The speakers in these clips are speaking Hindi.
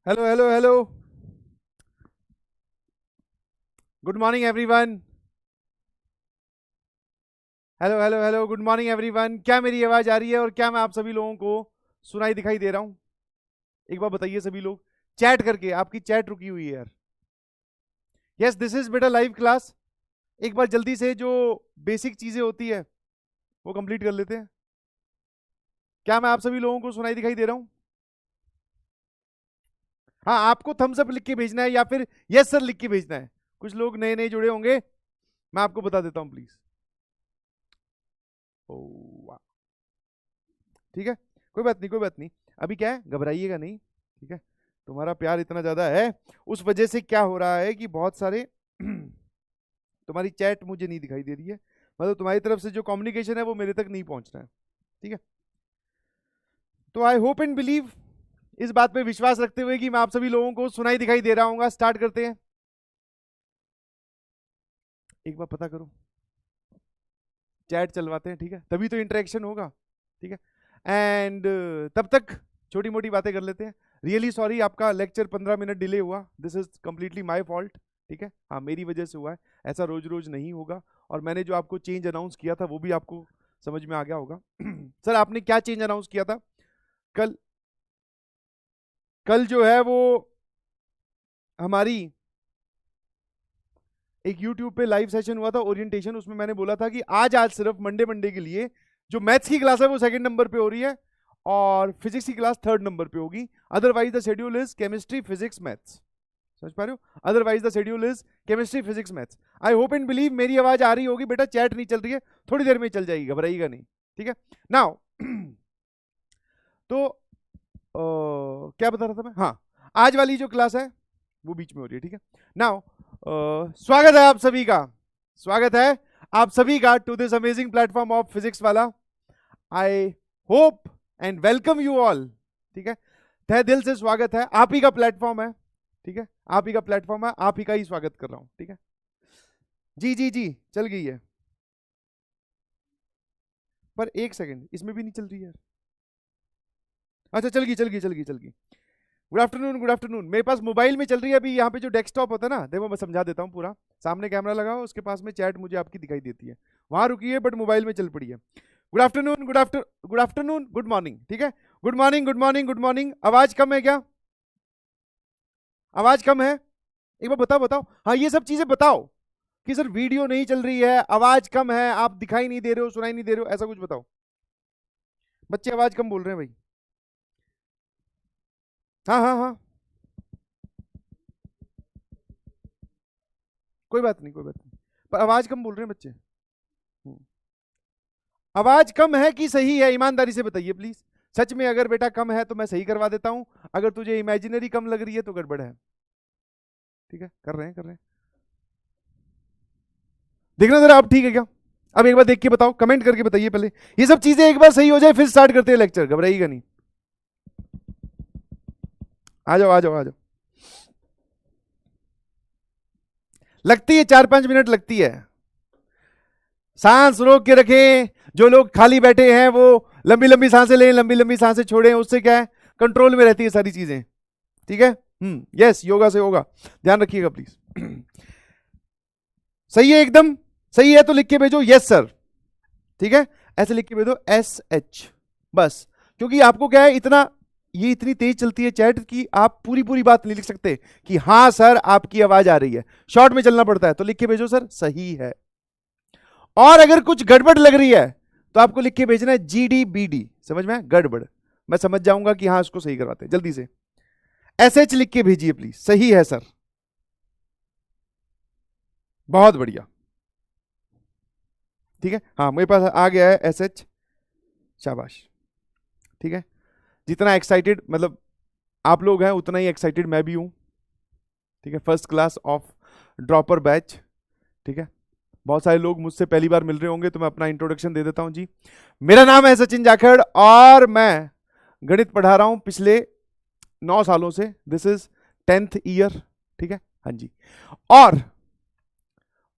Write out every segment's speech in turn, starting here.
Hello hello hello. Good morning everyone. Hello hello hello, good morning everyone. क्या मेरी आवाज आ रही है और क्या मैं आप सभी लोगों को सुनाई दिखाई दे रहा हूं? एक बार बताइए सभी लोग चैट करके। आपकी चैट रुकी हुई है यार। यस, दिस इज बेटा लाइव क्लास। एक बार जल्दी से जो बेसिक चीजें होती है वो कंप्लीट कर लेते हैं। क्या मैं आप सभी लोगों को सुनाई दिखाई दे रहा हूं? हाँ, आपको थम्स अप लिख के भेजना है या फिर यस सर लिख के भेजना है। कुछ लोग नए नए जुड़े होंगे, मैं आपको बता देता हूं प्लीज। ओ वाह, ठीक है, कोई बात नहीं कोई बात नहीं। अभी क्या है, घबराइएगा नहीं, ठीक है। तुम्हारा प्यार इतना ज्यादा है, उस वजह से क्या हो रहा है कि बहुत सारे तुम्हारी चैट मुझे नहीं दिखाई दे रही है। मतलब तुम्हारी तरफ से जो कम्युनिकेशन है वो मेरे तक नहीं पहुंच रहा है, ठीक है। तो आई होप एंड बिलीव, इस बात पे विश्वास रखते हुए कि मैं आप सभी लोगों को सुनाई दिखाई दे रहा हूँ, स्टार्ट करते हैं। एक बार पता करो, चैट चलवाते हैं, ठीक है, तभी तो इंटरेक्शन होगा, ठीक है। एंड तब तक छोटी मोटी बातें कर लेते हैं। रियली सॉरी, आपका लेक्चर 15 मिनट डिले हुआ, this is completely my fault, ठीक है। हाँ, मेरी वजह से हुआ है, ऐसा रोज रोज नहीं होगा। और मैंने जो आपको चेंज अनाउंस किया था वो भी आपको समझ में आ गया होगा। सर आपने क्या चेंज अनाउंस किया था कल? कल जो है वो हमारी एक YouTube पे लाइव सेशन हुआ था ओरिएंटेशन, उसमें मैंने बोला था कि आज सिर्फ मंडे मंडे के लिए जो मैथ्स की क्लास है वो सेकंड नंबर पे हो रही है और फिजिक्स की क्लास थर्ड नंबर पे होगी। Otherwise the schedule is chemistry physics maths. समझ पा रहे हो? Otherwise the schedule is chemistry physics maths. I hope and believe मेरी आवाज आ रही होगी बेटा। चैट नहीं चल रही है, थोड़ी देर में चल जाएगी, घबराइएगा नहीं, ठीक है। नाउ तो क्या बता रहा था मैं? हाँ, आज वाली जो क्लास है वो बीच में हो रही है, ठीक है। नाउ स्वागत है आप सभी का, स्वागत है आप सभी का to this amazing platform of physics वाला। I hope and welcome you all, ठीक है। तहे दिल से स्वागत है, आप ही का प्लेटफॉर्म है, ठीक है, आप ही का प्लेटफॉर्म है, आप ही का ही स्वागत कर रहा हूं, ठीक है। जी जी जी, चल गई है, पर एक सेकंड, इसमें भी नहीं चल रही है। अच्छा, चल गई चल गई चल गई चल गई। Good afternoon good afternoon. मेरे पास मोबाइल में चल रही है अभी, यहाँ पे जो डेस्कटॉप होता है ना, देखो मैं समझा देता हूँ पूरा। सामने कैमरा लगाओ, उसके पास में चैट मुझे आपकी दिखाई देती है, वहां रुकी है बट मोबाइल में चल पड़ी है। Good afternoon good afternoon good morning, ठीक है। Good morning good morning good morning. आवाज कम है क्या? आवाज कम है? एक बार बताओ बताओ, हाँ ये सब चीजें बताओ कि सर वीडियो नहीं चल रही है, आवाज कम है, आप दिखाई नहीं दे रहे हो, सुनाई नहीं दे रहे हो, ऐसा कुछ बताओ। बच्चे आवाज कम बोल रहे हैं भाई। हाँ हाँ हाँ, कोई बात नहीं कोई बात नहीं, पर आवाज कम बोल रहे हैं बच्चे। आवाज कम है कि सही है, ईमानदारी से बताइए प्लीज। सच में अगर बेटा कम है तो मैं सही करवा देता हूं, अगर तुझे इमेजिनरी कम लग रही है तो गड़बड़ है, ठीक है। कर रहे हैं कर रहे हैं, देखना जरा अब ठीक है क्या? अब एक बार देख के बताओ, कमेंट करके बताइए पहले। ये सब चीजें एक बार सही हो जाए फिर स्टार्ट करते हैं लेक्चर, घबराइएगा नहीं। आ जाओ आ जाओ आ जाओ। लगती है 4-5 मिनट लगती है, सांस रोक के रखें। जो लोग खाली बैठे हैं वो लंबी लंबी सांसें लें, लंबी लंबी सांसें छोड़ें, उससे क्या है, कंट्रोल में रहती है सारी चीजें, ठीक है। यस, योगा से होगा, ध्यान रखिएगा प्लीज। सही है, एकदम सही है तो लिख के भेजो यस सर, ठीक है। ऐसे लिख के भेजो SH बस, क्योंकि आपको क्या है, इतना ये इतनी तेज चलती है चैट कि आप पूरी पूरी बात नहीं लिख सकते कि हाँ सर आपकी आवाज आ रही है, शॉर्ट में चलना पड़ता है। तो लिख के भेजो सर सही है, और अगर कुछ गड़बड़ लग रही है तो आपको लिख के भेजना है GDBD, समझ में गड़बड़, मैं समझ जाऊंगा कि हाँ उसको सही करवाते हैं। जल्दी से SH लिख के भेजिए प्लीज, सही है सर, बहुत बढ़िया, ठीक है। हाँ मेरे पास आ गया है SH, शाबाश, ठीक है। जितना एक्साइटेड मतलब आप लोग हैं उतना ही एक्साइटेड मैं भी हूं, ठीक है। First class of dropper batch, ठीक है। बहुत सारे लोग मुझसे पहली बार मिल रहे होंगे तो मैं अपना इंट्रोडक्शन दे देता हूं जी। मेरा नाम है सचिन जाखड़ और मैं गणित पढ़ा रहा हूं पिछले 9 सालों से, दिस इज 10th ईयर, ठीक है। हाँ जी, और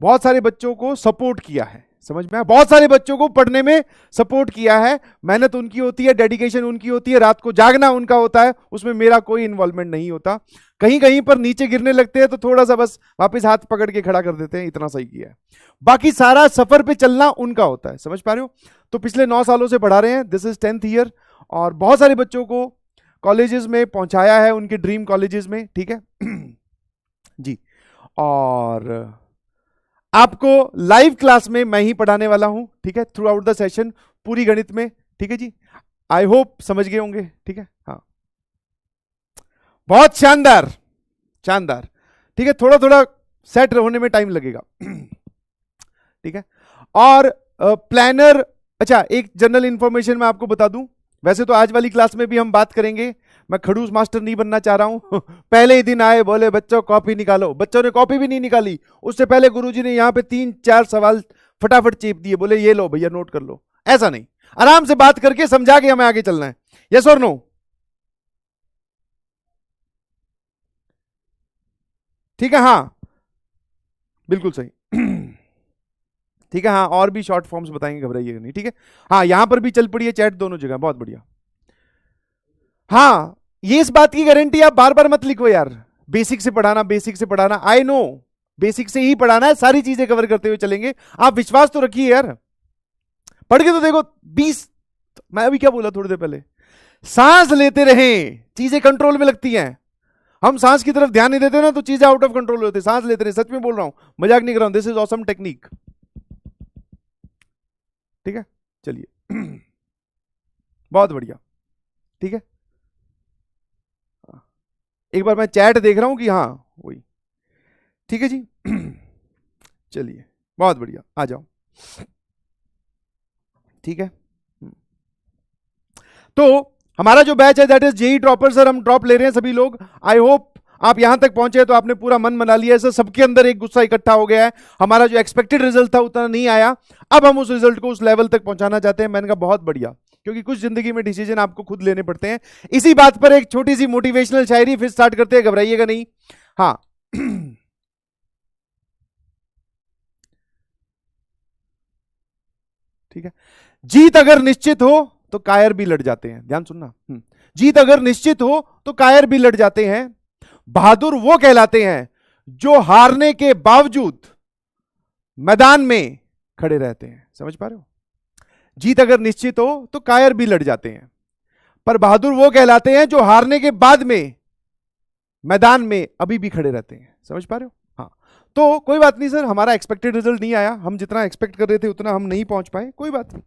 बहुत सारे बच्चों को सपोर्ट किया है, समझ में आया? बहुत सारे बच्चों को पढ़ने में सपोर्ट किया है, मेहनत उनकी होती है, डेडिकेशन उनकी होती है, रात को जागना उनका होता है, उसमें मेरा कोई इन्वॉल्वमेंट नहीं होता। कहीं कहीं पर नीचे गिरने लगते हैं तो थोड़ा सा बस वापस हाथ पकड़ के खड़ा कर देते हैं, इतना सही किया है। बाकी सारा सफर पे चलना उनका होता है। समझ पा रहे हो? तो पिछले 9 सालों से पढ़ा रहे हैं, दिस इज 10th ईयर, और बहुत सारे बच्चों को कॉलेजेस में पहुंचाया है, उनके ड्रीम कॉलेजेस में। ठीक है जी। और आपको लाइव क्लास में मैं ही पढ़ाने वाला हूं, ठीक है, थ्रू आउट द सेशन, पूरी गणित में। ठीक है जी, आई होप समझ गए होंगे। ठीक है, हाँ, बहुत शानदार, शानदार। ठीक है, थोड़ा थोड़ा सेट होने में टाइम लगेगा। ठीक है, और प्लानर, अच्छा एक जनरल इंफॉर्मेशन मैं आपको बता दूं, वैसे तो आज वाली क्लास में भी हम बात करेंगे, मैं खड़ूस मास्टर नहीं बनना चाह रहा हूं। पहले ही दिन आए, बोले बच्चों कॉपी निकालो, बच्चों ने कॉपी भी नहीं निकाली, उससे पहले गुरुजी ने यहां पे 3-4 सवाल फटाफट चेप दिए, बोले ये लो भैया नोट कर लो। ऐसा नहीं, आराम से बात करके समझा के हमें आगे चलना है। यस और नो? ठीक है, हाँ बिल्कुल सही। ठीक है, हाँ, और भी शॉर्ट फॉर्म्स बताएंगे, घबराइएगा नहीं। ठीक है, हाँ, यहां पर भी चल पड़ी है चैट दोनों जगह, बहुत बढ़िया। हाँ, ये इस बात की गारंटी आप बार बार मत लिखो यार, बेसिक से पढ़ाना, बेसिक से पढ़ाना, आई नो बेसिक से ही पढ़ाना है, सारी चीजें कवर करते हुए चलेंगे, आप विश्वास तो रखिए यार। पढ़ के तो देखो 20, मैं अभी क्या बोला थोड़ी देर पहले, सांस लेते रहें, चीजें कंट्रोल में लगती हैं। हम सांस की तरफ ध्यान नहीं देते ना तो चीजें आउट ऑफ कंट्रोल होती है। सांस लेते रहे, सच में बोल रहा हूं, मजाक नहीं कर रहा हूं, दिस इज ऑसम टेक्निक। ठीक है, चलिए। बहुत बढ़िया। ठीक है, एक बार मैं चैट देख रहा हूं कि हाँ वही। ठीक है जी। चलिए, बहुत बढ़िया, आ जाओ। ठीक है, तो हमारा जो बैच है that is JEE dropper. Sir हम ड्रॉप ले रहे हैं सभी लोग, आई होप आप यहां तक पहुंचे तो आपने पूरा मन बना लिया है। सर सबके अंदर एक गुस्सा इकट्ठा हो गया है, हमारा जो एक्सपेक्टेड रिजल्ट था उतना नहीं आया, अब हम उस रिजल्ट को उस लेवल तक पहुंचाना चाहते हैं। मैंने कहा बहुत बढ़िया, क्योंकि कुछ जिंदगी में डिसीजन आपको खुद लेने पड़ते हैं। इसी बात पर एक छोटी सी मोटिवेशनल शायरी फिर स्टार्ट करते हैं, घबराइएगा नहीं। हाँ। ठीक है, जीत अगर निश्चित हो तो कायर भी लड़ जाते हैं, ध्यान सुनना। जीत अगर निश्चित हो तो कायर भी लड़ जाते हैं, बहादुर वो कहलाते हैं जो हारने के बावजूद मैदान में खड़े रहते हैं। समझ पा रहे हो? जीत अगर निश्चित हो तो कायर भी लड़ जाते हैं, पर बहादुर वो कहलाते हैं जो हारने के बाद में मैदान में अभी भी खड़े रहते हैं। समझ पा रहे हो? हाँ, तो कोई बात नहीं सर, हमारा एक्सपेक्टेड रिजल्ट नहीं आया, हम जितना एक्सपेक्ट कर रहे थे उतना हम नहीं पहुंच पाए, कोई बात नहीं,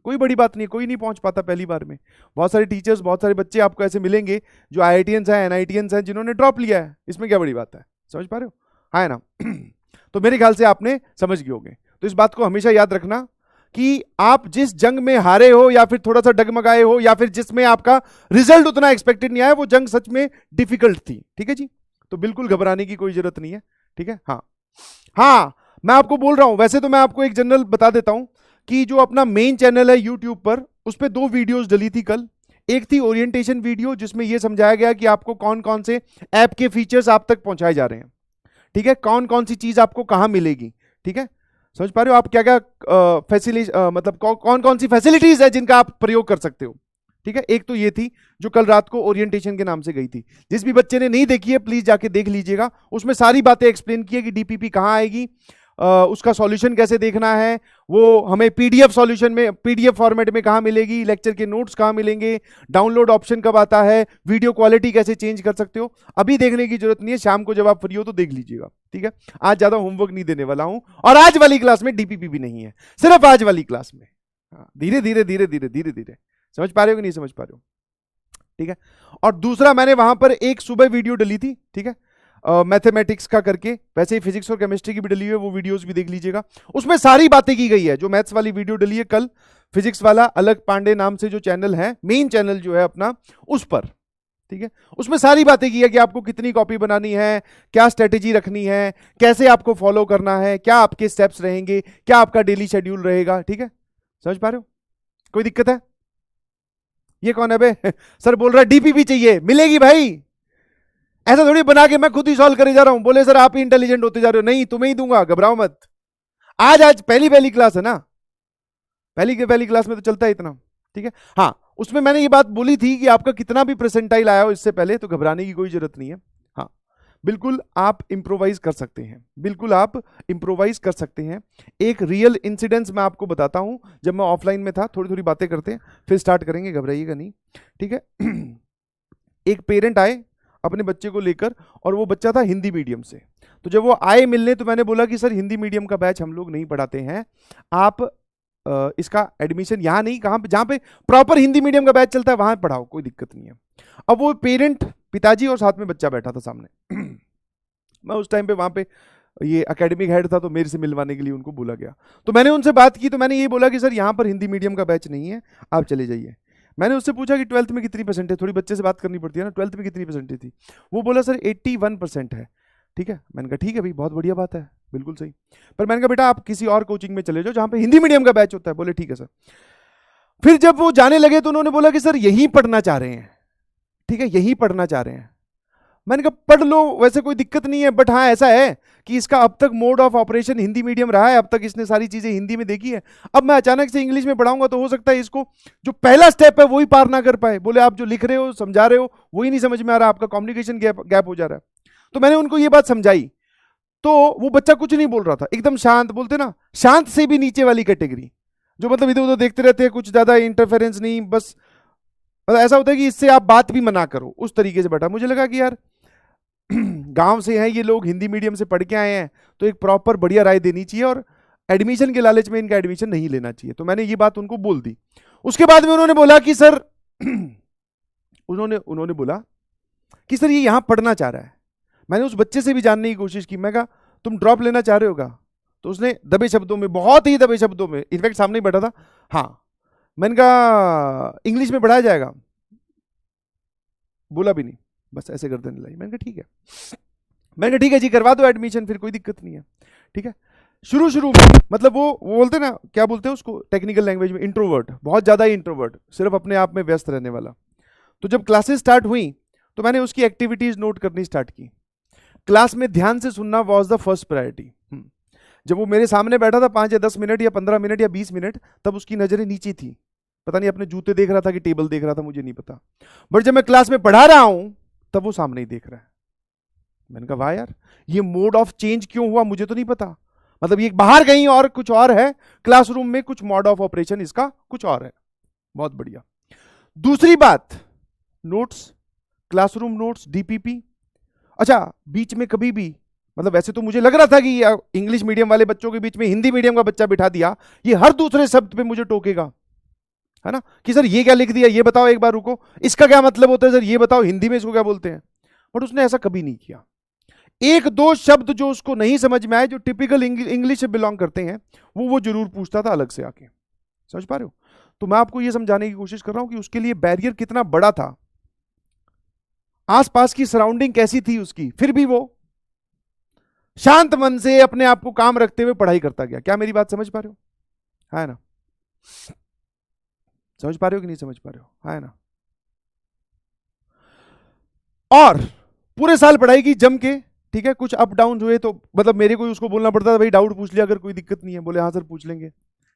कोई बड़ी बात नहीं, कोई नहीं पहुंच पाता पहली बार में। बहुत सारे टीचर्स, बहुत सारे बच्चे आपको ऐसे मिलेंगे जो IITians हैं, NITians हैं, जिन्होंने ड्रॉप लिया है, इसमें क्या बड़ी बात है? समझ पा रहे हो? हाँ है ना? तो मेरे ख्याल से आपने समझ गए होंगे। तो इस बात को हमेशा याद रखना कि आप जिस जंग में हारे हो या फिर थोड़ा सा डगमगाए हो या फिर जिसमें आपका रिजल्ट उतना एक्सपेक्टेड नहीं आया, वो जंग सच में डिफिकल्ट थी। ठीक है जी, तो बिल्कुल घबराने की कोई जरूरत नहीं है। ठीक है, हाँ हाँ, मैं आपको बोल रहा हूं, वैसे तो मैं आपको एक जनरल बता देता हूं कि जो अपना मेन चैनल है यूट्यूब पर, उस पर 2 वीडियोस डली थी कल। एक थी ओरिएंटेशन वीडियो जिसमें यह समझाया गया कि आपको कौन कौन से ऐप के फीचर्स आप तक पहुंचाए जा रहे हैं, ठीक है, कौन कौन सी चीज आपको कहां मिलेगी। ठीक है, समझ पा रहे हो आप? क्या क्या मतलब कौन कौन सी फैसिलिटीज है जिनका आप प्रयोग कर सकते हो। ठीक है, एक तो ये थी जो कल रात को ओरिएंटेशन के नाम से गई थी। जिस भी बच्चे ने नहीं देखी है प्लीज जाके देख लीजिएगा, उसमें सारी बातें एक्सप्लेन की है कि डीपीपी कहां आएगी, उसका सॉल्यूशन कैसे देखना है, वो हमें पीडीएफ सॉल्यूशन में, पीडीएफ फॉर्मेट में कहां मिलेगी, लेक्चर के नोट्स कहां मिलेंगे, डाउनलोड ऑप्शन कब आता है, वीडियो क्वालिटी कैसे चेंज कर सकते हो। अभी देखने की जरूरत नहीं है, शाम को जब आप फ्री हो तो देख लीजिएगा। ठीक है, आज ज्यादा होमवर्क नहीं देने वाला हूं, और आज वाली क्लास में डीपीपी भी नहीं है, सिर्फ आज वाली क्लास में। धीरे धीरे धीरे धीरे धीरे धीरे, समझ पा रहे हो कि नहीं समझ पा रहे हो? ठीक है, और दूसरा मैंने वहां पर एक सुबह वीडियो डली थी, ठीक है, मैथमेटिक्स का करके, वैसे ही फिजिक्स और केमिस्ट्री की भी डली हुई है, वो वीडियोस भी देख लीजिएगा, उसमें सारी बातें की गई है। जो मैथ्स वाली वीडियो डली है कल, फिजिक्स वाला अलग पांडे नाम से जो चैनल है, मेन चैनल जो है अपना, उस पर, ठीक है, उसमें सारी बातें की है कि आपको कितनी कॉपी बनानी है, क्या स्ट्रेटेजी रखनी है, कैसे आपको फॉलो करना है, क्या आपके स्टेप्स रहेंगे, क्या आपका डेली शेड्यूल रहेगा। ठीक है, समझ पा रहे हो? कोई दिक्कत है? ये कौन है बे? सर बोल रहा है डीपीपी चाहिए, मिलेगी भाई, ऐसा थोड़ी बना के मैं खुद ही सॉल्व करे जा रहा हूं। बोले सर आप ही इंटेलिजेंट होते जा रहे हो, नहीं तुम्हें ही दूंगा, घबराओ मत, आज आज पहली पहली क्लास है ना, पहली क्लास में तो चलता है इतना, ठीक है। हाँ, उसमें मैंने ये बात बोली थी कि आपका कितना भी परसेंटाइल आया हो इससे पहले तो घबराने की कोई जरूरत नहीं है। हाँ, बिल्कुल आप इंप्रोवाइज कर सकते हैं, बिल्कुल आप इंप्रोवाइज कर सकते हैं। एक रियल इंसिडेंस मैं आपको बताता हूं, जब मैं ऑफलाइन में था, थोड़ी थोड़ी बातें करते हैं फिर स्टार्ट करेंगे, घबराइएगा नहीं, ठीक है। एक पेरेंट आए अपने बच्चे को लेकर, और वो बच्चा था हिंदी मीडियम से। तो जब वो आए मिलने तो मैंने बोला कि सर हिंदी मीडियम का बैच हम लोग नहीं पढ़ाते हैं, आप इसका एडमिशन यहाँ नहीं, कहाँ पे, जहाँ पे प्रॉपर हिंदी मीडियम का बैच चलता है वहां पढ़ाओ, कोई दिक्कत नहीं है। अब वो पेरेंट, पिताजी और साथ में बच्चा बैठा था सामने। मैं उस टाइम पे वहां पे ये एकेडमिक हेड था, तो मेरे से मिलवाने के लिए उनको बोला गया। तो मैंने उनसे बात की, तो मैंने ये बोला कि सर यहाँ पर हिंदी मीडियम का बैच नहीं है, आप चले जाइए। मैंने उससे पूछा कि 12th में कितनी परसेंट है, थोड़ी बच्चे से बात करनी पड़ती है ना, 12th में कितनी परसेंट थी। वो बोला सर 81% है। ठीक है, मैंने कहा ठीक है भाई, बहुत बढ़िया बात है, बिल्कुल सही। पर मैंने कहा बेटा आप किसी और कोचिंग में चले जाओ जहां पे हिंदी मीडियम का बैच होता है। बोले ठीक है सर। फिर जब वो जाने लगे तो उन्होंने बोला कि सर यहीं पढ़ना चाह रहे हैं, ठीक है, यहीं पढ़ना चाह रहे हैं। मैंने कहा पढ़ लो, वैसे कोई दिक्कत नहीं है, बट हाँ ऐसा है कि इसका अब तक mode of operation Hindi medium रहा है, अब तक इसने सारी चीजें हिंदी में देखी है। अब मैं अचानक से इंग्लिश में पढ़ाऊंगा तो हो सकता है इसको जो पहला स्टेप है वही पार ना कर पाए। बोले आप जो लिख रहे हो समझा रहे हो वही नहीं समझ में आ रहा, आपका कम्युनिकेशन गैप हो जा रहा है। तो मैंने उनको ये बात समझाई, तो वो बच्चा कुछ नहीं बोल रहा था, एकदम शांत, बोलते ना शांत से भी नीचे वाली कैटेगरी, जो मतलब इधर उधर देखते रहते हैं, कुछ ज्यादा इंटरफेरेंस नहीं, बस मतलब ऐसा होता है कि इससे आप बात भी मना करो, उस तरीके से बैठा। मुझे लगा कि यार गांव से हैं ये लोग, हिंदी मीडियम से पढ़ के आए हैं, तो एक प्रॉपर बढ़िया राय देनी चाहिए, और एडमिशन के लालच में इनका एडमिशन नहीं लेना चाहिए। तो मैंने ये बात उनको बोल दी। उसके बाद में उन्होंने बोला कि सर उन्होंने बोला कि सर ये यहां पढ़ना चाह रहा है। मैंने उस बच्चे से भी जानने की कोशिश की, मैं कहा तुम ड्रॉप लेना चाह रहे होगा? तो उसने दबे शब्दों में, बहुत ही दबे शब्दों में, इनफैक्ट सामने ही बैठा था, हाँ। मैंने कहा इंग्लिश में पढ़ाया जाएगा? बोला भी नहीं, बस ऐसे कर देने लगी। मैंने कहा ठीक है, मैंने कहा ठीक है जी करवा दो एडमिशन, फिर कोई दिक्कत नहीं है, ठीक है। शुरू शुरू में मतलब वो बोलते ना, क्या बोलते हैं उसको टेक्निकल लैंग्वेज में, इंट्रोवर्ट, बहुत ज्यादा ही इंट्रोवर्ट, सिर्फ अपने आप में व्यस्त रहने वाला। तो जब क्लासेस स्टार्ट हुई तो मैंने उसकी एक्टिविटीज नोट करनी स्टार्ट की। क्लास में ध्यान से सुनना वॉज द फर्स्ट प्रायोरिटी। जब वो मेरे सामने बैठा था 5 या 10 मिनट या 15 मिनट या 20 मिनट, तब उसकी नजरें नीचे थी, पता नहीं अपने जूते देख रहा था कि टेबल देख रहा था, मुझे नहीं पता। बट जब मैं क्लास में पढ़ा रहा हूं तब वो सामने ही देख रहा है। मैंने कहा वाह यार, ये मोड ऑफ चेंज क्यों हुआ मुझे तो नहीं पता। मतलब ये बाहर कहीं और कुछ और है, क्लासरूम में कुछ मोड ऑफ ऑपरेशन इसका कुछ और है। बहुत बढ़िया। दूसरी बात, नोट्स, क्लासरूम नोट्स, डीपीपी। अच्छा, बीच में कभी भी, मतलब वैसे तो मुझे लग रहा था कि इंग्लिश मीडियम वाले बच्चों के बीच में हिंदी मीडियम का बच्चा बिठा दिया, ये हर दूसरे शब्द पे मुझे टोकेगा, है ना, कि सर ये क्या लिख दिया, ये बताओ, एक बार रुको, इसका क्या मतलब होता है सर, ये बताओ हिंदी में इसको क्या बोलते हैं। बट उसने ऐसा कभी नहीं किया। एक दो शब्द जो उसको नहीं समझ में आए, जो टिपिकल इंग्लिश से बिलोंग करते हैं, वो जरूर पूछता था अलग से आके। समझ पा रहे हो? तो मैं आपको ये समझाने की कोशिश कर रहा हूं कि उसके लिए बैरियर कितना बड़ा था, आसपास की सराउंडिंग कैसी थी उसकी, फिर भी वो शांत मन से अपने आप को काम रखते हुए पढ़ाई करता गया। क्या मेरी बात समझ पा रहे हो? है ना? समझ पा रहे हो कि नहीं समझ पा रहे हो? है ना? और पूरे साल पढ़ाई की जम के, ठीक है। कुछ अप डाउन हुए तो मतलब मेरे को उसको बोलना पड़ता था, भाई डाउट पूछ लिया अगर कोई दिक्कत नहीं है। बोले हाँ सर पूछ लेंगे,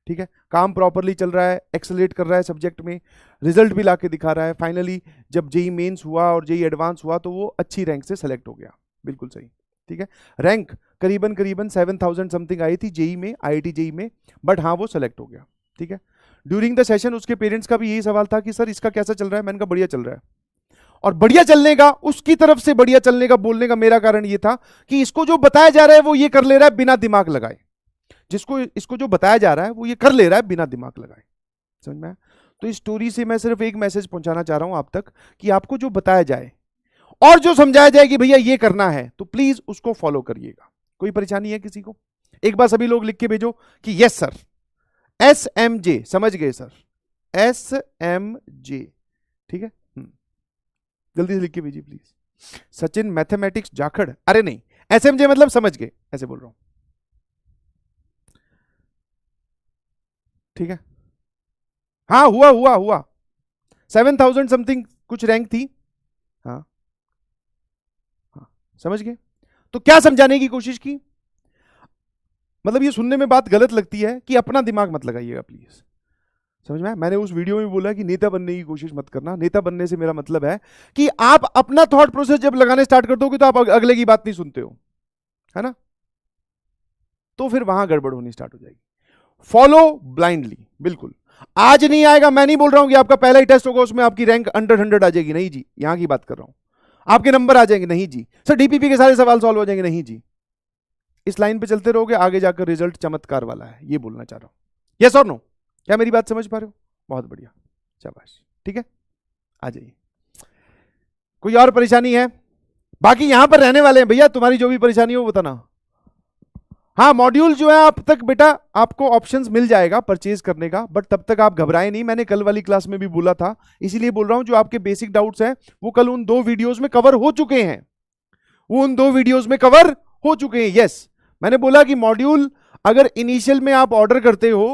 ठीक है। काम प्रॉपरली चल रहा है, एक्सेलरेट कर रहा है सब्जेक्ट में, रिजल्ट भी लाके दिखा रहा है। फाइनली जब जेई मेंस हुआ और जेई एडवांस हुआ तो वो अच्छी रैंक से सेलेक्ट हो गया, बिल्कुल सही, ठीक है। रैंक करीबन 7000 समथिंग आई थी जेई में, आईआईटी जेई में, बट हाँ वो सेलेक्ट हो गया, ठीक है। ड्यूरिंग द सेशन उसके पेरेंट्स का भी यही सवाल था कि सर इसका कैसा चल रहा है। मैंने कहा बढ़िया चल रहा है। और बढ़िया चलने का, उसकी तरफ से बढ़िया चलने का बोलने का मेरा कारण ये था कि इसको जो बताया जा रहा है वो ये कर ले रहा है बिना दिमाग लगाए। इसको जो बताया जा रहा है वो ये कर ले रहा है बिना दिमाग लगाए। समझ में? तो इस स्टोरी से मैं सिर्फ एक मैसेज पहुंचाना चाह रहा हूं आप तक कि आपको जो बताया जाए और जो समझाया जाए कि भैया ये करना है, तो प्लीज उसको फॉलो करिएगा। कोई परेशानी है किसी को? एक बार सभी लोग लिख के भेजो कि यस सर, SMJ, समझ गए सर, SMJ, ठीक है। जल्दी से लिख के भेजिए प्लीज। सचिन मैथमेटिक्स जाखड़, अरे नहीं, SMJ मतलब समझ गए, ऐसे बोल रहा हूं, ठीक है। हाँ हुआ 7000 समथिंग कुछ रैंक थी। हाँ हाँ, समझ गए। तो क्या समझाने की कोशिश की? मतलब ये सुनने में बात गलत लगती है कि अपना दिमाग मत लगाइएगा प्लीज, समझ में आया? मैंने उस वीडियो में बोला कि नेता बनने की कोशिश मत करना। नेता बनने से मेरा मतलब है कि आप अपना थॉट प्रोसेस जब लगाने स्टार्ट कर दोगे तो आप अगले की बात नहीं सुनते हो, है ना? तो फिर वहां गड़बड़ होनी स्टार्ट हो जाएगी। फॉलो ब्लाइंडली, बिल्कुल आज नहीं आएगा, मैं नहीं बोल रहा हूं कि आपका पहला ही टेस्ट होगा उसमें आपकी रैंक अंडर 100 आ जाएगी, नहीं जी, यहां की बात कर रहा हूं। आपके नंबर आ जाएंगे, नहीं जी। सर डीपीपी के सारे सवाल सॉल्व हो जाएंगे, नहीं जी। इस लाइन पे चलते रहोगे, आगे जाकर रिजल्ट चमत्कार वाला है, ये बोलना चाह रहा हूं। यस और नो? क्या मेरी बात समझ पा रहे हो? बहुत बढ़िया, शाबाश, ठीक है, आ जाइए। कोई और परेशानी है? बाकी यहां पर रहने वाले हैं भैया, तुम्हारी जो भी परेशानी हो बताना। हाँ मॉड्यूल जो है आप तक बेटा आपको ऑप्शंस मिल जाएगा परचेज करने का, बट तब तक आप घबराए नहीं, मैंने कल वाली क्लास में भी बोला था, इसीलिए बोल रहा हूं जो आपके बेसिक डाउट्स हैं वो कल उन 2 वीडियोस में कवर हो चुके हैं, वो उन 2 वीडियोस में कवर हो चुके हैं। यस, मैंने बोला कि मॉड्यूल अगर इनिशियल में आप ऑर्डर करते हो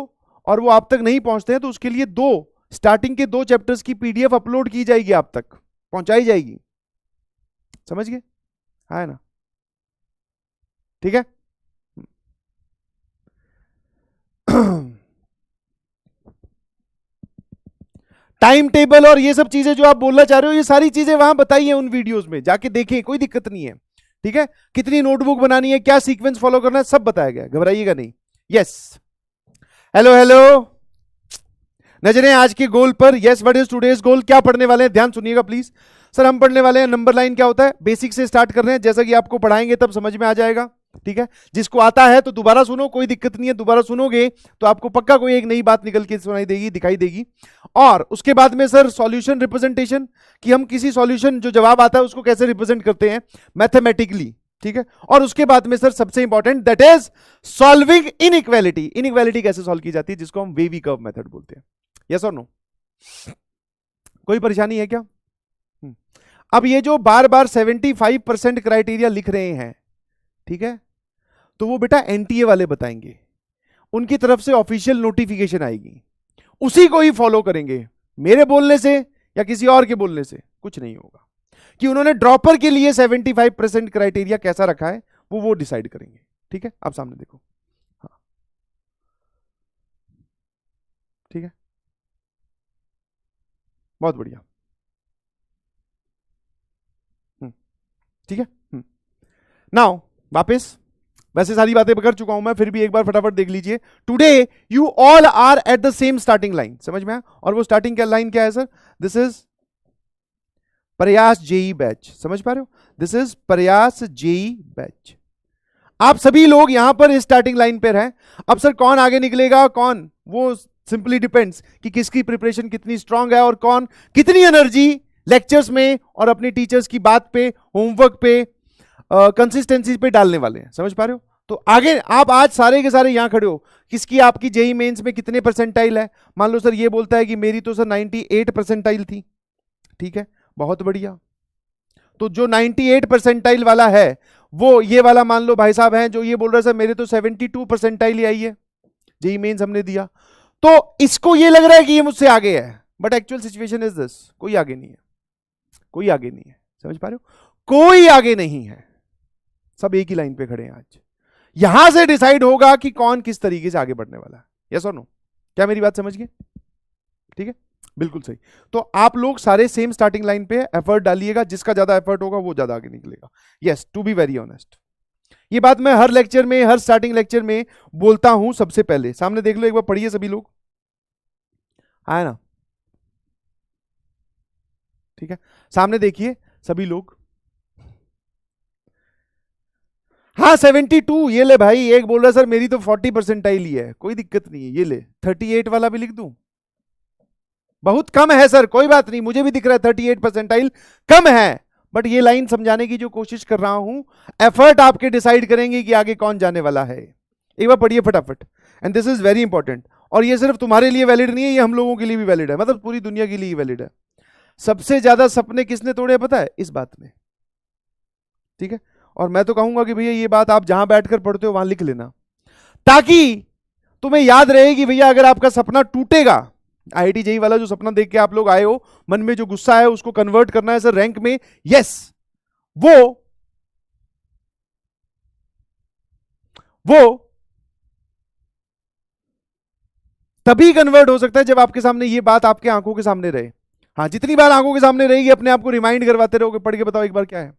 और वो आप तक नहीं पहुंचते हैं तो उसके लिए 2 स्टार्टिंग के 2 चैप्टर्स की पीडीएफ अपलोड की जाएगी, आप तक पहुंचाई जाएगी, समझ गए? है ना? ठीक है। टाइम टेबल और ये सब चीजें जो आप बोलना चाह रहे हो, ये सारी चीजें वहां बताई है उन वीडियोस में, जाके देखें, कोई दिक्कत नहीं है, ठीक है? कितनी नोटबुक बनानी है, क्या सीक्वेंस फॉलो करना है, सब बताया गया, घबराइएगा नहीं। यस, हेलो हेलो, नजरें आज के गोल पर। यस, व्हाट इज टुडेज गोल? क्या पढ़ने वाले हैं, ध्यान सुनिएगा प्लीज। सर हम पढ़ने वाले हैं नंबर लाइन क्या होता है, बेसिक से स्टार्ट कर रहे हैं, जैसा कि आपको पढ़ाएंगे तब समझ में आ जाएगा, ठीक है? जिसको आता है तो दोबारा सुनो, कोई दिक्कत नहीं है, दोबारा सुनोगे तो आपको पक्का कोई एक नई बात निकल के सुनाई देगी, दिखाई देगी। और उसके बाद में सर सॉल्यूशन रिप्रेजेंटेशन, कि हम किसी सॉल्यूशन जो जवाब आता है उसको कैसे रिप्रेजेंट करते हैं मैथमेटिकली, ठीक है? और उसके बाद में सर सबसे important that is solving inequality. Inequality कैसे सॉल्व की जाती है, जिसको हम वेवी कर्व मेथड बोलते हैं। यस और नो? कोई परेशानी है क्या? अब ये जो बार बार 75% क्राइटेरिया लिख रहे हैं, ठीक है, तो वो बेटा एनटीए वाले बताएंगे, उनकी तरफ से ऑफिशियल नोटिफिकेशन आएगी, उसी को ही फॉलो करेंगे। मेरे बोलने से या किसी और के बोलने से कुछ नहीं होगा, कि उन्होंने ड्रॉपर के लिए 75% क्राइटेरिया कैसा रखा है वो डिसाइड करेंगे, ठीक है? आप सामने देखो, हाँ ठीक है, बहुत बढ़िया, ठीक है। नाउ वापस, वैसे सारी बातें कर चुका हूं मैं, फिर भी एक बार फटाफट देख लीजिए। Today you all are at the same starting line, समझ में आया? और वो स्टार्टिंग क्या लाइन क्या है सर? दिस इज प्रयास जेई बैच, समझ पा रहे हो? दिस इज प्रयास जेई बैच। आप सभी लोग यहां पर स्टार्टिंग लाइन पर हैं। अब सर कौन आगे निकलेगा, कौन, वो सिंपली डिपेंड्स कि किसकी प्रिपरेशन कितनी स्ट्रांग है और कौन कितनी एनर्जी लेक्चर्स में और अपनी टीचर्स की बात पे, होमवर्क पे, कंसिस्टेंसी पे डालने वाले हैं, समझ पा रहे हो? तो आगे आप आज सारे के सारे यहां खड़े हो, किसकी आपकी जेई मेंस में कितने परसेंटाइल है? मान लो सर ये बोलता है कि मेरी तो सर 98 परसेंटाइल थी, ठीक है, बहुत बढ़िया। तो जो 98 परसेंटाइल वाला है वो ये वाला मान लो भाई साहब हैं जो ये बोल रहे सर मेरे तो 72 परसेंटाइल ही आई है, जेई मेंस हमने दिया, तो इसको ये लग रहा है कि ये मुझसे आगे है, but actual situation is this, कोई आगे नहीं है, कोई आगे नहीं है, समझ पा रहे हो? कोई आगे नहीं है, सब एक ही लाइन पे खड़े हैं आज। यहां से डिसाइड होगा कि कौन किस तरीके से आगे बढ़ने वाला है। यस और नो? क्या मेरी बात समझ गए? ठीक है, बिल्कुल सही। तो आप लोग सारे सेम स्टार्टिंग लाइन पे एफर्ट डालिएगा, जिसका ज्यादा एफर्ट होगा वो ज्यादा आगे निकलेगा। Yes, to be very honest, ये बात मैं हर लेक्चर में, हर स्टार्टिंग लेक्चर में बोलता हूं। सबसे पहले सामने देख लो, एक बार पढ़िए सभी लोग, है ना? ठीक है, सामने देखिए सभी लोग। हाँ 72, ये ले भाई, एक बोल रहा है सर मेरी तो 40 परसेंटाइल ही है, कोई दिक्कत नहीं है, ये ले 38 वाला भी लिख दूं, बहुत कम है सर, कोई बात नहीं, मुझे भी दिख रहा है 38 परसेंटाइल कम है, बट ये लाइन समझाने की जो कोशिश कर रहा हूं, एफर्ट आपके डिसाइड करेंगे कि आगे कौन जाने वाला है। एक बार पढ़िए फटाफट, and this is very important, और ये सिर्फ तुम्हारे लिए वैलिड नहीं है, ये हम लोगों के लिए भी वैलिड है, मतलब पूरी दुनिया के लिए वैलिड है। सबसे ज्यादा सपने किसने तोड़े पता है? इस बात में, ठीक है? और मैं तो कहूंगा कि भैया ये बात आप जहां बैठकर पढ़ते हो वहां लिख लेना, ताकि तुम्हें याद रहे कि भैया अगर आपका सपना टूटेगा, आईआईटी जेईई वाला जो सपना देख के आप लोग आए हो, मन में जो गुस्सा है उसको कन्वर्ट करना है सर रैंक में, यस, वो तभी कन्वर्ट हो सकता है जब आपके सामने ये बात आपके आंखों के सामने रहे। हाँ, जितनी बार आंखों के सामने रहेगी अपने आप को रिमाइंड करवाते रहोगे, पढ़ के बताओ एक बार क्या है।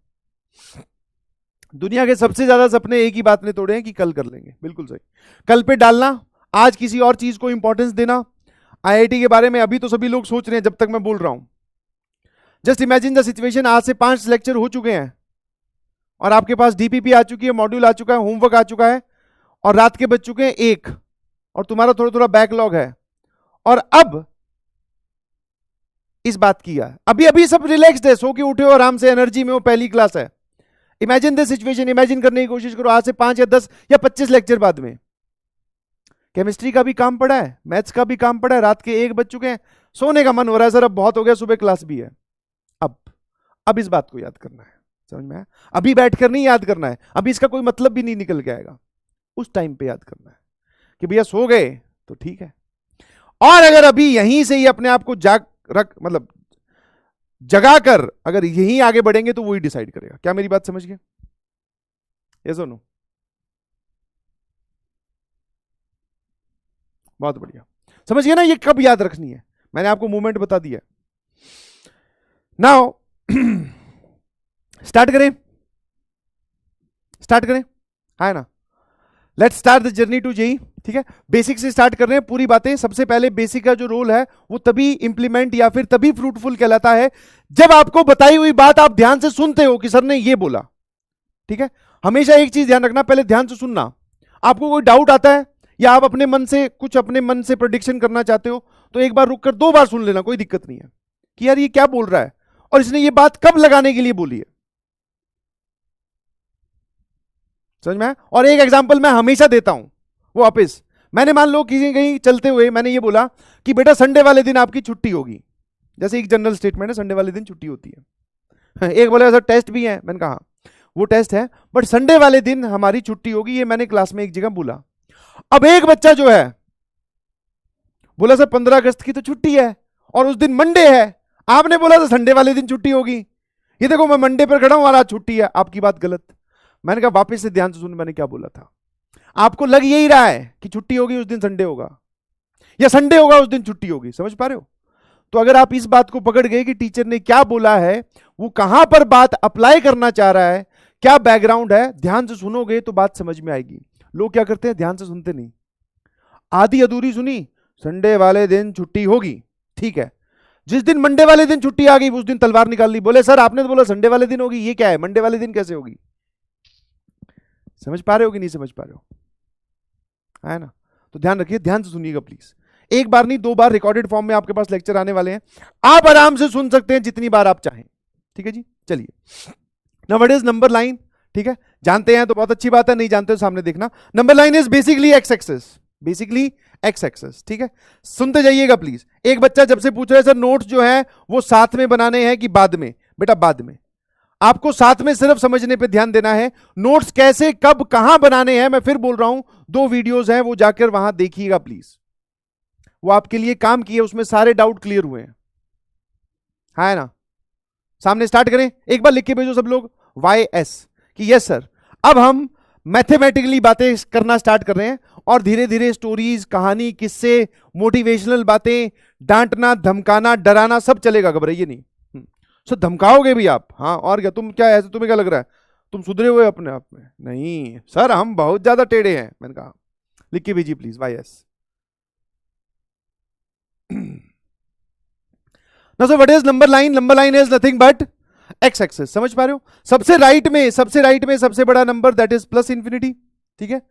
दुनिया के सबसे ज्यादा सपने एक ही बात ने तोड़े हैं कि कल कर लेंगे। बिल्कुल सही, कल पे डालना, आज किसी और चीज को इंपॉर्टेंस देना। आईआईटी के बारे में अभी तो सभी लोग सोच रहे हैं जब तक मैं बोल रहा हूं। जस्ट इमेजिन द सिचुएशन, आज से 5 लेक्चर हो चुके हैं और आपके पास डीपीपी आ चुकी है, मॉड्यूल आ चुका है, होमवर्क आ चुका है, और रात के बज चुके हैं 1, और तुम्हारा थोड़ा थोड़ा बैकलॉग है, और अब इस बात की है, अभी अभी सब रिलैक्स्ड है, सो के उठे हो, आराम से एनर्जी में हो, पहली क्लास है। इमेजिन दिस सिचुएशन, इमेजिन करने की कोशिश करो आज से 5 या 10 या 25 लेक्चर बाद में। केमिस्ट्री का भी काम पड़ा है, मैथ्स का भी काम पड़ा है, रात के 1 बज चुके हैं, सोने का मन हो रहा है सर, अब बहुत हो गया, सुबह क्लास भी है। अब इस बात को याद करना है, समझ में आया? अभी बैठकर नहीं याद करना है, अभी इसका कोई मतलब भी नहीं निकल के आएगा, उस टाइम पे याद करना है कि भैया सो गए तो ठीक है। और अगर अभी यहीं से ही अपने आप को जगाकर अगर यहीं आगे बढ़ेंगे तो वही डिसाइड करेगा। क्या मेरी बात समझ गए? यस और नो? बहुत बढ़िया, समझ गए ना ये कब याद रखनी है? मैंने आपको मूवमेंट बता दिया। नाउ स्टार्ट करें, है ना? Let's start the journey to JEE. ठीक है, बेसिक से स्टार्ट कर रहे हैं पूरी बातें। सबसे पहले बेसिक का जो रोल है वो तभी इंप्लीमेंट या फिर तभी फ्रूटफुल कहलाता है जब आपको बताई हुई बात आप ध्यान से सुनते हो कि सर ने ये बोला। ठीक है, हमेशा एक चीज ध्यान रखना, पहले ध्यान से सुनना। आपको कोई डाउट आता है या आप अपने मन से प्रेडिक्शन करना चाहते हो तो एक बार रुककर 2 बार सुन लेना, कोई दिक्कत नहीं है कि यार ये क्या बोल रहा है और इसने ये बात कब लगाने के लिए बोली है। समझ में? और एक एग्जांपल मैं हमेशा देता हूं, वो वापस, मैंने मान लो किसी कहीं चलते हुए मैंने ये बोला कि बेटा संडे वाले दिन आपकी छुट्टी होगी, जैसे एक जनरल स्टेटमेंट है, संडे वाले दिन छुट्टी होती है। एक बोले सर टेस्ट भी है, मैंने कहा वो टेस्ट है बट संडे वाले दिन हमारी छुट्टी होगी, ये मैंने क्लास में एक जगह बोला। अब एक बच्चा जो है बोला सर 15 अगस्त की तो छुट्टी है और उस दिन मंडे है, आपने बोला था संडे वाले दिन छुट्टी होगी, ये देखो मैं मंडे पर खड़ा हूं और आज छुट्टी है, आपकी बात गलत। मैंने कहा वापस से ध्यान से सुन, मैंने क्या बोला था। आपको लग यही रहा है कि छुट्टी होगी उस दिन संडे होगा, या संडे होगा उस दिन छुट्टी होगी, समझ पा रहे हो? तो अगर आप इस बात को पकड़ गए कि टीचर ने क्या बोला है, वो कहां पर बात अप्लाई करना चाह रहा है, क्या बैकग्राउंड है, ध्यान से सुनोगे तो बात समझ में आएगी। लोग क्या करते हैं, ध्यान से सुनते नहीं, आधी अधूरी सुनी, संडे वाले दिन छुट्टी होगी, ठीक है, जिस दिन मंडे वाले दिन छुट्टी आ गई उस दिन तलवार निकाल ली, बोले सर आपने तो बोला संडे वाले दिन होगी, ये क्या है, मंडे वाले दिन कैसे होगी? समझ पा रहे हो कि नहीं समझ पा रहे हो? है ना? तो ध्यान रखिए, ध्यान से सुनिएगा प्लीज। एक बार नहीं 2 बार रिकॉर्डेड फॉर्म में आपके पास लेक्चर आने वाले हैं, आप आराम से सुन सकते हैं जितनी बार आप चाहें। ठीक है जी, चलिए। Now what is number line? ठीक है, जानते हैं तो बहुत अच्छी बात है, नहीं जानते तो सामने देखना। Number line is basically X axis, basically X axis. ठीक है, सुनते जाइएगा प्लीज। एक बच्चा जब से पूछ रहा है सर नोट्स जो है वो साथ में बनाने हैं कि बाद में, बेटा बाद में, आपको साथ में सिर्फ समझने पे ध्यान देना है। नोट्स कैसे कब कहां बनाने हैं मैं फिर बोल रहा हूं, 2 वीडियोस हैं वो जाकर वहां देखिएगा प्लीज, वो आपके लिए काम किए, उसमें सारे डाउट क्लियर हुए हैं, है ना? सामने स्टार्ट करें, एक बार लिख के भेजो सब लोग YS कि यस सर। अब हम मैथमेटिकली बातें करना स्टार्ट कर रहे हैं और धीरे धीरे स्टोरीज, कहानी, किस्से, मोटिवेशनल बातें, डांटना, धमकाना, डराना सब चलेगा, घबराइए नहीं। सर धमकाओगे भी आप? हाँ, और क्या, तुम क्या ऐसे, तुम्हें क्या लग रहा है तुम सुधरे हुए अपने आप में? नहीं सर हम बहुत ज्यादा टेढ़े हैं। मैंने कहा लिख के भेजिए प्लीज YS। ना sir what is number line? Number line is nothing but X axis. समझ पा रहे हो? सबसे राइट में सबसे बड़ा number that is plus infinity. ठीक है,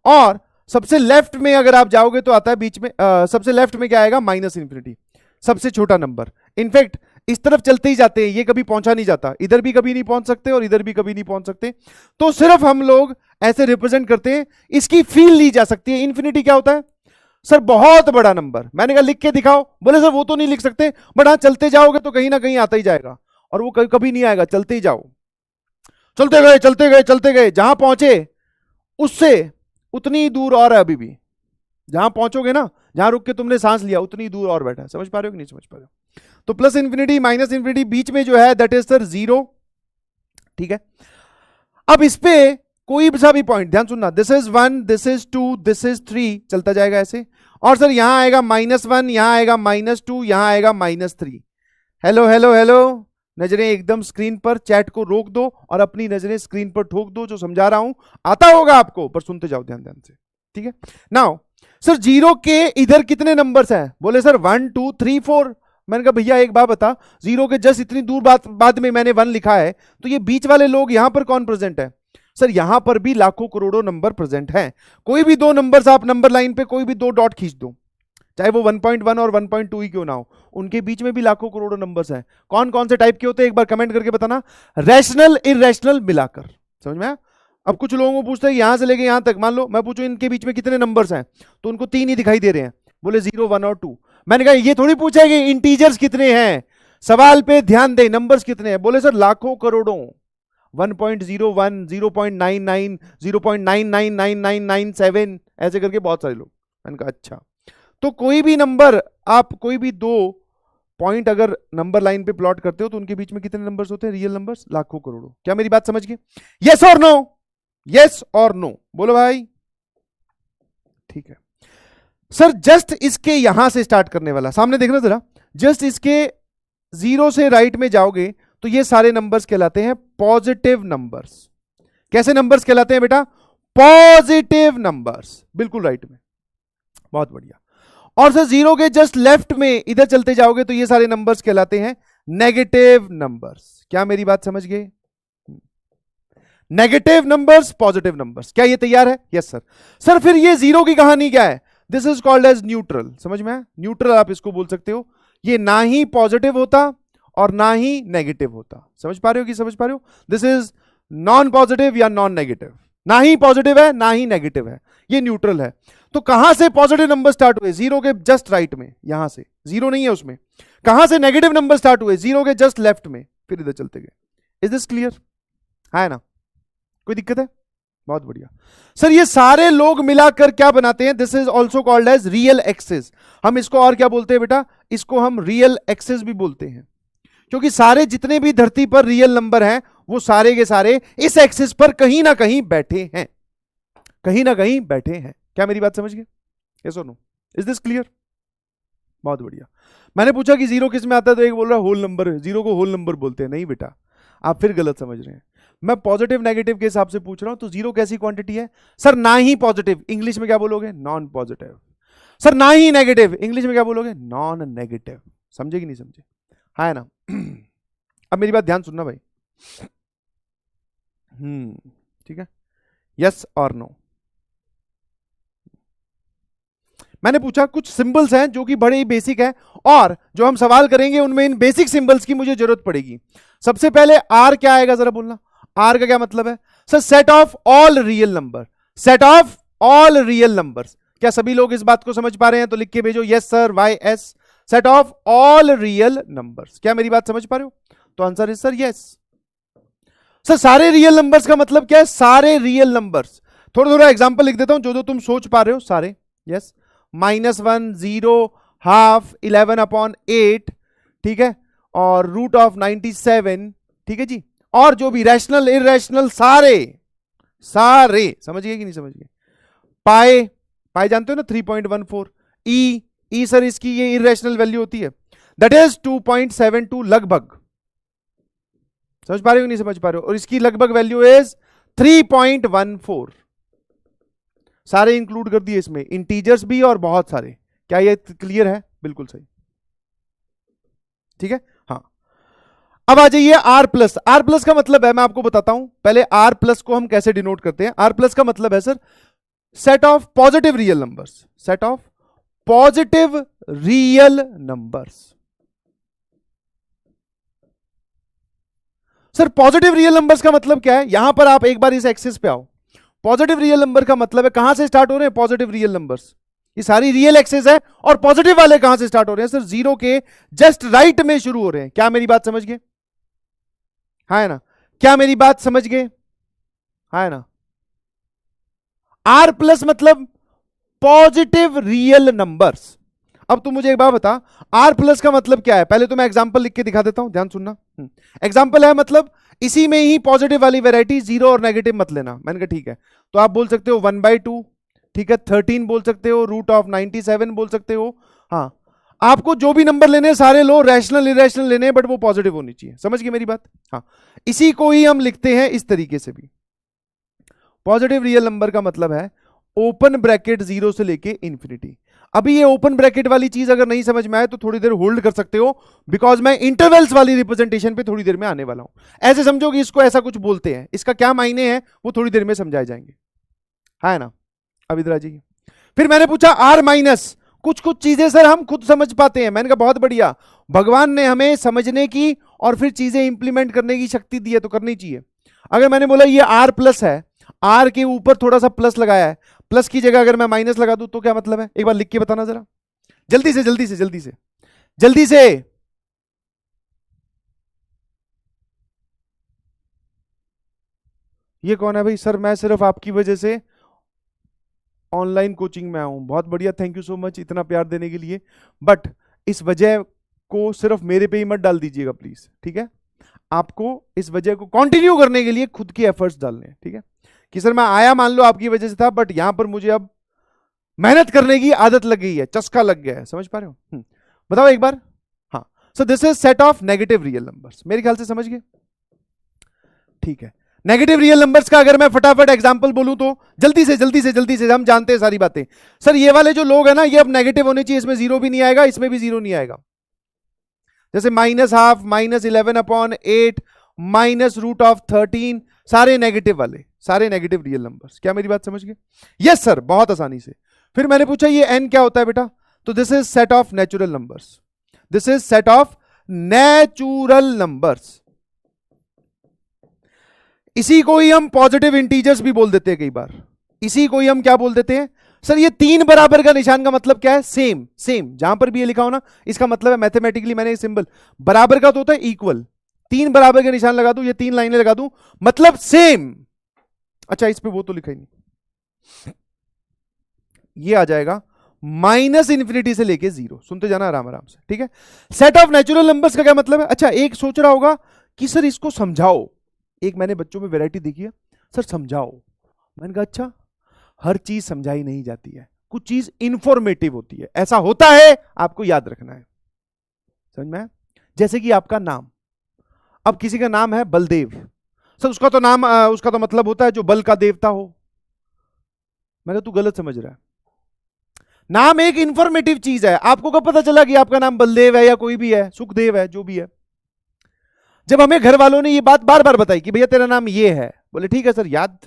और सबसे लेफ्ट में अगर आप जाओगे तो आता है बीच में, सबसे लेफ्ट में क्या आएगा? माइनस इंफिनिटी, सबसे छोटा नंबर। इनफैक्ट इस तरफ चलते ही जाते हैं, ये कभी पहुंचा नहीं जाता, इधर भी कभी नहीं पहुंच सकते और इधर भी कभी नहीं पहुंच सकते, तो सिर्फ हम लोग ऐसे रिप्रेजेंट करते हैं, इसकी फील ली जा सकती है। इंफिनिटी क्या होता है? सर बहुत बड़ा नंबर। मैंने कहा लिख के दिखाओ, बोले सर वो तो नहीं लिख सकते, बट हाँ चलते जाओगे तो कहीं ना कहीं आता ही जाएगा, और वो कभी नहीं आएगा, चलते ही जाओ, चलते गए चलते गए चलते गए, जहां पहुंचे उससे उतनी दूर और है अभी भी, जहां पहुंचोगे ना, जहां रुक के तुमने सांस लिया उतनी दूर और बैठा है। समझ पा रहे हो कि नहीं समझ पा रहे हो? तो प्लस इंफिनिटी, माइनस इंफिनिटी, बीच में जो है दैट इज सर 0। ठीक है, अब इस पे कोई सा भी पॉइंट, ध्यान सुनना, this is 1, this is 2, this is 3, चलता जाएगा ऐसे। और सर यहां आएगा -1, यहां आएगा -2, यहां आएगा -3। हेलो हेलो हेलो, नजरें एकदम स्क्रीन पर, चैट को रोक दो और अपनी नजरें स्क्रीन पर ठोक दो। जो समझा रहा हूं आता होगा आपको, पर सुनते जाओ ध्यान ध्यान से, ठीक है। नाउ सर 0 के इधर कितने नंबर्स हैं? बोले सर 1 2 3 4। मैंने कहा भैया एक बात बता, 0 के जस्ट इतनी दूर बाद में मैंने 1 लिखा है, तो ये बीच वाले लोग यहां पर कौन प्रेजेंट है? सर यहां पर भी लाखों करोड़ों नंबर प्रेजेंट हैं। कोई भी दो नंबर्स आप नंबर लाइन पे कोई भी दो डॉट खींच दो, चाहे वो 1.1 और 1.2 ही क्यों ना हो, उनके बीच में भी लाखों करोड़ों नंबर्स हैं। कौन कौन से टाइप के होते हैं एक बार कमेंट करके बताना, रैशनल इरैशनल मिलाकर। समझ में आया? अब कुछ लोगों को पूछते हैं यहां से लेके यहां तक, मान लो मैं पूछूं इनके बीच में कितने नंबर्स हैं, तो उनको 3 ही दिखाई दे रहे हैं, बोले 0 1 और 2। मैंने कहा ये थोड़ी पूछा कि इंटीजर्स कितने हैं, सवाल पे ध्यान दे, नंबर्स कितने हैं? बोले सर लाखों करोड़ों, 1.01 0.99 0.999997 ऐसे करके बहुत सारे लोग। मैंने कहा अच्छा, तो कोई भी नंबर आप कोई भी दो पॉइंट अगर नंबर लाइन पे प्लॉट करते हो तो उनके बीच में कितने नंबर्स होते हैं? रियल नंबर्स लाखों करोड़ों। क्या मेरी बात समझ गए? यस और नो, यस और नो बोलो भाई, ठीक है। सर जस्ट इसके यहां से स्टार्ट करने वाला, सामने देखना जरा, जस्ट इसके 0 से राइट में जाओगे तो ये सारे नंबर्स कहलाते हैं पॉजिटिव नंबर्स। कैसे नंबर्स कहलाते हैं बेटा? पॉजिटिव नंबर्स, बिल्कुल राइट में, बहुत बढ़िया। और सर 0 के जस्ट लेफ्ट में इधर चलते जाओगे तो ये सारे नंबर्स कहलाते हैं नेगेटिव नंबर्स। क्या मेरी बात समझ गए? Negative numbers, positive numbers. क्या ये तैयार है? Yes sir. सर फिर ये 0 की कहानी क्या है? This is called as neutral. समझ में आया? न्यूट्रल आप इसको बोल सकते हो। ये ना ही पॉजिटिव होता और ना ही नेगेटिव होता। समझ पा रहे हो कि समझ पा रहे हो? दिस इज नॉन पॉजिटिव या नॉन नेगेटिव, ना ही पॉजिटिव है ना ही नेगेटिव है, ये न्यूट्रल है। तो कहां से पॉजिटिव नंबर स्टार्ट हुए? 0 के जस्ट राइट में, यहां से 0 नहीं है उसमें। कहां से नेगेटिव नंबर स्टार्ट हुए? 0 के जस्ट लेफ्ट में, फिर इधर चलते गए। Is this clear? है ना? कोई दिक्कत है? बहुत बढ़िया। सर ये सारे लोग मिलाकर क्या बनाते हैं? This is also called as real axis. हम इसको और क्या बोलते हैं बेटा? इसको हम रियल एक्सिस भी बोलते हैं, क्योंकि सारे जितने भी धरती पर रियल नंबर हैं वो सारे के सारे इस एक्सिस पर कहीं ना कहीं बैठे हैं, कहीं ना कहीं बैठे हैं। क्या मेरी बात समझ गए? यस और नो? Is this clear? बहुत बढ़िया। मैंने पूछा कि 0 किस में आता है, तो एक बोल रहा है होल नंबर, 0 को होल नंबर बोलते हैं। नहीं बेटा, आप फिर गलत समझ रहे हैं। मैं पॉजिटिव नेगेटिव के हिसाब से पूछ रहा हूं। तो 0 कैसी क्वांटिटी है? सर ना ही पॉजिटिव, इंग्लिश में क्या बोलोगे? Non positive. सर ना ही नेगेटिव, इंग्लिश में क्या बोलोगे? Non negative. समझे कि नहीं समझे? है ना? अब मेरी बात ध्यान सुनना भाई। ठीक है, यस और नो। मैंने पूछा कुछ सिंबल्स हैं जो कि बड़े ही बेसिक है, और जो हम सवाल करेंगे उनमें इन बेसिक सिंबल्स की मुझे जरूरत पड़ेगी। सबसे पहले आर क्या आएगा जरा बोलना। आर का क्या मतलब है? Sir set of all real number, set of all real numbers. क्या सभी लोग इस बात को समझ पा रहे हैं? तो लिख के भेजो yes sir, Y S, set of all real numbers. क्या मेरी बात समझ पा रहे हो? तो answer is sir yes. Sir सारे रियल नंबर्स का मतलब क्या है? सारे रियल नंबर्स। थोड़ा थोड़ा एग्जांपल लिख देता हूं जो जो तुम सोच पा रहे हो सारे। यस, -1 0 हाफ 11/8, ठीक है, और √97, ठीक है जी, और जो भी रैशनल इरैशनल सारे सारे। समझ गए कि नहीं समझ गए? पाए, पाए जानते हो ना, 3.14। ई सर इसकी ये इरैशनल वैल्यू होती है, दैट इज 2.72 लगभग। समझ पा रहे हो नहीं समझ पा रहे हो? और इसकी लगभग वैल्यू इज 3.14। सारे इंक्लूड कर दिए इसमें, इंटीजर्स भी और बहुत सारे। क्या ये क्लियर है? बिल्कुल सही, ठीक है। हाँ, अब आ जाइए आर प्लस। आर प्लस का मतलब है, मैं आपको बताता हूं पहले आर प्लस को हम कैसे डिनोट करते हैं। आर प्लस का मतलब है sir set of positive real numbers, set of positive real numbers. Sir positive real numbers का मतलब क्या है? यहां पर आप एक बार इस एक्सिस पे आओ। पॉजिटिव रियल नंबर का मतलब है कहां से स्टार्ट हो रहे हैं? पॉजिटिव रियल नंबर्स, ये सारी रियल एक्सिस है। और पॉजिटिव वाले कहां से स्टार्ट हो रहे हैं? सर 0 के जस्ट राइट में शुरू हो रहे हैं। क्या मेरी बात समझ गए? है ना? क्या मेरी बात समझ गए? है ना? आर प्लस मतलब पॉजिटिव रियल नंबर्स। अब तू मुझे एक बात बता, आर प्लस का मतलब क्या है? पहले तो मैं एग्जांपल लिख के दिखा देता हूं, ध्यान सुनना। एग्जांपल है मतलब इसी में ही पॉजिटिव वाली वैरायटी जीरो और नेगेटिव मत लेना। मैंने कहा ठीक है, तो आप बोल सकते हो 1/2, ठीक है, 13 बोल सकते हो, √97 बोल सकते हो। हाँ, आपको जो भी नंबर लेने सारे लो, रैशनल इरेशनल लेने, बट वो पॉजिटिव होनी चाहिए। समझ गए मेरी बात? हाँ, इसी को ही हम लिखते हैं इस तरीके से भी। पॉजिटिव रियल नंबर का मतलब है ओपन ब्रैकेट 0 से लेके इंफिनिटी। अभी ये ओपन ब्रैकेट वाली चीज अगर नहीं समझ में आए तो थोड़ी देर होल्ड कर सकते हो, बिकॉज मैं इंटरवल्स वाली रिप्रेजेंटेशन पे थोड़ी देर में आने वाला हूं। ऐसे समझो कि इसको ऐसा कुछ बोलते हैं, इसका क्या मायने हैं वो थोड़ी देर में समझाए जाएंगे, है ना? अब इधर आ जाइए। फिर मैंने पूछा आर माइनस, कुछ कुछ चीजें सर हम खुद समझ पाते हैं। मैंने कहा बहुत बढ़िया, भगवान ने हमें समझने की और फिर चीजें इंप्लीमेंट करने की शक्ति दी है, तो करनी चाहिए। अगर मैंने बोला ये आर प्लस है, आर के ऊपर थोड़ा सा प्लस लगाया है, प्लस की जगह अगर मैं माइनस लगा दूं तो क्या मतलब है? एक बार लिख के बताना जरा, जल्दी से जल्दी से जल्दी से जल्दी से। ये कौन है भाई? सर मैं सिर्फ आपकी वजह से ऑनलाइन कोचिंग में आया हूं। बहुत बढ़िया, थैंक यू सो मच इतना प्यार देने के लिए, बट इस वजह को सिर्फ मेरे पे ही मत डाल दीजिएगा प्लीज, ठीक है? आपको इस वजह को कंटिन्यू करने के लिए खुद के एफर्ट्स डालने हैं, ठीक है? कि सर मैं आया मान लो आपकी वजह से था, बट यहां पर मुझे अब मेहनत करने की आदत लग गई है, चस्का लग गया है। समझ पा रहे हो? बताओ एक बार। हाँ, so this is set of negative real numbers. मेरे ख्याल से समझ गए, ठीक है? नेगेटिव रियल नंबर्स का अगर मैं फटाफट एग्जांपल बोलूं तो जल्दी से जल्दी से जल्दी से, हम जानते हैं सारी बातें। सर ये वाले जो लोग हैं ना, ये अब नेगेटिव होने चाहिए, इसमें जीरो भी नहीं आएगा, इसमें भी जीरो नहीं आएगा। जैसे -12, -11/8, -√13, सारे नेगेटिव वाले, सारे नेगेटिव रियल नंबर्स। क्या मेरी बात समझ गए? यस सर, बहुत आसानी से। फिर मैंने पूछा ये n क्या होता है बेटा? तो this is set of natural numbers, this is set of natural numbers. इसी को ही हम पॉजिटिव इंटीजर्स भी बोल देते हैं कई बार। इसी को ही हम क्या बोल देते हैं? सर ये 3 बराबर का निशान का मतलब क्या है? सेम सेम, जहां पर भी ये लिखा हो ना, इसका मतलब है मैथमेटिकली मैंने सिंबल बराबर का तो होता है इक्वल, 3 बराबर के निशान लगा दूं, ये 3 लाइनें लगा दूं, मतलब सेम। अच्छा इस पे वो तो लिखा ही नहीं, ये आ जाएगा -∞ से लेके 0। सुनते जाना आराम आराम से, ठीक है? सेट ऑफ नेचुरल नंबर्स का क्या मतलब है? अच्छा एक सोच रहा होगा कि सर इसको समझाओ, एक मैंने बच्चों में वैरायटी देखी है, सर समझाओ। मैंने कहा अच्छा, हर चीज समझाई नहीं जाती है, कुछ चीज इंफॉर्मेटिव होती है, ऐसा होता है, आपको याद रखना है। समझ में? जैसे कि आपका नाम, अब किसी का नाम है बलदेव, सर उसका तो नाम उसका तो मतलब होता है जो बल का देवता हो। मैं कहा तू गलत समझ रहा है, नाम एक इंफॉर्मेटिव चीज है। आपको कब पता चला कि आपका नाम बलदेव है या कोई भी है, सुखदेव है, जो भी है? जब हमें घर वालों ने ये बात बार बार बताई कि भैया तेरा नाम ये है, बोले ठीक है सर याद।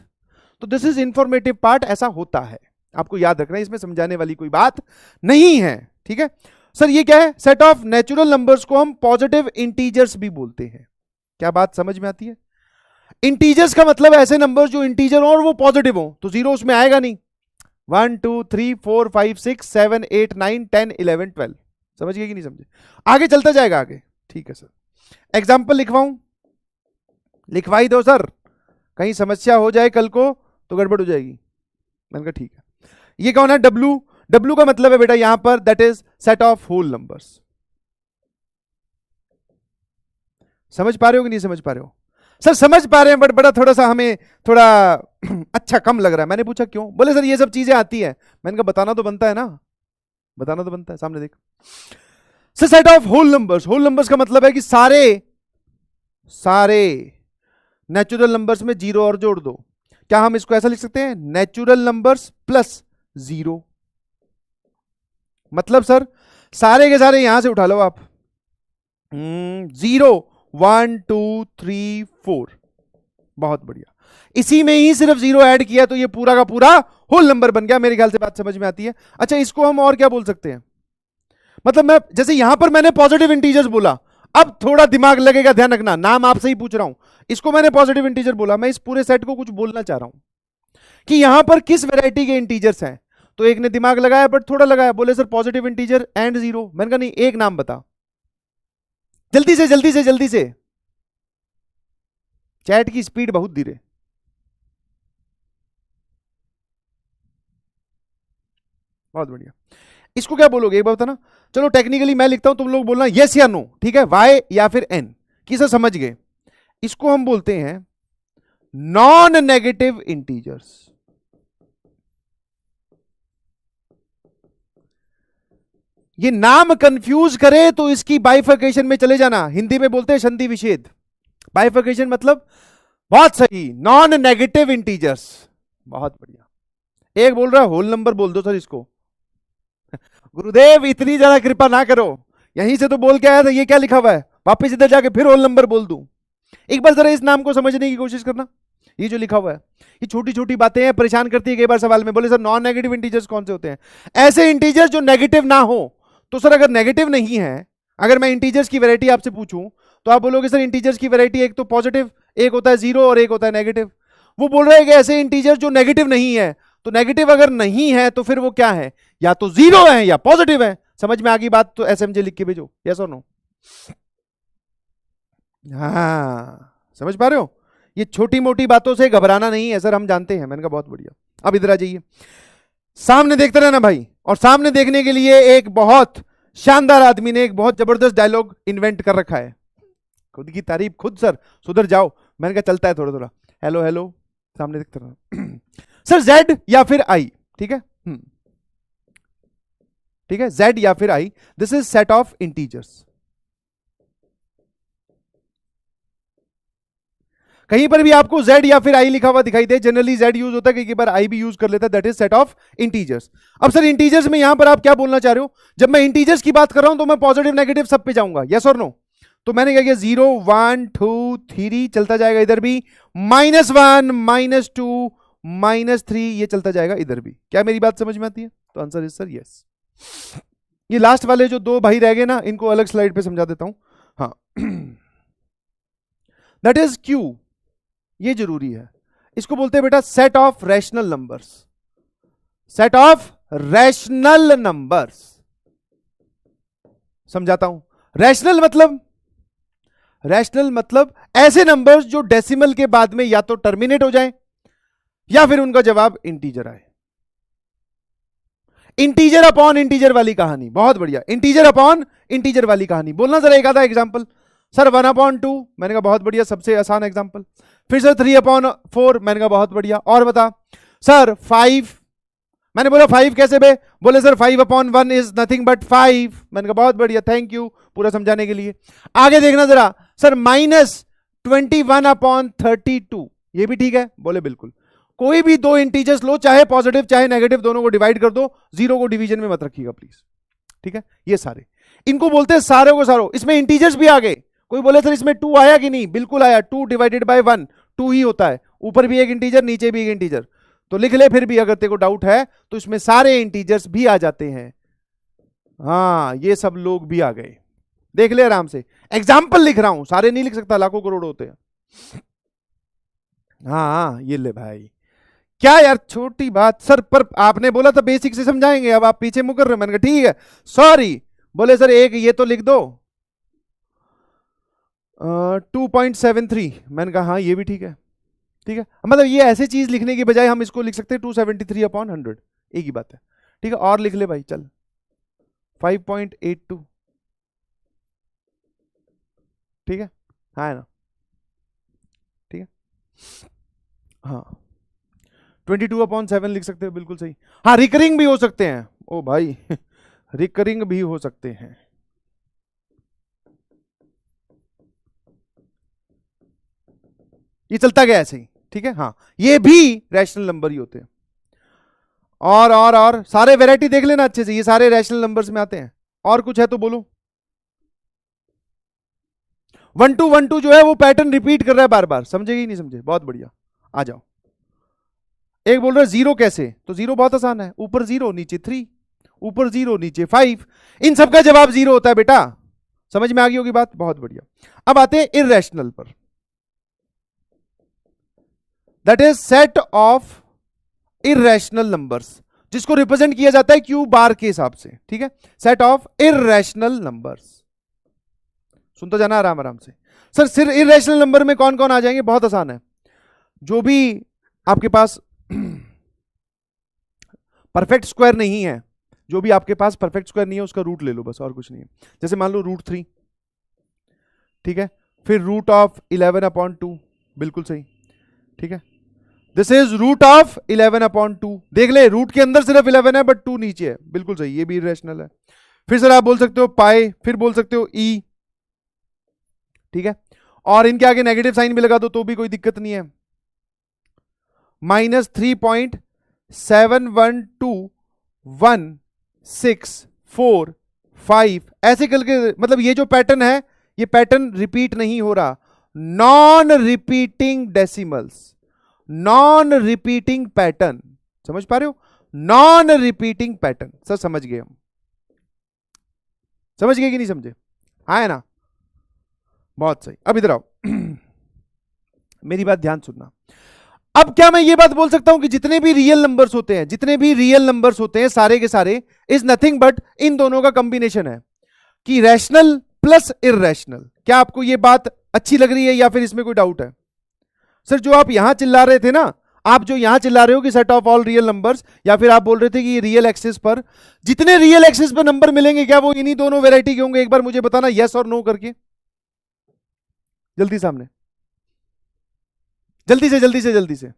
तो दिस इज इंफॉर्मेटिव पार्ट, ऐसा होता है, आपको याद रखना है, इसमें समझाने वाली कोई बात नहीं है, ठीक है? सर ये क्या है? सेट ऑफ नेचुरल नंबर्स को हम पॉजिटिव इंटीजर्स भी बोलते हैं। क्या बात समझ में आती है? इंटीजर्स का मतलब ऐसे नंबर जो इंटीजर हो और वो पॉजिटिव हो, तो जीरो उसमें आएगा नहीं। 1 2 3 4 5 6 7 8 9 10 11 12। समझ गए कि नहीं समझे? आगे चलता जाएगा आगे, ठीक है सर? एग्जाम्पल लिखवाऊं? लिखवाई दो सर, कहीं समस्या हो जाए कल को तो गड़बड़ हो जाएगी। मैंने कहा ठीक है। ये कौन है? डब्लू। डब्लू का मतलब है बेटा यहां पर that is set of whole numbers. समझ पा रहे हो कि नहीं समझ पा रहे हो? सर समझ पा रहे हैं, बट बड़ा थोड़ा सा हमें थोड़ा अच्छा कम लग रहा है। मैंने पूछा क्यों? बोले सर ये सब चीजें आती है। मैंने कहा बताना तो बनता है ना, बताना तो बनता है, सामने देख। Sir set of whole numbers, whole numbers का मतलब है कि सारे सारे नेचुरल नंबर्स में जीरो और जोड़ दो। क्या हम इसको ऐसा लिख सकते हैं? Natural numbers plus zero. मतलब सर सारे के सारे यहां से उठा लो आप, 0 1 2 3 4। बहुत बढ़िया, इसी में ही सिर्फ जीरो ऐड किया तो ये पूरा का पूरा होल नंबर बन गया। मेरे ख्याल से बात समझ में आती है। अच्छा इसको हम और क्या बोल सकते हैं? मतलब मैं जैसे यहां पर मैंने पॉजिटिव इंटीजर्स बोला, अब थोड़ा दिमाग लगेगा, ध्यान रखना, नाम आपसे ही पूछ रहा हूं। इसको मैंने पॉजिटिव इंटीजर बोला, मैं इस पूरे सेट को कुछ बोलना चाह रहा हूं कि यहां पर किस वैरायटी के इंटीजर्स हैं। तो एक ने दिमाग लगाया बट थोड़ा लगाया, बोले sir positive integer and zero. मैंने कहा नहीं, एक नाम बता, जल्दी से जल्दी से जल्दी से। चैट की स्पीड बहुत धीरे। बहुत बढ़िया, इसको क्या बोलोगे एक बार बताना। चलो टेक्निकली मैं लिखता हूं, तुम लोग बोलना यस या नो, ठीक है? वाई या फिर एन, किसे समझ गए? इसको हम बोलते हैं नॉन नेगेटिव इंटीजर्स। ये नाम कंफ्यूज करे तो इसकी बाइफर्केशन में चले जाना, हिंदी में बोलते हैं संधि विच्छेद। बाइफर्केशन मतलब बहुत सही, नॉन नेगेटिव इंटीजर्स, बहुत बढ़िया। एक बोल रहा है होल नंबर बोल दो सर इसको। गुरुदेव इतनी ज्यादा कृपा ना करो, यहीं से तो बोल के आया था, ये क्या लिखा हुआ है, वापस इधर जाके फिर होल नंबर बोल दूं। एक बार जरा इस नाम को समझने की कोशिश करना। ये जो लिखा हुआ है, ये छोटी छोटी बातें हैं, परेशान करती है कई बार सवाल में। बोले सर नॉन नेगेटिव इंटीजर्स कौन से होते हैं? ऐसे इंटीजर्स जो नेगेटिव ना हो। तो सर अगर नेगेटिव नहीं है, अगर मैं इंटीजर्स की वैरायटी आपसे पूछूं तो आप बोलोगे सर इंटीजर्स की वैरायटी एक तो पॉजिटिव, एक होता है जीरो और एक होता है नेगेटिव। वो बोल रहे हैं कि ऐसे इंटीजर जो नेगेटिव नहीं है, तो नेगेटिव अगर नहीं है तो फिर वो क्या है, या तो जीरो है या पॉजिटिव है। समझ में आ गई बात? तो एसएमजे लिख के भेजो, यस और नो। हाँ समझ पा रहे हो? ये छोटी मोटी बातों से घबराना नहीं है सर, हम जानते हैं। मैंने कहा बहुत बढ़िया। अब इधर आ जाइए, सामने देखते रहना भाई। और सामने देखने के लिए एक बहुत शानदार आदमी ने एक बहुत जबरदस्त डायलॉग इन्वेंट कर रखा है। खुद की तारीफ खुद, सर सुधर जाओ। मैंने कहा चलता है थोड़ा थोड़ा, हेलो हेलो, सामने देखते रहना। सर जेड या फिर आई, ठीक है, ठीक है, जेड या फिर I, this is set of integers. कहीं पर भी आपको z या फिर i लिखा हुआ दिखाई दे, जनरली z यूज होता है, कई बार i भी यूज कर लेता है, that is set of integers. अब सर इंटीजर्स में यहां पर आप क्या बोलना चाह रहे हो? जब मैं इंटीजर्स की बात कर रहा हूं तो मैं पॉजिटिव नेगेटिव सब पे जाऊंगा, यस और नो? तो मैंने क्या किया, 0 1 2 3 चलता जाएगा, इधर भी -1 -2 -3 ये चलता जाएगा इधर भी। क्या मेरी बात समझ में आती है? तो आंसर इज सर यस। ये लास्ट वाले जो दो भाई रह गए ना, इनको अलग स्लाइड पे समझा देता हूं। हाँ, दैट इज क्यू, ये जरूरी है। इसको बोलते हैं बेटा set of rational numbers. Set of rational numbers, समझाता हूं। रैशनल मतलब ऐसे नंबर्स जो डेसिमल के बाद में या तो टर्मिनेट हो जाए या फिर उनका जवाब इंटीजर आए। इंटीजर अपॉन इंटीजर वाली कहानी, बहुत बढ़िया। इंटीजर अपॉन इंटीजर वाली कहानी बोलना जरा एक आधा एग्जांपल। सर 1/2, मैंने कहा बहुत बढ़िया, सबसे आसान एग्जांपल। फिर सर 3/4, मैंने कहा बहुत बढ़िया। और बता सर 5, मैंने बोला 5 कैसे बे? बोले सर 5/1 इज नथिंग बट 5। मैंने कहा बहुत बढ़िया, थैंक यू पूरा समझाने के लिए। आगे देखना जरा, सर -21/32, ये भी ठीक है? बोले बिल्कुल। कोई भी दो इंटीजर्स लो, चाहे पॉजिटिव चाहे नेगेटिव, दोनों को डिवाइड कर दो, जीरो को डिवीजन में मत रखिएगा प्लीज, ठीक है? ये सारे, इनको बोलते हैं सारे को सारो। इसमें इंटीजर्स भी आ गए। कोई बोले सर इसमें 2 आया कि नहीं? बिल्कुल आया, 2 डिवाइडेड बाय 1 2 ही होता है। ऊपर भी एक इंटीजर, नीचे भी एक इंटीजर, तो लिख ले। फिर भी अगर तेरे को डाउट है तो इसमें सारे इंटीजर्स भी आ जाते हैं। हाँ ये सब लोग भी आ गए, देख ले आराम से। एग्जाम्पल लिख रहा हूं, सारे नहीं लिख सकता, लाखों करोड़ होते हैं। हाँ ये ले भाई, क्या यार छोटी बात सर, पर आपने बोला था बेसिक से समझाएंगे, अब आप पीछे मुकर रहे हो। मैंने कहा ठीक है सॉरी। बोले सर एक ये तो लिख दो 2.73, मैंने कहा हाँ ये भी ठीक है, ठीक है। मतलब ये ऐसे चीज लिखने की बजाय हम इसको लिख सकते हैं 273/100, एक ही बात है, ठीक है। और लिख ले भाई, चल 5.82, ठीक है, हाँ है ना, ठीक है। हाँ 22/7 लिख सकते हो, बिल्कुल सही। हाँ रिकरिंग भी हो सकते हैं, ओ भाई रिकरिंग भी हो सकते हैं। ये चलता गया ऐसे ही, ठीक है। हाँ ये भी रैशनल नंबर ही होते हैं। और सारे वैरायटी देख लेना अच्छे से, ये सारे रैशनल नंबर्स में आते हैं। और कुछ है तो बोलो। 1 2 जो है वो पैटर्न रिपीट कर रहा है बार बार, समझेगी नहीं समझे? बहुत बढ़िया, आ जाओ। एक बोल रहा है जीरो कैसे? तो जीरो बहुत आसान है, ऊपर 0 नीचे 3, ऊपर 0 नीचे 5, इन सबका जवाब 0 होता है बेटा। समझ में आ गई होगी बात? बहुत बढ़िया। अब आते हैं इररेशनल पर। That is set of irrational numbers, जिसको रिप्रेजेंट किया जाता है क्यू बार के हिसाब से, ठीक है। सेट ऑफ इररेशनल नंबर्स, सुनते जाना आराम आराम से। सर सिर्फ इररेशनल नंबर में कौन कौन आ जाएंगे? बहुत आसान है, जो भी आपके पास परफेक्ट स्क्वायर नहीं है, जो भी आपके पास परफेक्ट स्क्वायर नहीं है उसका रूट ले लो बस, और कुछ नहीं है। जैसे मान लो √3, ठीक है, फिर रूट ऑफ 11/2, बिल्कुल सही, ठीक है। दिस इज रूट ऑफ 11/2, देख ले रूट के अंदर सिर्फ 11 है बट 2 नीचे है, बिल्कुल सही, ये भी इरेशनल है। फिर सर आप बोल सकते हो पाई, फिर बोल सकते हो ई, ठीक है, और इनके आगे नेगेटिव साइन भी लगा दो तो भी कोई दिक्कत नहीं है। -3.712164 ऐसे करके, मतलब ये जो पैटर्न है ये पैटर्न रिपीट नहीं हो रहा, non repeating decimals, non repeating pattern, समझ पा रहे हो, नॉन रिपीटिंग पैटर्न। सर समझ गए हम, समझ गए कि नहीं समझे, आए ना, बहुत सही। अब इधर आओ मेरी बात ध्यान सुनना। अब क्या मैं ये बात बोल सकता हूं कि जितने भी रियल नंबर्स होते हैं, जितने भी रियल नंबर्स होते हैं सारे के सारे इज नथिंग बट इन दोनों का कॉम्बिनेशन है, कि रैशनल प्लस इररेशनल। क्या आपको ये बात अच्छी लग रही है या फिर इसमें कोई डाउट है? सर जो आप यहां चिल्ला रहे थे ना, आप जो यहां चिल्ला रहे हो कि set of all real numbers, या फिर आप बोल रहे थे कि रियल एक्सिस पर जितने रियल एक्सिस पर नंबर मिलेंगे क्या वो इन्हीं दोनों वेराइटी के होंगे? एक बार मुझे बताना यस और नो करके, जल्दी सामने, जल्दी से जल्दी से जल्दी से।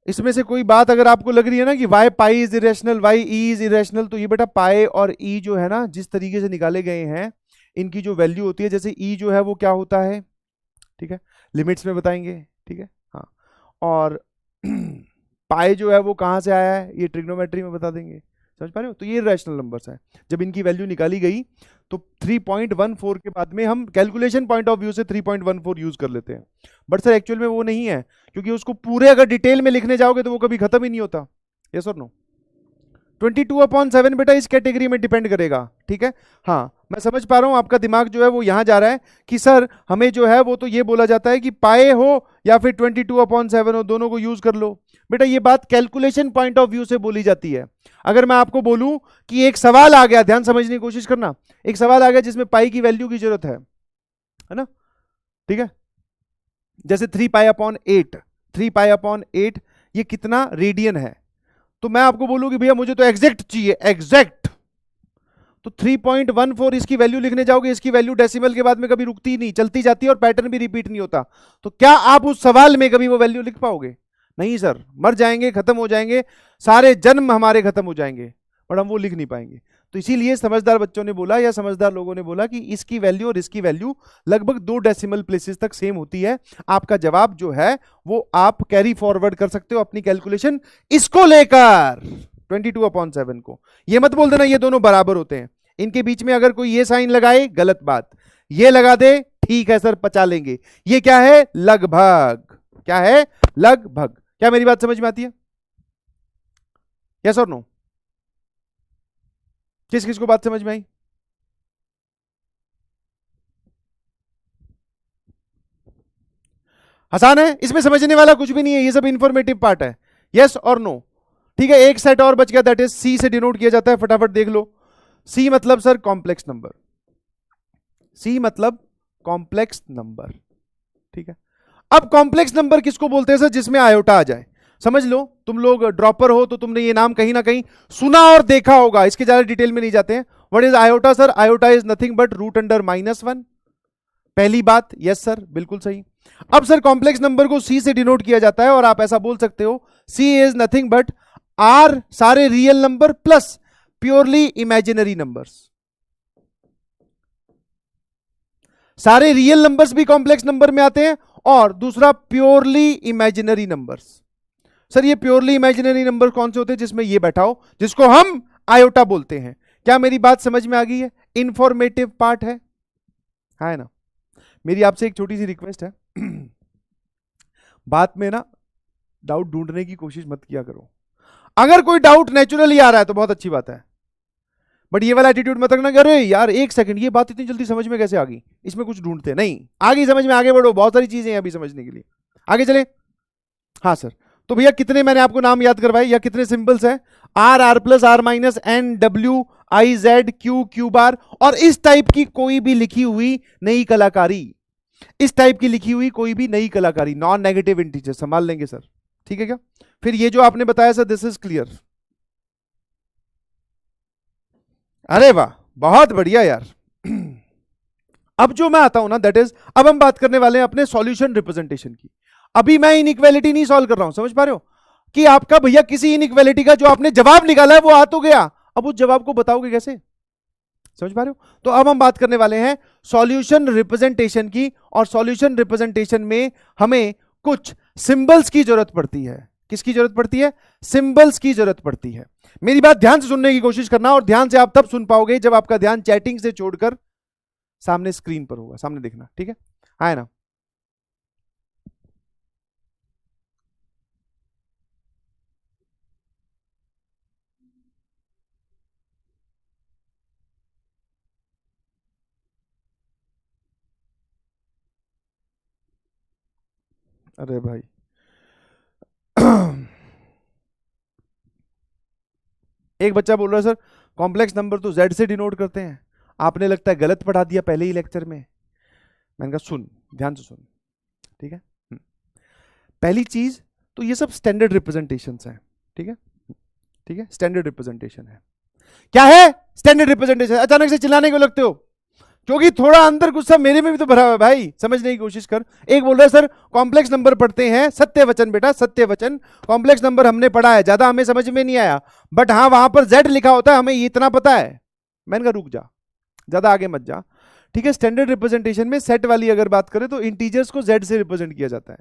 इसमें से कोई बात अगर आपको लग रही है ना कि why pi is irrational, why e is irrational, तो ये बेटा पाई और ई जो है ना जिस तरीके से निकाले गए हैं इनकी जो वैल्यू होती है, जैसे ई जो है वो क्या होता है, ठीक है, लिमिट्स में बताएंगे, ठीक है, हाँ, और पाई जो है वो कहां से आया है ये ट्रिग्नोमेट्री में बता देंगे, समझ पा रहे हो? तो ये रैशनल नंबर्स हैं। जब इनकी वैल्यू निकाली गई तो 3.14 के बाद में हम कैलकुलेशन पॉइंट ऑफ व्यू से 3.14 यूज कर लेते हैं, बट सर एक्चुअल में वो नहीं है, क्योंकि उसको पूरे अगर डिटेल में लिखने जाओगे तो वो कभी खत्म ही नहीं होता। यस और नो? 22/7 बेटा इस कैटेगरी में डिपेंड करेगा, ठीक है, हाँ मैं समझ पा रहा हूं आपका दिमाग जो है वो यहां जा रहा है कि सर हमें जो है वो तो ये बोला जाता है कि पाए हो या फिर 22/7 हो, दोनों को यूज कर लो। बेटा ये बात कैलकुलेशन पॉइंट ऑफ व्यू से बोली जाती है। अगर मैं आपको बोलूं कि एक सवाल आ गया, ध्यान समझने की कोशिश करना, एक सवाल आ गया जिसमें पाई की वैल्यू की जरूरत है ना, ठीक है, जैसे 3π/8, 3π/8 ये कितना रेडियन है, तो मैं आपको बोलूं कि भैया मुझे तो एग्जैक्ट चाहिए, एग्जैक्ट, तो 3.14 इसकी वैल्यू लिखने जाओगे, इसकी वैल्यू डेसिमल के बाद में कभी रुकती नहीं, चलती जाती है और पैटर्न भी रिपीट नहीं होता, तो क्या आप उस सवाल में कभी वो वैल्यू लिख पाओगे? नहीं सर, मर जाएंगे, खत्म हो जाएंगे, सारे जन्म हमारे खत्म हो जाएंगे, पर हम वो लिख नहीं पाएंगे। तो इसीलिए समझदार बच्चों ने बोला या समझदार लोगों ने बोला कि इसकी वैल्यू और इसकी वैल्यू लगभग 2 डेसिमल प्लेसेस तक सेम होती है। आपका जवाब जो है वो आप कैरी फॉरवर्ड कर सकते हो अपनी कैलकुलेशन इसको लेकर 22/7 को। ये मत बोल देना ये दोनों बराबर होते हैं, इनके बीच में अगर कोई ये साइन लगाए गलत बात, ये लगा दे ठीक है सर पचा लेंगे। ये क्या है? लगभग। क्या है? लगभग। क्या मेरी बात समझ में आती है? यस और नो? किस किस को बात समझ में आई? आसान है, इसमें समझने वाला कुछ भी नहीं है, ये सब इंफॉर्मेटिव पार्ट है। यस और नो? ठीक है, एक सेट और बच गया, दैट इज सी से डिनोट किया जाता है, फटाफट देख लो। सी मतलब सर कॉम्प्लेक्स नंबर, सी मतलब कॉम्प्लेक्स नंबर, ठीक है। अब कॉम्प्लेक्स नंबर किसको बोलते हैं सर? जिसमें आयोटा आ जाए। समझ लो, तुम लोग ड्रॉपर हो तो तुमने ये नाम कहीं ना कहीं सुना और देखा होगा, इसके ज्यादा डिटेल में नहीं जाते हैं। What is iota sir? Iota is nothing but root under -1। पहली बात, यस सर, बिल्कुल सही। अब सर कॉम्प्लेक्स नंबर को सी से डिनोट किया जाता है और आप ऐसा बोल सकते हो सी इज नथिंग बट आर सारे real number plus purely imaginary numbers. सारे रियल नंबर्स भी कॉम्प्लेक्स नंबर में आते हैं और दूसरा प्योरली इमेजिनरी नंबर्स। सर ये प्योरली इमेजिनरी नंबर कौन से होते हैं? जिसमें ये बैठा हो, जिसको हम आयोटा बोलते हैं। क्या मेरी बात समझ में आ गई है? इंफॉर्मेटिव पार्ट है ना? मेरी आपसे एक छोटी सी रिक्वेस्ट है बात में ना डाउट ढूंढने की कोशिश मत किया करो। अगर कोई डाउट नेचुरली आ रहा है तो बहुत अच्छी बात है, बट ये वाला एटीट्यूड मत रखना कि अरे यार एक सेकंड ये बात इतनी जल्दी समझ में कैसे आ गई, इसमें कुछ ढूंढते नहीं। आगे समझ में, आगे बढ़ो, बहुत सारी चीजें हैं अभी समझने के लिए, आगे चले। हाँ सर, तो भैया कितने मैंने आपको नाम याद करवाए या कितने सिंबल्स हैं? R, R plus, R minus, N, W, I, Z, Q, Q bar, और इस टाइप की कोई भी लिखी हुई नई कलाकारी, इस टाइप की लिखी हुई कोई भी नई कलाकारी, नॉन नेगेटिव इंटीजर संभाल लेंगे सर, ठीक है क्या? फिर ये जो आपने बताया सर, दिस इज क्लियर। अरे वाह, बहुत बढ़िया यार। अब जो मैं आता हूं ना, दैट इज, अब हम बात करने वाले हैं अपने सॉल्यूशन रिप्रेजेंटेशन की। अभी मैं इनइक्वालिटी नहीं सॉल्व कर रहा हूं, समझ पा रहे हो कि आपका भैया किसी इनइक्वालिटी का जो आपने जवाब निकाला है वो आ तो गया, अब उस जवाब को बताओगे कैसे? समझ पा रहे हो? तो अब हम बात करने वाले हैं सॉल्यूशन रिप्रेजेंटेशन की, और सॉल्यूशन रिप्रेजेंटेशन में हमें कुछ सिंबल्स की जरूरत पड़ती है। किसकी जरूरत पड़ती है? सिंबल्स की जरूरत पड़ती है। मेरी बात ध्यान से सुनने की कोशिश करना, और ध्यान से आप तब सुन पाओगे जब आपका ध्यान चैटिंग से छोड़कर सामने स्क्रीन पर होगा, सामने देखना, ठीक है? हाँ ना? अरे भाई एक बच्चा बोल रहा है सर कॉम्प्लेक्स नंबर तो जेड से डिनोट करते हैं, आपने लगता है गलत पढ़ा दिया पहले ही लेक्चर में। मैंने कहा सुन, ध्यान से सुन, ठीक है? पहली चीज तो ये सब स्टैंडर्ड रिप्रेजेंटेशन है, ठीक है? ठीक है, स्टैंडर्ड रिप्रेजेंटेशन है। क्या है स्टैंडर्ड रिप्रेजेंटेशन? अचानक से चिल्लाने को लगते हो, क्योंकि थोड़ा अंदर गुस्सा मेरे में भी तो भरा हुआ है भाई, समझने की कोशिश कर। एक बोल रहा है सर कॉम्प्लेक्स नंबर पढ़ते हैं, सत्य वचन बेटा, सत्य वचन कॉम्प्लेक्स नंबर हमने पढ़ा है, ज्यादा हमें समझ में नहीं आया, बट हाँ वहां पर जेड लिखा होता है, हमें ये इतना पता है। मैंने कहा रुक जा, ज्यादा आगे मत जा, ठीक है? स्टैंडर्ड रिप्रेजेंटेशन में सेट वाली अगर बात करें तो इंटीजर्स को जेड से रिप्रेजेंट किया जाता है।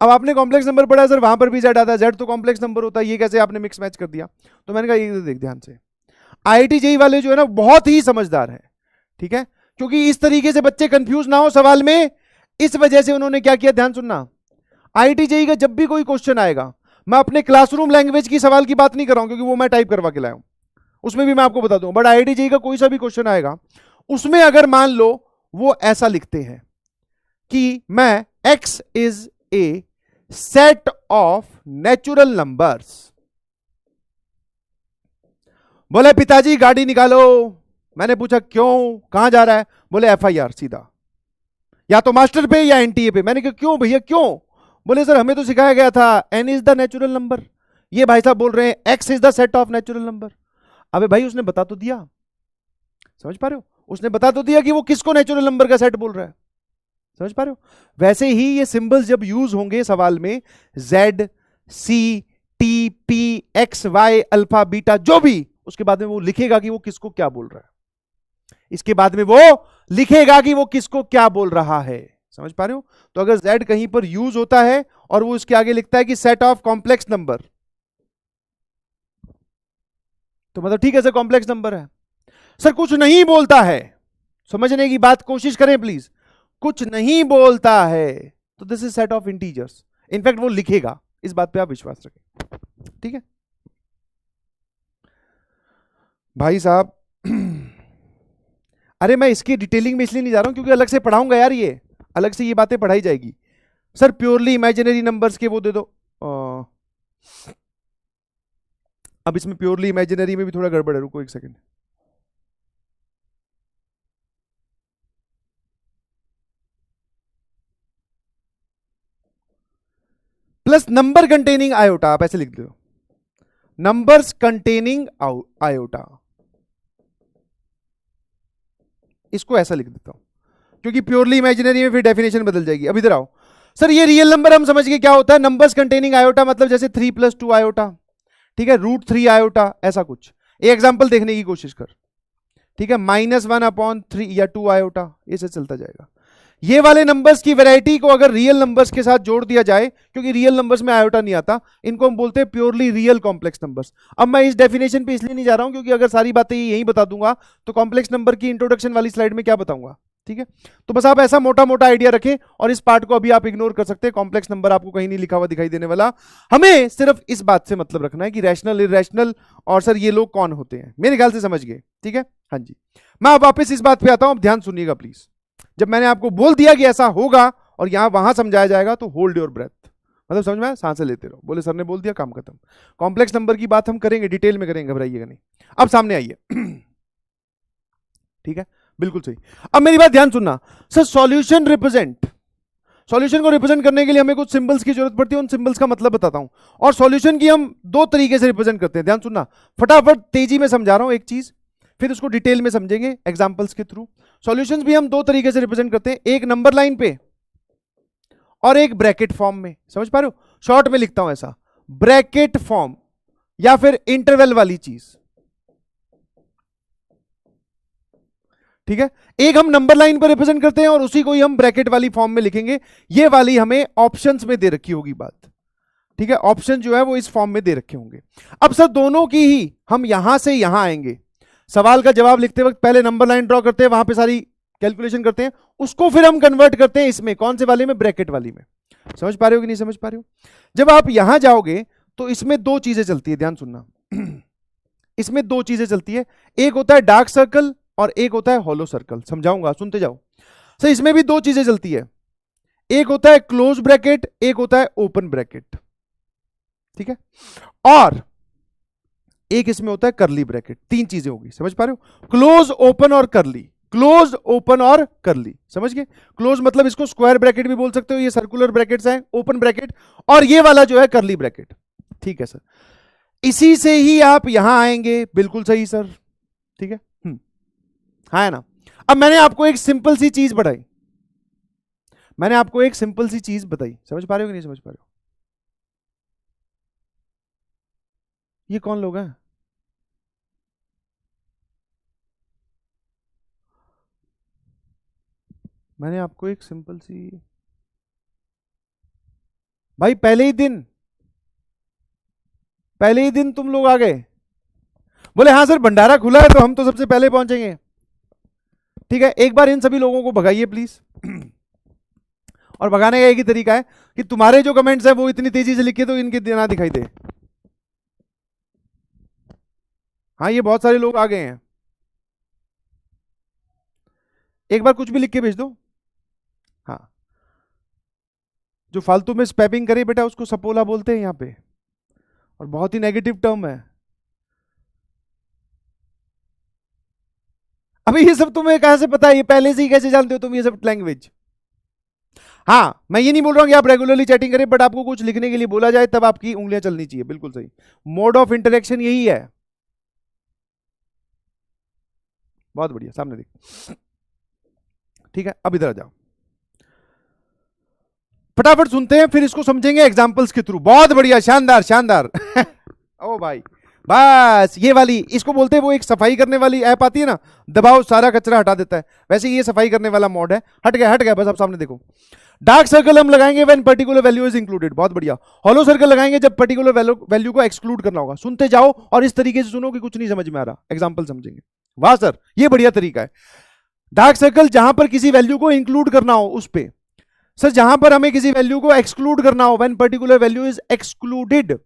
अब आपने कॉम्प्लेक्स नंबर पढ़ा है सर, वहां पर भी जेड आता है, जेड तो कॉम्प्लेक्स नंबर होता है, ये कैसे आपने मिक्स मैच कर दिया? तो मैंने कहा ये देख ध्यान से, आईआईटी जेईई वाले जो है ना बहुत ही समझदार है, ठीक है? क्योंकि इस तरीके से बच्चे कंफ्यूज ना हो सवाल में, इस वजह से उन्होंने क्या किया, ध्यान सुनना। आईआईटी जेईई का जब भी कोई क्वेश्चन आएगा, मैं अपने क्लासरूम लैंग्वेज की सवाल की बात नहीं कर रहा हूं, क्योंकि वो मैं टाइप करवा के लाया हूं, उसमें भी मैं आपको बता दूं, बट आईआईटी जेईई का कोई सा भी क्वेश्चन आएगा, उसमें अगर मान लो वो ऐसा लिखते हैं कि मैं x is a set of natural numbers, बोले पिताजी गाड़ी निकालो, मैंने पूछा क्यों, कहां जा रहा है? बोले एफआईआर सीधा, या तो मास्टर पे या एनटीए पे। मैंने कहा क्यों भैया क्यों? बोले सर हमें तो सिखाया गया था N is the natural number, ये भाई साहब बोल रहे हैं X is the set of natural number. अबे भाई उसने बता तो दिया, समझ पा रहे हो? उसने बता तो दिया कि वो किसको नेचुरल नंबर का सेट बोल रहा है, समझ पा रहे हो? वैसे ही ये सिंबल्स जब यूज होंगे सवाल में, Z, C, T, P, X, Y, alpha, beta, जो भी, उसके बाद में वो लिखेगा कि वो किसको क्या बोल रहा है, इसके बाद में वो लिखेगा कि वो किसको क्या बोल रहा है, समझ पा रहे हो? तो अगर z कहीं पर यूज होता है और वो उसके आगे लिखता है कि सेट ऑफ कॉम्प्लेक्स नंबर, तो मतलब ठीक है सर कॉम्प्लेक्स नंबर है। सर कुछ नहीं बोलता है, समझने की बात कोशिश करें प्लीज, कुछ नहीं बोलता है तो this is set of integers, in fact वो लिखेगा, इस बात पे आप विश्वास रखें, ठीक है भाई साहब? अरे मैं इसकी डिटेलिंग में इसलिए नहीं जा रहा हूं क्योंकि अलग से पढ़ाऊंगा यार, ये अलग से ये बातें पढ़ाई जाएगी। सर प्योरली इमेजिनरी नंबर्स के वो दे दो, अब इसमें प्योरली इमेजिनरी में भी थोड़ा गड़बड़ है, रुको एक second. Plus number containing iota, आप ऐसे लिख दो, नंबर्स कंटेनिंग आयोटा, इसको ऐसा लिख देता हूं क्योंकि प्योरली इमेजिनरी में फिर डेफिनेशन बदल जाएगी। अब इधर आओ सर, ये रियल नंबर हम समझ गए क्या होता है, नंबर्स कंटेनिंग आयोटा मतलब जैसे 3+2 आयोटा, ठीक है, √3 आयोटा, ऐसा कुछ। एक एग्जांपल देखने की कोशिश कर, ठीक है, -1/3 या 2 आयोटा, ऐसे चलता जाएगा। ये वाले नंबर्स की वैरायटी को अगर रियल नंबर्स के साथ जोड़ दिया जाए, क्योंकि रियल नंबर्स में आयोटा नहीं आता, इनको हम बोलते हैं प्योरली रियल कॉम्प्लेक्स नंबर्स। अब मैं इस डेफिनेशन पे इसलिए नहीं जा रहा हूं क्योंकि अगर सारी बातें यहीं बता दूंगा तो कॉम्प्लेक्स नंबर की इंट्रोडक्शन वाली स्लाइड में क्या बताऊंगा, ठीक है? तो बस आप ऐसा मोटा मोटा आइडिया रखें और इस पार्ट को अभी आप इग्नोर कर सकते हैं, कॉम्प्लेक्स नंबर आपको कहीं नहीं लिखा हुआ दिखाई देने वाला। हमें सिर्फ इस बात से मतलब रखना है कि रैशनल, इरैशनल और सर ये लोग कौन होते हैं, मेरे ख्याल से समझ गए, ठीक है? हाँ जी, मैं अब वापस इस बात पे आता हूं, अब ध्यान सुनिएगा प्लीज। जब मैंने आपको बोल दिया कि ऐसा होगा और यहां वहां समझाया जाएगा तो होल्ड योर ब्रेथ, मतलब समझ में आया, सांसें लेते रहो। बोले सर ने बोल दिया, काम खत्म। कॉम्प्लेक्स नंबर की बात हम करेंगे, डिटेल में करेंगे, घबराइएगा नहीं। अब सामने आइए, ठीक है, बिल्कुल सही। अब मेरी बात ध्यान सुनना, सर सॉल्यूशन रिप्रेजेंट, सॉल्यूशन को रिप्रेजेंट करने के लिए हमें कुछ सिंबल्स की जरूरत पड़ती है, उन सिंबल्स का मतलब बताता हूं। और सॉल्यूशन की हम दो तरीके से रिप्रेजेंट करते हैं, ध्यान सुनना, फटाफट तेजी में समझा रहा हूं एक चीज, फिर उसको डिटेल में समझेंगे एग्जांपल्स के थ्रू। सॉल्यूशंस भी हम दो तरीके से रिप्रेजेंट करते हैं, एक नंबर लाइन पे और एक ब्रैकेट फॉर्म में। समझ पा रहे हो? शॉर्ट में लिखता हूं ऐसा, ब्रैकेट फॉर्म या फिर इंटरवल वाली चीज। ठीक है, एक हम नंबर लाइन पर रिप्रेजेंट करते हैं और उसी को ही हम ब्रैकेट वाली फॉर्म में लिखेंगे। ये वाली हमें ऑप्शंस में दे रखी होगी बात। ठीक है, ऑप्शन जो है वो इस फॉर्म में दे रखे होंगे। अब सर दोनों की ही हम यहां से यहां आएंगे, सवाल का जवाब लिखते वक्त पहले नंबर लाइन ड्रॉ करते हैं, वहां पे सारी कैलकुलेशन करते हैं, उसको फिर हम कन्वर्ट करते हैं इसमें, कौन से वाले में, ब्रैकेट वाली में। समझ पा रहे हो कि नहीं समझ पा रहे हो? जब आप यहां जाओगे तो इसमें दो चीजें चलती है, ध्यान सुनना इसमें दो चीजें चलती है, एक होता है डार्क सर्कल और एक होता है हॉलो सर्कल। समझाऊंगा, सुनते जाओ। सर इसमें भी दो चीजें चलती है, एक होता है क्लोज ब्रैकेट, एक होता है ओपन ब्रैकेट। ठीक है, और एक इसमें होता है करली ब्रैकेट। तीन चीजें होगी, समझ पा रहे हो? क्लोज, ओपन और करली, क्लोज, ओपन और करली। समझ गए? क्लोज मतलब इसको स्क्वायर ब्रैकेट भी बोल सकते हो, ये सर्कुलर ब्रैकेट्स हैं, ओपन ब्रैकेट, और ये वाला जो है करली ब्रैकेट। ठीक है सर, इसी से ही आप यहां आएंगे, बिल्कुल सही सर। ठीक है, हाँ है ना? अब मैंने आपको एक सिंपल सी चीज बताई, मैंने आपको एक सिंपल सी चीज बताई, समझ पा रहे हो कि नहीं समझ पा रहे हो? ये कौन लोग हैं? मैंने आपको एक सिंपल सी, भाई पहले ही दिन तुम लोग आ गए, बोले हाँ सर भंडारा खुला है तो हम तो सबसे पहले पहुंचेंगे। ठीक है, एक बार इन सभी लोगों को भगाइए प्लीज और भगाने का एक ही तरीका है कि तुम्हारे जो कमेंट्स हैं वो इतनी तेजी से लिखे तो इनके ना दिखाई दे। हाँ ये बहुत सारे लोग आ गए हैं, एक बार कुछ भी लिख के भेज दो। हाँ, जो फालतू में स्पैपिंग करे बेटा उसको सपोला बोलते हैं यहाँ पे, और बहुत ही नेगेटिव टर्म है। अभी ये सब तुम्हें कहां से पता है? ये पहले से ही कैसे जानते हो तुम ये सब लैंग्वेज? हाँ, मैं ये नहीं बोल रहा हूं कि आप रेगुलरली चैटिंग करें, बट आपको कुछ लिखने के लिए बोला जाए तब आपकी उंगलियां चलनी चाहिए, बिल्कुल सही। मोड ऑफ इंटरेक्शन यही है। बहुत बढ़िया, सामने देख। ठीक है, अब इधर आ जाओ, फटाफट सुनते हैं फिर इसको समझेंगे एग्जांपल्स के थ्रू। बहुत बढ़िया, शानदार शानदार ओ भाई, बस ये वाली, इसको बोलते हैं, वो एक सफाई करने वाली ऐप आती है ना, दबाओ सारा कचरा हटा देता है, वैसे ये सफाई करने वाला मोड है। हट गया, बस आप सामने देखो। डार्क सर्कल हम लगाएंगे when particular value is included, बहुत बढ़िया। हॉलो सर्कल लगाएंगे जब पर्टिकुलर वैल्यू को एक्सक्लूड करना होगा। सुनते जाओ और इस तरीके से सुनो कि कुछ नहीं समझ में आ रहा, एग्जांपल समझेंगे। वाह सर, ये बढ़िया तरीका है। डार्क सर्कल जहां पर किसी वैल्यू को इंक्लूड करना हो उस पे। सर जहां पर हमें किसी वैल्यू को एक्सक्लूड करना हो, when particular value is excluded.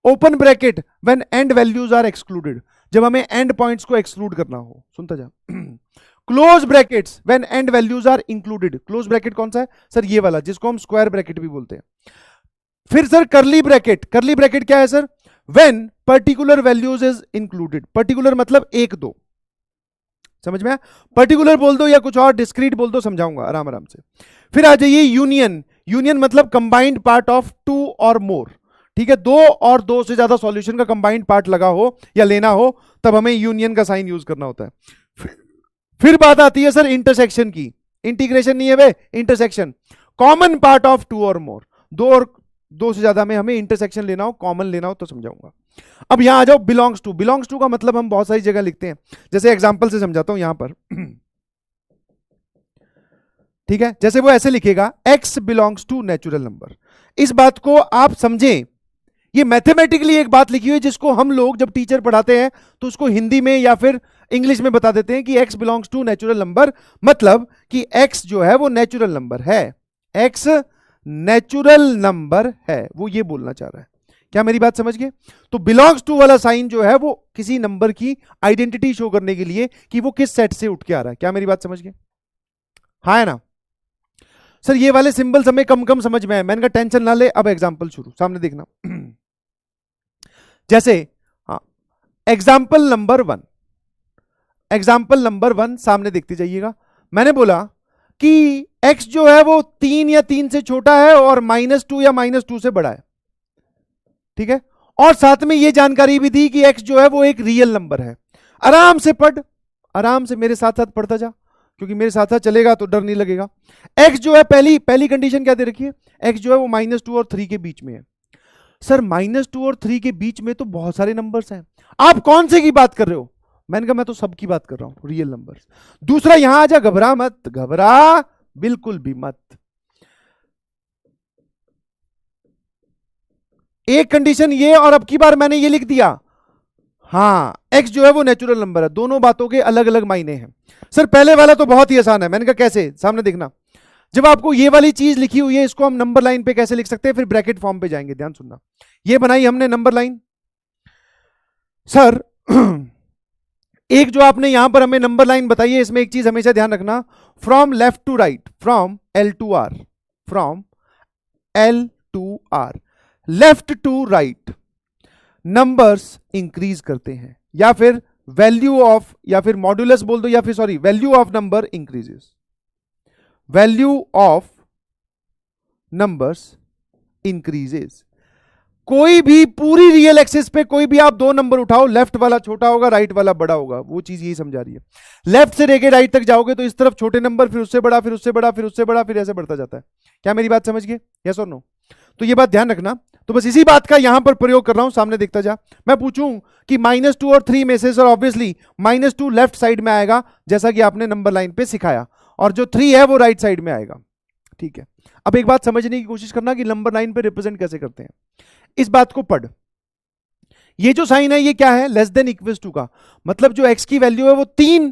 Open bracket when end values are excluded, जब हमें एंड पॉइंट्स को एक्सक्लूड करना हो। सुनता जा। Close brackets when end values are included. Close bracket कौन सा है सर? ये वाला, जिसको हम स्क्वायर ब्रैकेट भी बोलते हैं। फिर सर करली ब्रैकेट, करली ब्रैकेट क्या है sir? When particular values is included. Particular मतलब एक दो, समझ में? पर्टिकुलर बोल दो या कुछ और डिस्क्रीट बोल दो, समझाऊंगा आराम आराम से। फिर आ जाइए यूनियन। यूनियन मतलब combined part of two or मोर। ठीक है, दो और दो से ज्यादा सॉल्यूशन का कंबाइंड पार्ट लगा हो या लेना हो तब हमें यूनियन का साइन यूज करना होता है। फिर बात आती है सर इंटरसेक्शन की। इंटीग्रेशन नहीं है वे, intersection. Common part of two or more, दो और दो से ज्यादा में हमें इंटरसेक्शन लेना हो, कॉमन लेना हो तो समझाऊंगा। अब यहां आ जाओ, बिलोंग्स टू। बिलोंग्स टू का मतलब हम बहुत सारी जगह लिखते हैं, जैसे एग्जांपल से समझाता हूं यहां पर। ठीक है, जैसे वो ऐसे लिखेगा, x belongs to natural number. इस बात को आप समझें, ये मैथमेटिकली एक बात लिखी हुई है जिसको हम लोग जब टीचर पढ़ाते हैं तो उसको हिंदी में या फिर इंग्लिश में बता देते हैं कि x belongs to natural number, मतलब कि x जो है वो नेचुरल नंबर है, x नेचुरल नंबर है, वो ये बोलना चाह रहा है। क्या मेरी बात समझ गए? तो बिलोंग्स टू वाला साइन जो है वो किसी नंबर की आइडेंटिटी शो करने के लिए कि वो किस सेट से उठ के आ रहा है। क्या मेरी बात समझ गए? हाँ है ना सर? ये वाले सिंबल्स हमें कम कम समझ में आए, मैंने कहा टेंशन ना ले। अब एग्जांपल शुरू, सामने देखना। जैसे हाँ, एग्जांपल नंबर 1, एग्जांपल नंबर 1 सामने देखते जाइएगा। मैंने बोला कि x जो है वो 3 या 3 से छोटा है और -2 या -2 से बड़ा है, ठीक है। और साथ में ये जानकारी भी दी कि x जो है वो एक रियल नंबर है। आराम से पढ़, आराम से मेरे साथ साथ पढ़ता जा, क्योंकि मेरे साथ साथ चलेगा तो डर नहीं लगेगा। x जो है पहली कंडीशन क्या दे रखी है, x जो है वो -2 और 3 के बीच में है। सर -2 और 3 के बीच में तो बहुत सारे नंबर्स हैं, आप कौन से की बात कर रहे हो? मैंने कहा मैं तो सबकी बात कर रहा हूं, रियल नंबर्स। दूसरा, यहां आ जा, घबरा मत, घबरा बिल्कुल भी मत। एक कंडीशन ये, और अब की बार मैंने ये लिख दिया, हाँ x जो है वो नेचुरल नंबर है। दोनों बातों के अलग अलग मायने हैं। सर पहले वाला तो बहुत ही आसान है। मैंने कहा कैसे? सामने देखना, जब आपको ये वाली चीज लिखी हुई है, इसको हम नंबर लाइन पे कैसे लिख सकते हैं, फिर ब्रैकेट फॉर्म पे जाएंगे। ध्यान सुनना, ये बनाई हमने नंबर लाइन। सर एक जो आपने यहां पर हमें नंबर लाइन बताई है, इसमें एक चीज हमेशा ध्यान रखना, from left to right, from L to R, from L to R, left to right numbers increase करते हैं, या फिर वैल्यू ऑफ, या फिर मॉड्यूलस बोल दो, या फिर sorry value of number increases, value of numbers increases. कोई भी पूरी रियल एक्सिस पे कोई भी आप दो नंबर उठाओ, लेफ्ट वाला छोटा होगा, राइट वाला बड़ा होगा, वो चीज यही समझा रही है। लेफ्ट से लेके राइट तक जाओगे तो इस तरफ छोटे नंबर, फिर उससे बड़ा, फिर उससे बड़ा, फिर उससे बड़ा, फिर ऐसे बढ़ता जाता है। क्या मेरी बात समझ गए? यस और नो? तो ये बात ध्यान रखना। तो बस इसी बात का यहां पर प्रयोग कर रहा हूं, सामने देखता जा। मैं पूछूं कि -2 और 3 में से सर ऑब्वियसली -2 लेफ्ट साइड में आएगा, जैसा कि आपने नंबर लाइन पे सिखाया, और जो 3 है वो राइट साइड में आएगा, ठीक है। अब एक बात समझने की कोशिश करना कि नंबर लाइन पे रिप्रेजेंट कैसे करते हैं। इस बात को पढ़, ये जो साइन है ये क्या है? लेस देन इक्वल्स टू का मतलब जो x की वैल्यू है वो 3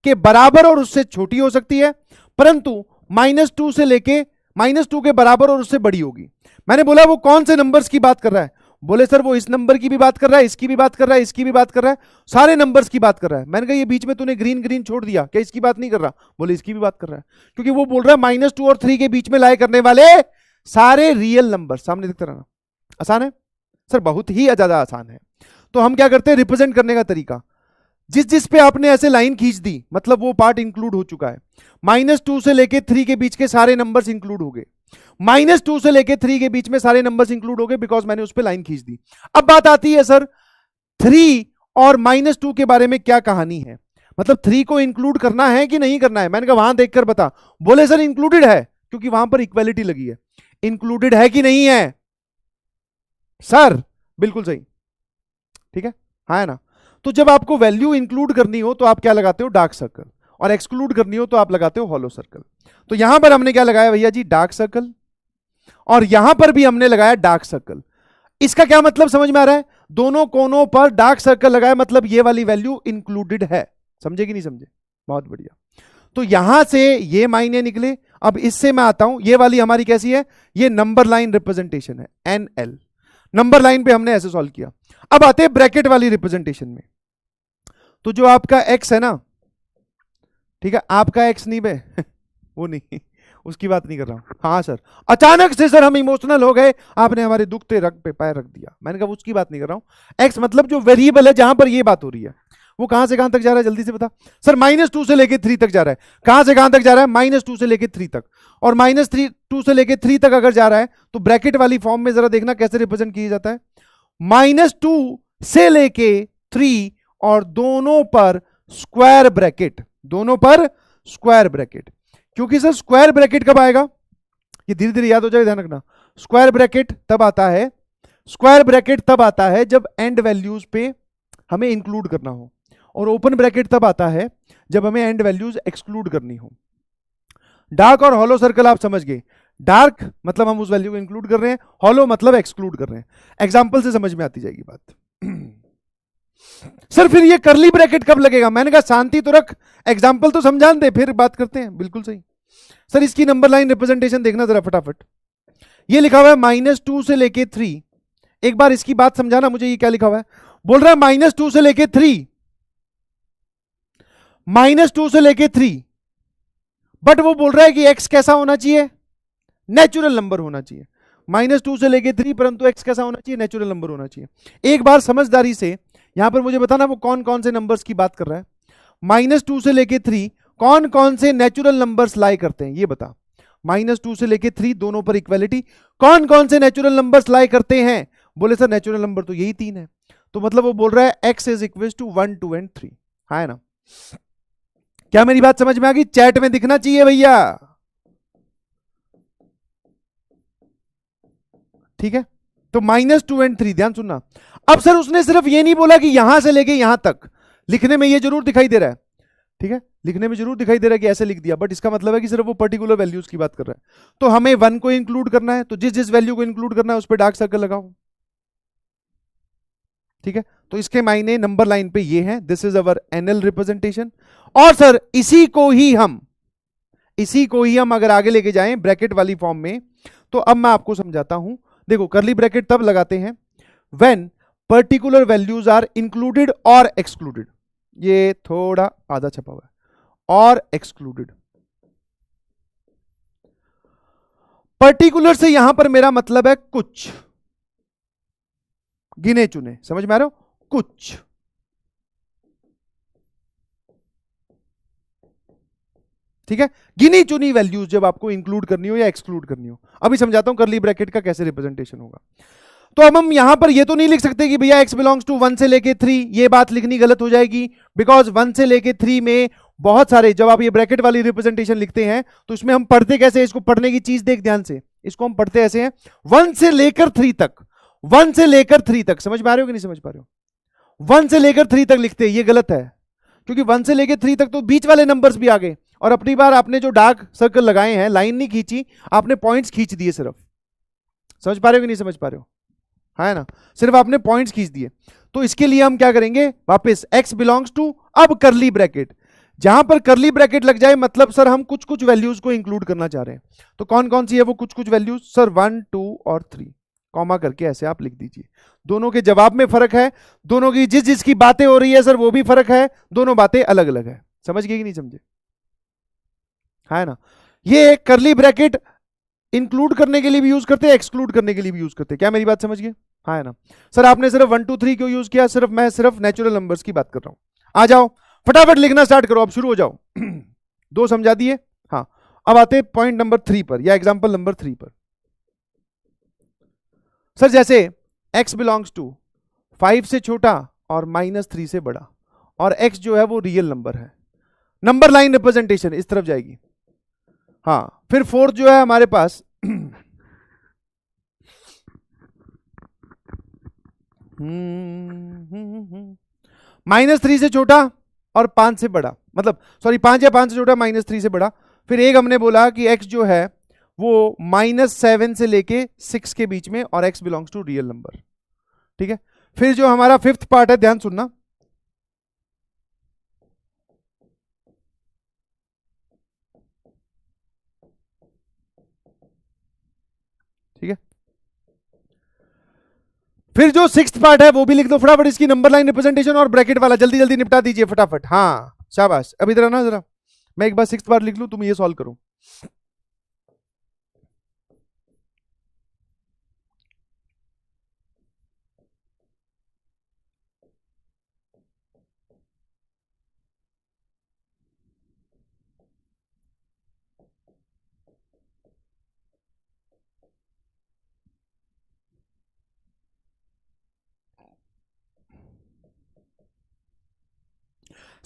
के बराबर और उससे छोटी हो सकती है, परंतु -2 से लेके -2 के बराबर और उससे बड़ी होगी। मैंने बोला वो कौन से नंबर्स की बात कर रहा है? बोले सर वो इस नंबर की भी बात कर रहा है, इसकी भी बात कर रहा है, इसकी भी बात कर रहा है, सारे नंबर्स की बात कर रहा है। मैंने कहा ये बीच में तूने ग्रीन ग्रीन छोड़ दिया, क्या इसकी बात नहीं कर रहा? बोले इसकी भी बात कर रहा है, क्योंकि वो बोल रहा है -2 और 3 के बीच में लाए करने वाले सारे रियल नंबर। सामने दिखता रहना। आसान है सर? बहुत ही ज्यादा आसान है। तो हम क्या करते हैं, रिप्रेजेंट करने का तरीका, जिस जिस पे आपने ऐसे लाइन खींच दी, मतलब वो पार्ट इंक्लूड हो चुका है। -2 से लेके 3 के बीच के सारे नंबर्स इंक्लूड हो गए, -2 से लेके 3 के बीच में सारे नंबर्स इंक्लूड हो गए, बिकॉज मैंने उस पे लाइन खींच दी। अब बात आती है सर 3 और -2 के बारे में क्या कहानी है, मतलब 3 को इंक्लूड करना है कि नहीं करना है? मैंने कहा वहां देखकर बता। बोले सर इंक्लूडेड है, क्योंकि वहां पर इक्वालिटी लगी है। इंक्लूडेड है कि नहीं है सर? बिल्कुल सही, ठीक है, हाँ है ना। तो जब आपको वैल्यू इंक्लूड करनी हो तो आप क्या लगाते हो? डार्क सर्कल, और एक्सक्लूड करनी हो तो आप लगाते हो हॉलो सर्कल। तो यहां पर हमने क्या लगाया भैया जी? डार्क सर्कल, और यहां पर भी हमने लगाया डार्क सर्कल। इसका क्या मतलब समझ में आ रहा है? दोनों कोनों पर डार्क सर्कल लगाया, मतलब ये वाली वैल्यू इंक्लूडेड है। समझे कि नहीं समझे? बहुत बढ़िया। तो यहां से ये मायने निकले। अब इससे मैं आता हूं, ये वाली हमारी कैसी है? ये नंबर लाइन रिप्रेजेंटेशन है, NL। नंबर लाइन पे हमने ऐसे सॉल्व किया। अब आते हैं ब्रैकेट वाली रिप्रेजेंटेशन में। तो जो आपका x है ना, ठीक है, आपका x नहीं बे वो नहीं, उसकी बात नहीं कर रहा हूं। हाँ सर, अचानक से सर हम इमोशनल हो गए, आपने हमारे दुखते रग पे पैर रख दिया। मैंने कहा उसकी बात नहीं कर रहा हूं। x मतलब जो वेरिएबल है जहां पर ये बात हो रही है, वो कहां से कहां तक जा रहा है? जल्दी से बता। सर -2 से लेके 3 तक जा रहा है। कहां से कहां तक जा रहा है? -2 से लेके 3 तक। और -2 से लेके 3 तक अगर जा रहा है तो ब्रैकेट वाली फॉर्म में जरा देखना कैसे रिप्रेजेंट किया जाता है। -2 से लेके 3 और दोनों पर स्क्वायर ब्रैकेट, दोनों पर स्क्वायर ब्रैकेट। क्योंकि सर स्क्वायर ब्रैकेट कब आएगा? ये धीरे धीरे याद हो जाए, ध्यान रखना। स्क्वायर ब्रैकेट तब आता है, स्क्वायर ब्रैकेट तब आता है जब एंड वैल्यूज पे हमें इंक्लूड करना हो, और ओपन ब्रैकेट तब आता है जब हमें एंड वैल्यूज एक्सक्लूड करनी हो। डार्क और हॉलो सर्कल आप समझ गए। डार्क मतलब हम उस वैल्यू को इंक्लूड कर रहे हैं, हॉलो मतलब एक्सक्लूड कर रहे हैं। एग्जांपल से समझ में आती जाएगी बात। सर फिर ये करली ब्रैकेट कब लगेगा? मैंने कहा शांति तो रख, एग्जांपल तो समझान दे, फिर बात करते हैं। बिल्कुल सही सर। इसकी नंबर लाइन रिप्रेजेंटेशन देखना जरा फटाफट। ये लिखा हुआ है -2 से लेके 3। एक बार इसकी बात समझाना मुझे, ये क्या लिखा हुआ है? बोल रहा है -2 से लेके 3, -2 से लेके 3, बट वो बोल रहा है कि x कैसा होना चाहिए? नेचुरल नंबर होना चाहिए। -2 से लेके 3, परंतु x कैसा होना चाहिए? नेचुरल नंबर होना चाहिए। एक बार समझदारी से यहां पर मुझे बताना वो कौन कौन से नंबर्स की बात कर रहा है। -2 से लेके 3 कौन कौन से नेचुरल नंबर्स लाई करते हैं ये बता। -2 से लेके 3 दोनों पर इक्वालिटी, कौन कौन से नेचुरल नंबर्स लाई करते हैं? बोले सर नेचुरल नंबर तो यही 3 है। तो मतलब वो बोल रहा है x is equal to 1, 2 and 3, है ना? क्या मेरी बात समझ में आ गई? चैट में दिखना चाहिए भैया, ठीक है? तो -2 एंड 3, ध्यान सुनना। अब सर उसने सिर्फ ये नहीं बोला कि यहां से लेके यहां तक, लिखने में ये जरूर दिखाई दे रहा है, ठीक है, लिखने में जरूर दिखाई दे रहा है कि ऐसे लिख दिया, बट इसका मतलब है कि सिर्फ वो पर्टिकुलर वैल्यूज की बात कर रहा है। तो हमें 1 को इंक्लूड करना है, तो जिस जिस वैल्यू को इंक्लूड करना है उस पर डार्क सर्कल लगाओ, ठीक है? तो इसके मायने नंबर लाइन पे ये है, this is our NL representation. और सर इसी को ही हम अगर आगे लेके जाएं ब्रैकेट वाली फॉर्म में, तो अब मैं आपको समझाता हूं। देखो करली ब्रैकेट तब लगाते हैं when particular values are included और एक्सक्लूडेड, ये थोड़ा आधा छपा हुआ है, और एक्सक्लूडेड। पर्टिकुलर से यहां पर मेरा मतलब है कुछ गिने चुने, समझ में आ रहे हो? कुछ, ठीक है, गिनी चुनी वैल्यूज जब आपको इंक्लूड करनी हो या एक्सक्लूड करनी हो। अभी समझाता हूं करली ब्रैकेट का कैसे रिप्रेजेंटेशन होगा। तो अब हम यहां पर ये तो नहीं लिख सकते कि भैया x बिलोंग्स टू 1 से लेके 3, ये बात लिखनी गलत हो जाएगी, बिकॉज 1 से लेके 3 में बहुत सारे, जब आप ये ब्रैकेट वाली रिप्रेजेंटेशन लिखते हैं तो इसमें हम पढ़ते कैसे, इसको पढ़ने की चीज देख ध्यान से, इसको हम पढ़ते ऐसे हैं 1 से लेकर 3 तक, 1 से लेकर 3 तक, समझ पा रहे हो कि नहीं समझ पा रहे हो? 1 से लेकर 3 तक लिखते हैं, ये गलत है, क्योंकि 1 से लेकर 3 तक तो बीच वाले नंबर्स भी आ गए, और अपनी बार आपने जो डार्क सर्कल लगाए हैं, लाइन नहीं खींची, आपने पॉइंट्स खींच दिए सिर्फ, समझ पा रहे हो कि नहीं समझ पा रहे हो? है ना, सिर्फ आपने पॉइंट्स खींच दिए। तो इसके लिए हम क्या करेंगे, वापस x बिलोंग्स टू, अब करली ब्रैकेट, जहां पर करली ब्रैकेट लग जाए मतलब सर हम कुछ कुछ वैल्यूज को इंक्लूड करना चाह रहे हैं। तो कौन कौन सी है वो कुछ कुछ वैल्यूज? सर 1, 2 और 3, कॉमा करके ऐसे आप लिख दीजिए। दोनों के जवाब में फर्क है, दोनों की जिस जिसकी बातें हो रही है सर वो भी फर्क है, दोनों बातें अलग अलग है। समझ गए कि नहीं समझे? है ना, ये करली ब्रैकेट इंक्लूड करने के लिए भी यूज करते हैं, एक्सक्लूड करने के लिए भी यूज करते हैं। क्या मेरी बात समझ गए? हाँ है ना। सर आपने सिर्फ 1, 2, 3 क्यों यूज किया? सिर्फ मैं सिर्फ नेचुरल नंबर्स की बात कर रहा हूं। आ जाओ फटाफट लिखना स्टार्ट करो, अब शुरू हो जाओ। 2 समझा दिए, हाँ। अब आते पॉइंट नंबर 3 पर या एग्जांपल नंबर 3 पर। सर जैसे x बिलोंग्स टू 5 से छोटा और -3 से बड़ा, और x जो है वो रियल नंबर है, नंबर लाइन रिप्रेजेंटेशन इस तरफ जाएगी। हाँ, फिर 4 जो है हमारे पास -3 से छोटा और 5 से बड़ा, मतलब सॉरी 5 या 5 से छोटा -3 से बड़ा। फिर एक हमने बोला कि x जो है वो -7 से लेके 6 के बीच में, और x belongs to real number, ठीक है। फिर जो हमारा 5th पार्ट है, ध्यान सुनना, ठीक है। फिर जो 6th पार्ट है वो भी लिख दो फटाफट, इसकी नंबर लाइन रिप्रेजेंटेशन और ब्रैकेट वाला जल्दी जल्दी निपटा दीजिए फटाफट। हाँ शाबाश, अब इधर आना जरा, मैं एक बार 6th पार्ट लिख लूं, तुम ये सॉल्व करो।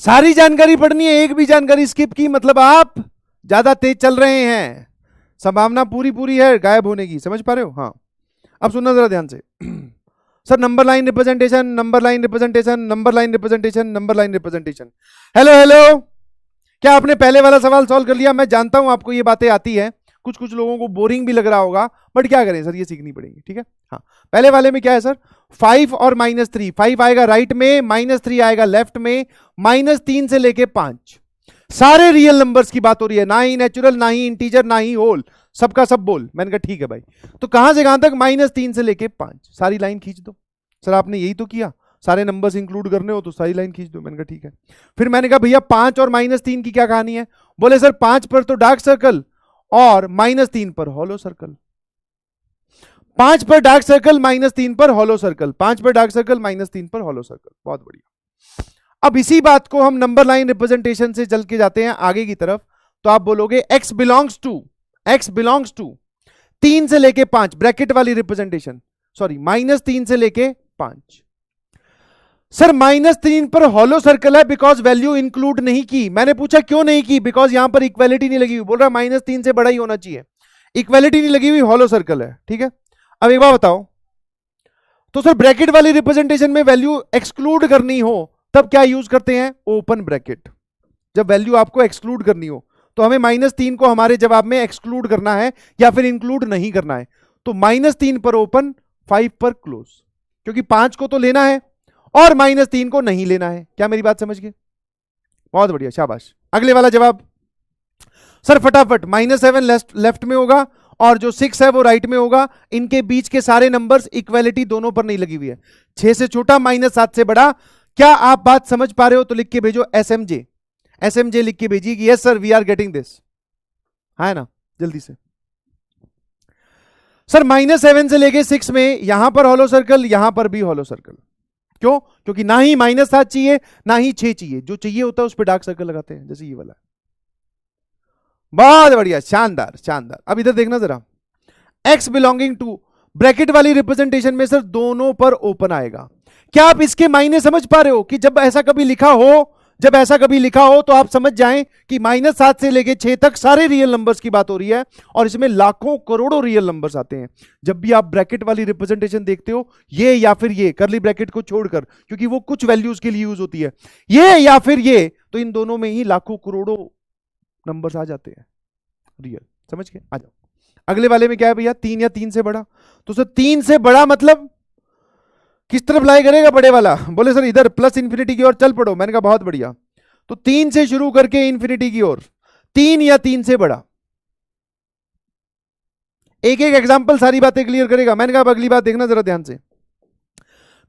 सारी जानकारी पढ़नी है, एक भी जानकारी स्किप की मतलब आप ज्यादा तेज चल रहे हैं, संभावना पूरी पूरी है गायब होने की, समझ पा रहे हो? हाँ, अब सुनना जरा ध्यान से। Sir number line representation, number line representation, number line representation, number line representation. Hello hello, क्या आपने पहले वाला सवाल सॉल्व कर लिया? मैं जानता हूं आपको ये बातें आती है, कुछ कुछ लोगों को बोरिंग भी लग रहा होगा, बट क्या करें सर, ये सीखनी पड़ेगी, ठीक है। हाँ, पहले वाले में क्या है सर, 5 और -3, 5 आएगा राइट में, -3 आएगा लेफ्ट में, -3 से लेके 5, सारे रियल नंबर्स की बात हो रही है, ना ही नेचुरल, ना ही इंटीजर, ना ही होल, सबका सब बोल। मैंने कहा ठीक है भाई, तो कहां से कहां तक? -3 से लेके 5, सारी लाइन खींच दो। सर आपने यही तो किया, सारे नंबर्स इंक्लूड करने हो तो सारी लाइन खींच दो। मैंने कहा ठीक है। फिर मैंने कहा भैया 5 और -3 की क्या कहानी है? बोले सर 5 पर तो डार्क सर्कल और -3 पर हॉलो सर्कल, 5 पर डार्क सर्कल, -3 पर हॉलो सर्कल, 5 पर डार्क सर्कल, -3 पर हॉलो सर्कल। बहुत बढ़िया। अब इसी बात को हम नंबर लाइन रिप्रेजेंटेशन से चल के जाते हैं आगे की तरफ, तो आप बोलोगे x बिलोंग्स टू 3 से लेके 5, ब्रैकेट वाली रिप्रेजेंटेशन, सॉरी -3 से लेके 5। सर -3 पर हॉलो सर्कल है बिकॉज वैल्यू इंक्लूड नहीं की। मैंने पूछा क्यों नहीं की, बिकॉज यहां पर इक्वालिटी नहीं लगी हुई। बोल रहा -3 से बड़ा ही होना चाहिए, इक्वालिटी नहीं लगी हुई, हॉलो सर्कल है। ठीक है, अब एक बार बताओ, तो सर ब्रैकेट वाली रिप्रेजेंटेशन में वैल्यू एक्सक्लूड करनी हो तब क्या यूज करते हैं, ओपन ब्रैकेट। जब वैल्यू आपको एक्सक्लूड करनी हो तो हमें -3 को हमारे जवाब में एक्सक्लूड करना है या फिर इंक्लूड नहीं करना है। तो -3 पर ओपन, 5 पर क्लोज, क्योंकि 5 को तो लेना है और -3 को नहीं लेना है। क्या मेरी बात समझ गए? बहुत बढ़िया, शाबाश। अगले वाला जवाब सर फटाफट, -7 लेफ्ट में होगा और जो 6 है वो राइट में होगा। इनके बीच के सारे नंबर्स इक्वालिटी दोनों पर नहीं लगी हुई है। 6 से छोटा, -7 से बड़ा। क्या आप बात समझ पा रहे हो? तो लिख के भेजो एसएमजे लिख के भेजिए कि yes sir we are getting this, है ना, जल्दी से। सर -7 से लेके 6 में यहां पर हॉलो सर्कल, यहां पर भी हॉलो सर्कल। क्यों? क्योंकि ना ही -7 चाहिए ना ही 6 चाहिए, जो चाहिए होता है उस पर डार्क सर्कल लगाते हैं, जैसे ये वाला। बहुत बढ़िया, शानदार शानदार। अब इधर देखना जरा, x बिलोंगिंग टू, ब्रैकेट वाली रिप्रेजेंटेशन में सर दोनों पर ओपन आएगा। क्या आप इसके मायने समझ पा रहे हो कि जब ऐसा कभी लिखा हो तो आप समझ जाएं कि -7 से लेके 6 तक सारे रियल नंबर्स की बात हो रही है और इसमें लाखों करोड़ों रियल नंबर्स आते हैं। जब भी आप ब्रैकेट वाली रिप्रेजेंटेशन देखते हो, ये या फिर ये, करली ब्रैकेट को छोड़कर, क्योंकि वो कुछ वैल्यूज के लिए यूज होती है, ये या फिर ये, तो इन दोनों में ही लाखों करोड़ों नंबर्स आ जाते हैं रियल। समझ गए? आ जाओ अगले वाले में। क्या है भैया? 3 या 3 से बड़ा। तो सर 3 से बड़ा मतलब किस तरफ लाई करेगा बड़े वाला? बोले सर इधर प्लस इंफिनिटी की ओर चल पड़ो। मैंने कहा बहुत बढ़िया, तो 3 से शुरू करके इंफिनिटी की ओर, 3 या 3 से बड़ा। एक एक एग्जांपल सारी बातें क्लियर करेगा। मैंने कहा अगली बात देखना जरा ध्यान से,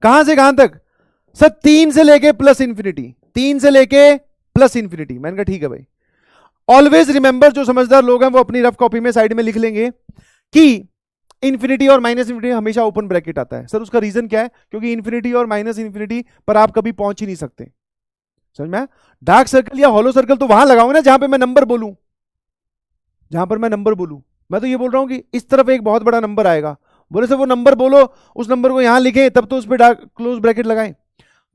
कहां से कहां तक? सर 3 से लेके प्लस इंफिनिटी, 3 से लेके प्लस इंफिनिटी। मैंने कहा ठीक है भाई। ऑलवेज रिमेंबर, जो समझदार लोग हैं वो अपनी रफ कॉपी में साइड में लिख लेंगे कि इंफिनिटी और माइनस इंफिनिटी हमेशा ओपन ब्रैकेट आता है। सर उसका रीजन क्या है? क्योंकि इंफिनिटी और माइनस इंफिनिटी पर आप कभी पहुंच ही नहीं सकते। समझ में? डार्क सर्कल या हॉलो सर्कल तो वहां लगाऊंगा ना जहां पे मैं नंबर बोलूं, जहां पर मैं नंबर बोलूं। मैं तो ये बोल रहा हूं कि इस तरफ एक बहुत बड़ा नंबर आएगा, बोले सर वो नंबर बोलो, उस नंबर को यहां लिखें तब तो उस पर डार्क क्लोज ब्रैकेट लगाएं।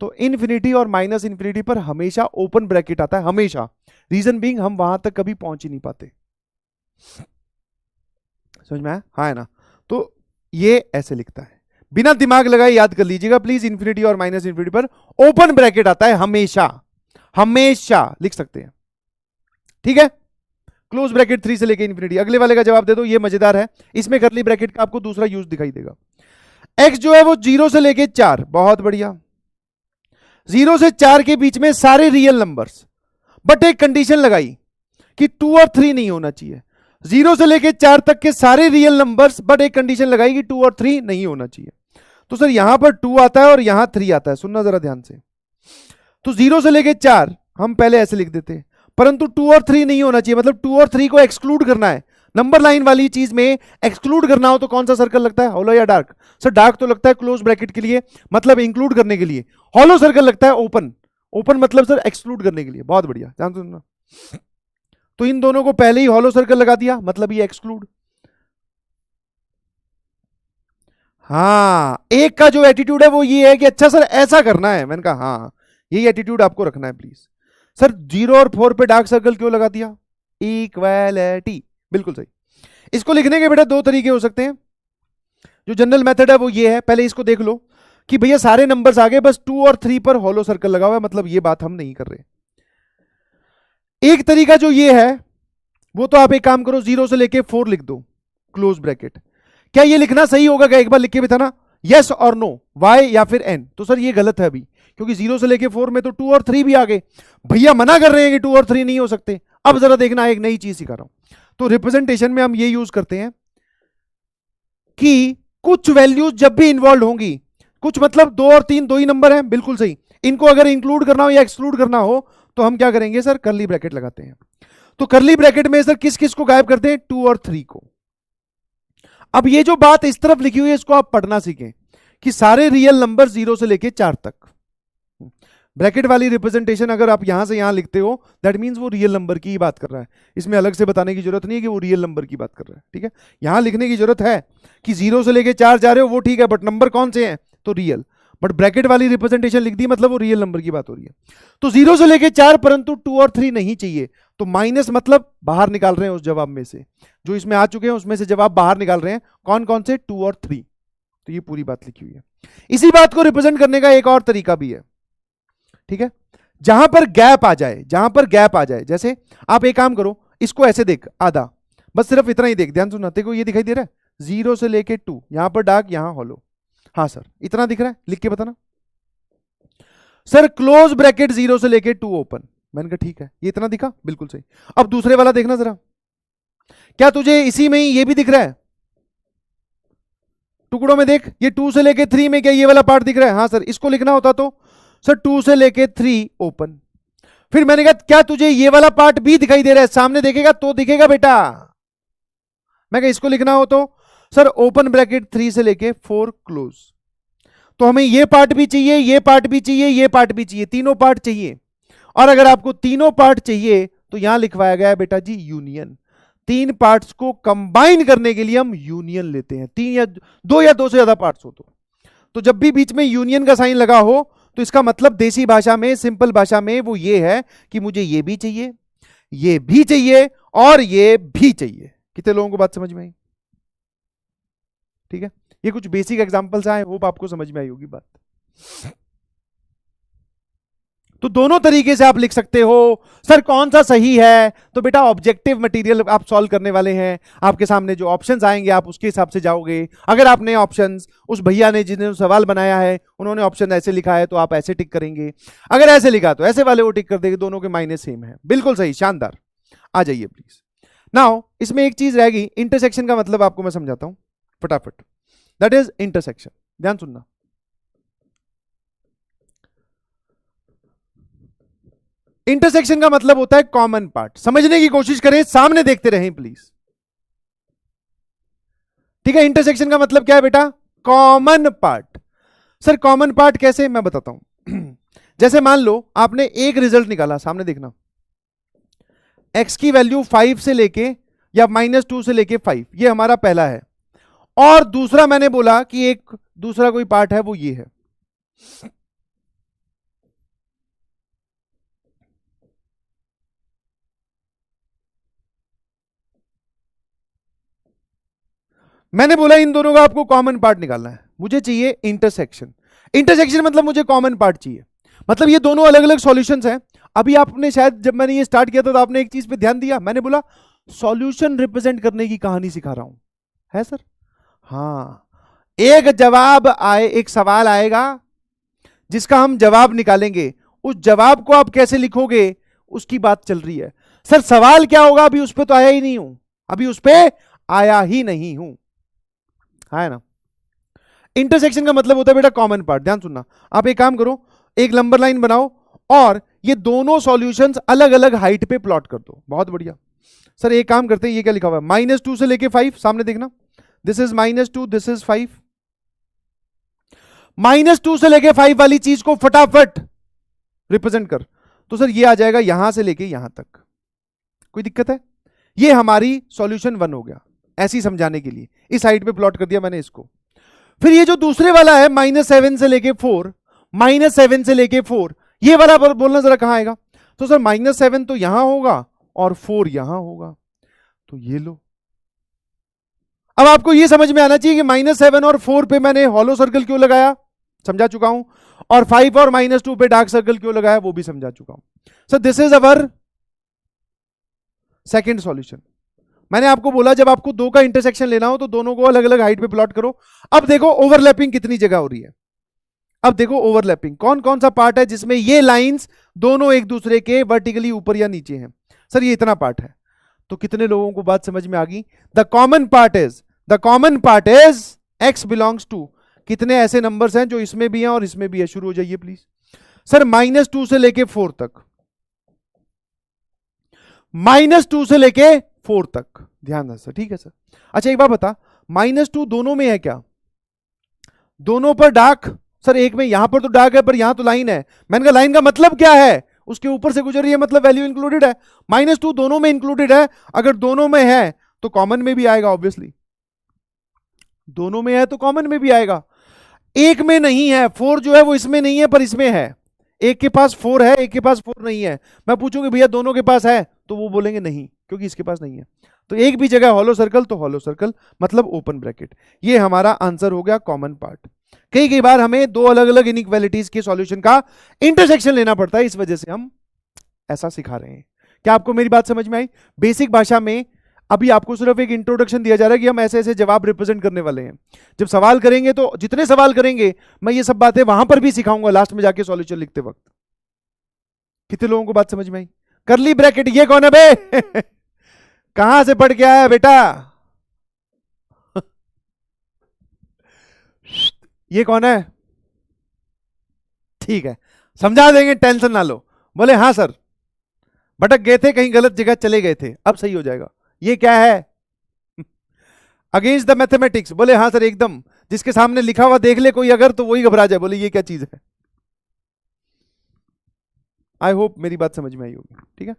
तो इन्फिनिटी और माइनस इन्फिनिटी पर हमेशा ओपन ब्रैकेट आता है, हमेशा। रीजन बीइंग हम वहां तक कभी पहुंच ही नहीं पाते। समझ में आया? हाँ है ना? तो ये ऐसे लिखता है, बिना दिमाग लगाए याद कर लीजिएगा प्लीज। इन्फिनिटी और माइनस इन्फिनिटी पर ओपन ब्रैकेट आता है हमेशा, हमेशा लिख सकते हैं। ठीक है, क्लोज ब्रैकेट 3 से लेके इन्फिनिटी। अगले वाले का जवाब दे दो, ये मजेदार है। इसमें करली ब्रैकेट का आपको दूसरा यूज दिखाई देगा। एक्स जो है वो 0 से लेके 4, बहुत बढ़िया। 0 से 4 के बीच में सारे रियल नंबर्स, बट एक कंडीशन लगाई कि 2 और 3 नहीं होना चाहिए। 0 से लेके 4 तक के सारे रियल नंबर्स, बट एक कंडीशन लगाई कि 2 और 3 नहीं होना चाहिए। तो सर यहां पर 2 आता है और यहां 3 आता है, सुनना जरा ध्यान से। तो 0 से लेके 4 हम पहले ऐसे लिख देते, परंतु 2 और 3 नहीं होना चाहिए, मतलब 2 और 3 को एक्सक्लूड करना है। नंबर लाइन वाली चीज में एक्सक्लूड करना हो तो कौन सा सर्कल लगता है, हॉलो या डार्क? सर डार्क तो लगता है क्लोज ब्रैकेट के लिए, मतलब इंक्लूड करने के लिए। हॉलो सर्कल लगता है ओपन, ओपन मतलब सर एक्सक्लूड करने के लिए। बहुत बढ़िया, ध्यान से सुनना। तो इन दोनों को पहले ही हॉलो सर्कल लगा दिया, मतलब ये एक्सक्लूड। हाँ, एक का जो एटीट्यूड है वो ये है कि अच्छा सर ऐसा करना है। मैंने कहा हाँ, यही एटीट्यूड आपको रखना है प्लीज। सर 0 और 4 पे डार्क सर्कल क्यों लगा दिया? इक्वालिटी, बिल्कुल सही। इसको लिखने के बेटा दो तरीके हो सकते हैं। जो जनरल मेथड है वो ये है, पहले इसको देख लो कि भैया सारे नंबर्स आ गए, बस 2 और 3 पर हॉलो सर्कल लगा हुआ है, मतलब ये बात हम नहीं कर रहे। एक तरीका जो ये है वो तो आप एक काम करो, 0 से लेके 4 लिख दो क्लोज ब्रैकेट। क्या ये लिखना सही होगा? क्या एक बार लिख के बताना, यस और नो, वाई या फिर एन? तो सर ये गलत है अभी, क्योंकि 0 से लेके 4 में तो 2 और 3 भी आ गए। भैया मना कर रहे हैं कि 2 और 3 नहीं हो सकते। अब जरा देखना, एक नई चीज सिखा रहा हूं। तो रिप्रेजेंटेशन में हम ये यूज करते हैं कि कुछ वैल्यूज जब भी इन्वॉल्व होंगी, कुछ मतलब 2 और 3 दो ही नंबर हैं, बिल्कुल सही, इनको अगर इंक्लूड करना हो या एक्सक्लूड करना हो तो हम क्या करेंगे सर, करली ब्रैकेट लगाते हैं। तो करली ब्रैकेट में सर किस किस को गायब करते हैं? 2 और 3 को। अब ये जो बात इस तरफ लिखी हुई है इसको आप पढ़ना सीखें कि सारे रियल नंबर 0 से लेके 4 तक। ब्रैकेट वाली रिप्रेजेंटेशन अगर आप यहां से यहां लिखते हो, दैट मींस वो रियल नंबर की ही बात कर रहा है। इसमें अलग से बताने की जरूरत नहीं है कि वो रियल नंबर की बात कर रहा है, ठीक है। यहां लिखने की जरूरत है कि 0 से लेके 4 जा रहे हो वो ठीक है, बट नंबर कौन से हैं, तो रियल। बट ब्रैकेट वाली रिप्रेजेंटेशन लिख दी मतलब वो रियल नंबर की बात हो रही है। तो 0 से लेके 4 परंतु 2 और 3 नहीं चाहिए, तो माइनस मतलब बाहर निकाल रहे हैं उस जवाब में से, जो इसमें आ चुके हैं उसमें से जवाब बाहर निकाल रहे हैं। कौन कौन से, 2 और 3। तो ये पूरी बात लिखी हुई है। इसी बात को रिप्रेजेंट करने का एक और तरीका भी है, ठीक है। जहां पर गैप आ जाए, जहां पर गैप आ जाए, जैसे आप एक काम करो, इसको ऐसे देख, आधा, बस सिर्फ इतना ही देख, ध्यान सुनना। देखो ये दिखाई दे रहा है 0 से लेके 2, यहां पर डार्क यहां हॉलो। हाँ सर इतना दिख रहा है, लिख के बताना। सर क्लोज ब्रैकेट 0 से लेके 2 ओपन। मैंने कहा ठीक है, ये इतना दिखा, बिल्कुल सही। अब दूसरे वाला देखना जरा, क्या तुझे इसी में ही ये भी दिख रहा है, टुकड़ों में देख, ये 2 से लेके 3 में क्या ये वाला पार्ट दिख रहा है? हाँ सर, इसको लिखना होता तो सर 2 से लेके 3 ओपन। फिर मैंने कहा क्या तुझे ये वाला पार्ट भी दिखाई दे रहा है? सामने देखेगा तो दिखेगा बेटा। मैं कहा इसको लिखना हो तो सर ओपन ब्रैकेट 3 से लेके 4 क्लोज। तो हमें ये पार्ट भी चाहिए, ये पार्ट भी चाहिए, ये पार्ट भी चाहिए, तीनों पार्ट चाहिए। और अगर आपको तीनों पार्ट चाहिए तो यहां लिखवाया गया है बेटा जी यूनियन। 3 पार्ट्स को कंबाइन करने के लिए हम यूनियन लेते हैं, 3 या 2 या 2 से ज्यादा पार्ट्स हो तो जब भी बीच में यूनियन का साइन लगा हो तो इसका मतलब देसी भाषा में, सिंपल भाषा में वो ये है कि मुझे ये भी चाहिए, ये भी चाहिए और ये भी चाहिए। कितने लोगों को बात समझ में आई? ठीक है, ये कुछ बेसिक एग्जांपल्स आए, होप आपको समझ में आई होगी बात। तो दोनों तरीके से आप लिख सकते हो। सर कौन सा सही है? तो बेटा ऑब्जेक्टिव मटेरियल आप सॉल्व करने वाले हैं, आपके सामने जो ऑप्शंस आएंगे आप उसके हिसाब से जाओगे। अगर आपने ऑप्शंस, उस भैया ने जिन्होंने सवाल बनाया है उन्होंने ऑप्शन ऐसे लिखा है तो आप ऐसे टिक करेंगे, अगर ऐसे लिखा तो ऐसे वाले वो टिक कर देंगे, दोनों के मायने सेम है। बिल्कुल सही, शानदार। आ जाइए प्लीज। नाउ इसमें एक चीज रहेगी, इंटरसेक्शन का मतलब आपको मैं समझाता हूं फटाफट। दैट इज इंटरसेक्शन, ध्यान सुनना। इंटरसेक्शन का मतलब होता है कॉमन पार्ट। समझने की कोशिश करें, सामने देखते रहें प्लीज, ठीक है। इंटरसेक्शन का मतलब क्या है बेटा? Common part. Sir common part कैसे, मैं बताता हूं। जैसे मान लो आपने एक रिजल्ट निकाला, सामने देखना, x की वैल्यू 5 से लेके या -2 से लेके 5, ये हमारा पहला है। और दूसरा मैंने बोला कि एक दूसरा कोई पार्ट है वो ये है। मैंने बोला इन दोनों का आपको कॉमन पार्ट निकालना है, मुझे चाहिए इंटरसेक्शन। इंटरसेक्शन मतलब मुझे कॉमन पार्ट चाहिए, मतलब ये दोनों अलग अलग सॉल्यूशंस हैं। अभी आपने शायद जब मैंने ये स्टार्ट किया था तो आपने एक चीज पे ध्यान दिया, मैंने बोला सॉल्यूशन रिप्रेजेंट करने की कहानी सिखा रहा हूं, है सर? हाँ, एक जवाब आए, एक सवाल आएगा जिसका हम जवाब निकालेंगे, उस जवाब को आप कैसे लिखोगे उसकी बात चल रही है। सर सवाल क्या होगा, अभी उस पर तो आया ही नहीं हूं, अभी उस पर आया ही नहीं हूं, है ना। इंटरसेक्शन का मतलब होता है बेटा कॉमन पार्ट। ध्यान सुनना, आप एक काम करो, एक लंबर लाइन बनाओ और ये दोनों सॉल्यूशंस अलग अलग हाइट पे प्लॉट कर दो। बहुत बढ़िया। सर एक काम करते हैं, ये क्या लिखा हुआ है? -2 से लेके 5, सामने देखना, दिस इज -2, दिस इज 5। -2 से लेके 5 वाली चीज को फटाफट रिप्रेजेंट कर, तो सर ये आ जाएगा यहां से लेके यहां तक। कोई दिक्कत है? ये हमारी सॉल्यूशन 1 हो गया, ऐसी समझाने के लिए इस साइड पे प्लॉट कर दिया मैंने इसको। फिर ये जो दूसरे वाला है -7 से लेके 4, -7 से लेके 4, ये वाला बोलना जरा कहां आएगा? तो सर -7 तो यहां होगा और 4 यहां होगा, तो ये लो। अब आपको ये समझ में आना चाहिए कि -7 और 4 पे मैंने हॉलो सर्कल क्यों लगाया, समझा चुका हूं। और 5 और -2 पे डार्क सर्कल क्यों लगाया वो भी समझा चुका हूं। Sir this is our second solution. मैंने आपको बोला जब आपको दो का इंटरसेक्शन लेना हो तो दोनों को अलग अलग हाइट पे प्लॉट करो। अब देखो ओवरलैपिंग कितनी जगह हो रही है। अब देखो ओवरलैपिंग कौन कौन सा पार्ट है जिसमें ये लाइंस दोनों एक दूसरे के वर्टिकली ऊपर या नीचे हैं। सर ये इतना पार्ट है। तो कितने लोगों को बात समझ में आ गई? The common part is x belongs to, कितने ऐसे नंबर्स हैं जो इसमें भी हैं और इसमें भी है। शुरू हो जाइए प्लीज। सर -2 से लेके 4 तक, -2 से लेके 4 तक, ध्यान सर, ठीक है सर। अच्छा एक बात बता, -2 दोनों में है क्या? दोनों पर डार्क सर एक में यहां पर तो डार्क है पर यहां तो लाइन है। मैंने कहा लाइन का मतलब क्या है, उसके ऊपर से गुजर रही है मतलब वैल्यू इंक्लूडेड है। -2 दोनों में इंक्लूडेड है, अगर दोनों में है तो कॉमन में भी आएगा, ऑब्वियसली दोनों में है तो कॉमन में भी आएगा। एक में नहीं है, 4 जो है वो इसमें नहीं है पर इसमें है। एक के पास 4 है, एक के पास 4 नहीं है। मैं पूछूंगी भैया दोनों के पास है, तो वो बोलेंगे नहीं क्योंकि इसके पास नहीं है। तो एक भी जगह हॉलो सर्कल तो हॉलो सर्कल मतलब ओपन ब्रैकेट। ये हमारा आंसर हो गया कॉमन पार्ट। कई बार हमें दो अलग अलग इनइक्वालिटीज के सॉल्यूशन का इंटरसेक्शन लेना पड़ता है, इस वजह से हम ऐसा सिखा रहे हैं। क्या आपको मेरी बात समझ में आई? बेसिक भाषा में अभी आपको सिर्फ एक इंट्रोडक्शन दिया जा रहा है कि हम ऐसे ऐसे जवाब रिप्रेजेंट करने वाले हैं। जब सवाल करेंगे तो जितने सवाल करेंगे मैं ये सब बातें वहां पर भी सिखाऊंगा लास्ट में जाके सॉल्यूशन लिखते वक्त। कितने लोगों को बात समझ में आई? करली ब्रैकेट ये कौन है बे? कहां से पढ़ के आया बेटा? ये कौन है? ठीक है समझा देंगे, टेंशन ना लो। बोले हाँ सर भटक गए थे, कहीं गलत जगह चले गए थे, अब सही हो जाएगा। ये क्या है? Against the mathematics. बोले हाँ सर एकदम, जिसके सामने लिखा हुआ देख ले कोई अगर तो वही घबरा जाए, बोले ये क्या चीज है। आई होप मेरी बात समझ में आई होगी। ठीक है,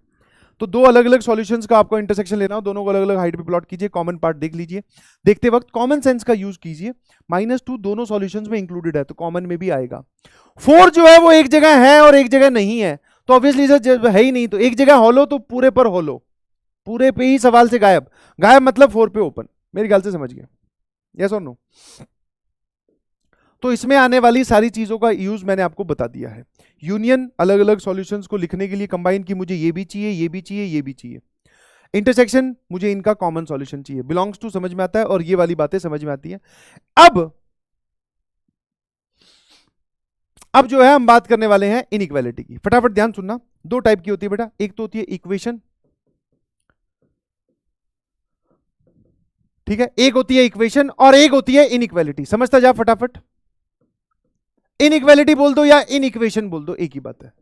तो दो अलग अलग सॉल्यूशंस का आपको इंटरसेक्शन लेना हो, दोनों को अलग अलग हाइट पे प्लॉट कीजिए, कॉमन पार्ट देख लीजिए, देखते वक्त कॉमन सेंस का यूज कीजिए। -2 दोनों सॉल्यूशंस में इंक्लूडेड है तो कॉमन में भी आएगा। 4 जो है वो एक जगह है और एक जगह नहीं है, तो ऑब्वियसली सर है ही नहीं, तो एक जगह हॉलो तो पूरे पर हॉलो, पूरे पे ही सवाल से गायब। गायब मतलब 4 पे ओपन। मेरी ख्याल से समझ गया, यस और नो? तो इसमें आने वाली सारी चीजों का यूज मैंने आपको बता दिया है। यूनियन अलग अलग सॉल्यूशंस को लिखने के लिए कंबाइन की, मुझे ये भी चाहिए, ये भी चाहिए, ये भी चाहिए। इंटरसेक्शन मुझे इनका कॉमन सॉल्यूशन चाहिए। बिलोंग्स टू समझ में आता है और ये वाली बातें समझ में आती है। अब जो है हम बात करने वाले हैं इनइक्वालिटी की। फटाफट ध्यान सुनना, दो टाइप की होती है बेटा, एक तो होती है इक्वेशन, ठीक है, एक होती है इक्वेशन और एक होती है इनइक्वालिटी। समझता जा फटाफट। इनइक्वालिटी बोल दो या इनइक्वेशन बोल दो, एक ही बात है।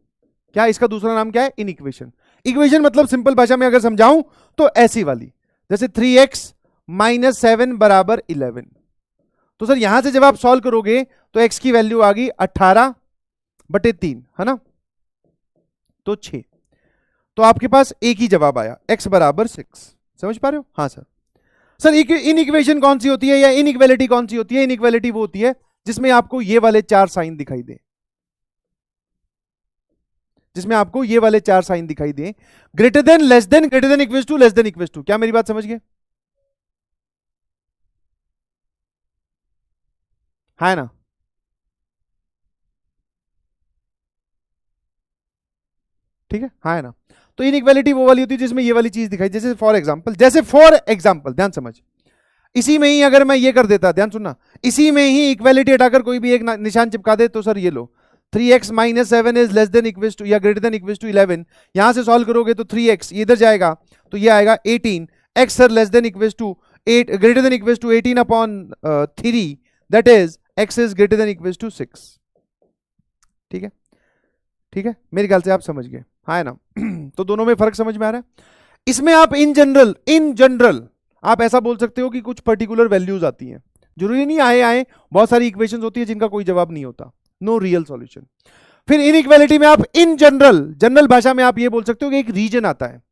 क्या इसका दूसरा नाम क्या है? इनइक्वेशन। इक्वेशन मतलब सिंपल भाषा में अगर समझाऊं तो ऐसी वाली, जैसे 3x - 7 = 11। तो सर यहां से जब आप सॉल्व करोगे तो x की वैल्यू आ गई 18/3, है ना, तो 6। तो आपके पास एक ही जवाब आया, x = 6। समझ पा रहे हो? हाँ सर। सर इनइक्वेशन कौन सी होती है या इनइक्वालिटी कौन सी होती है? इनइक्वालिटी वो होती है जिसमें आपको ये वाले 4 साइन दिखाई दे, जिसमें आपको ये वाले 4 साइन दिखाई दे, greater than, less than, greater than equals to, less than equals to. क्या मेरी बात समझ गए? है ना? ठीक है, हाँ है ना? तो इनइक्वालिटी वो वाली होती है जिसमें ये वाली चीज दिखाई, जैसे फॉर एग्जांपल ध्यान समझ, इसी में ही अगर मैं ये कर देता, ध्यान सुनना, इसी में ही इक्वालिटी हटाकर कोई भी एक निशान चिपका दे, तो सर ये लो 3x - 7 is less than equals to या ग्रेटर देन इक्वल्स टू 11। यहां से सॉल्व करोगे तो 3x ये इधर जाएगा तो ये आएगा 18, x sir less than equals to 8, greater than equals to 18/3, that is x is greater than equals to 6। ठीक है, ठीक है, मेरे ख्याल से आप समझ गए, हाँ है ना? तो दोनों में फर्क समझ में आ रहा है। इसमें आप इन जनरल आप ऐसा बोल सकते हो कि कुछ पर्टिकुलर वैल्यूज आती हैं, जरूरी नहीं आए, बहुत सारी इक्वेशंस होती है जिनका कोई जवाब नहीं होता, नो रियल सॉल्यूशन। फिर इनइक्वालिटी में आप इन जनरल भाषा में आप ये बोल सकते हो कि एक रीजन आता है,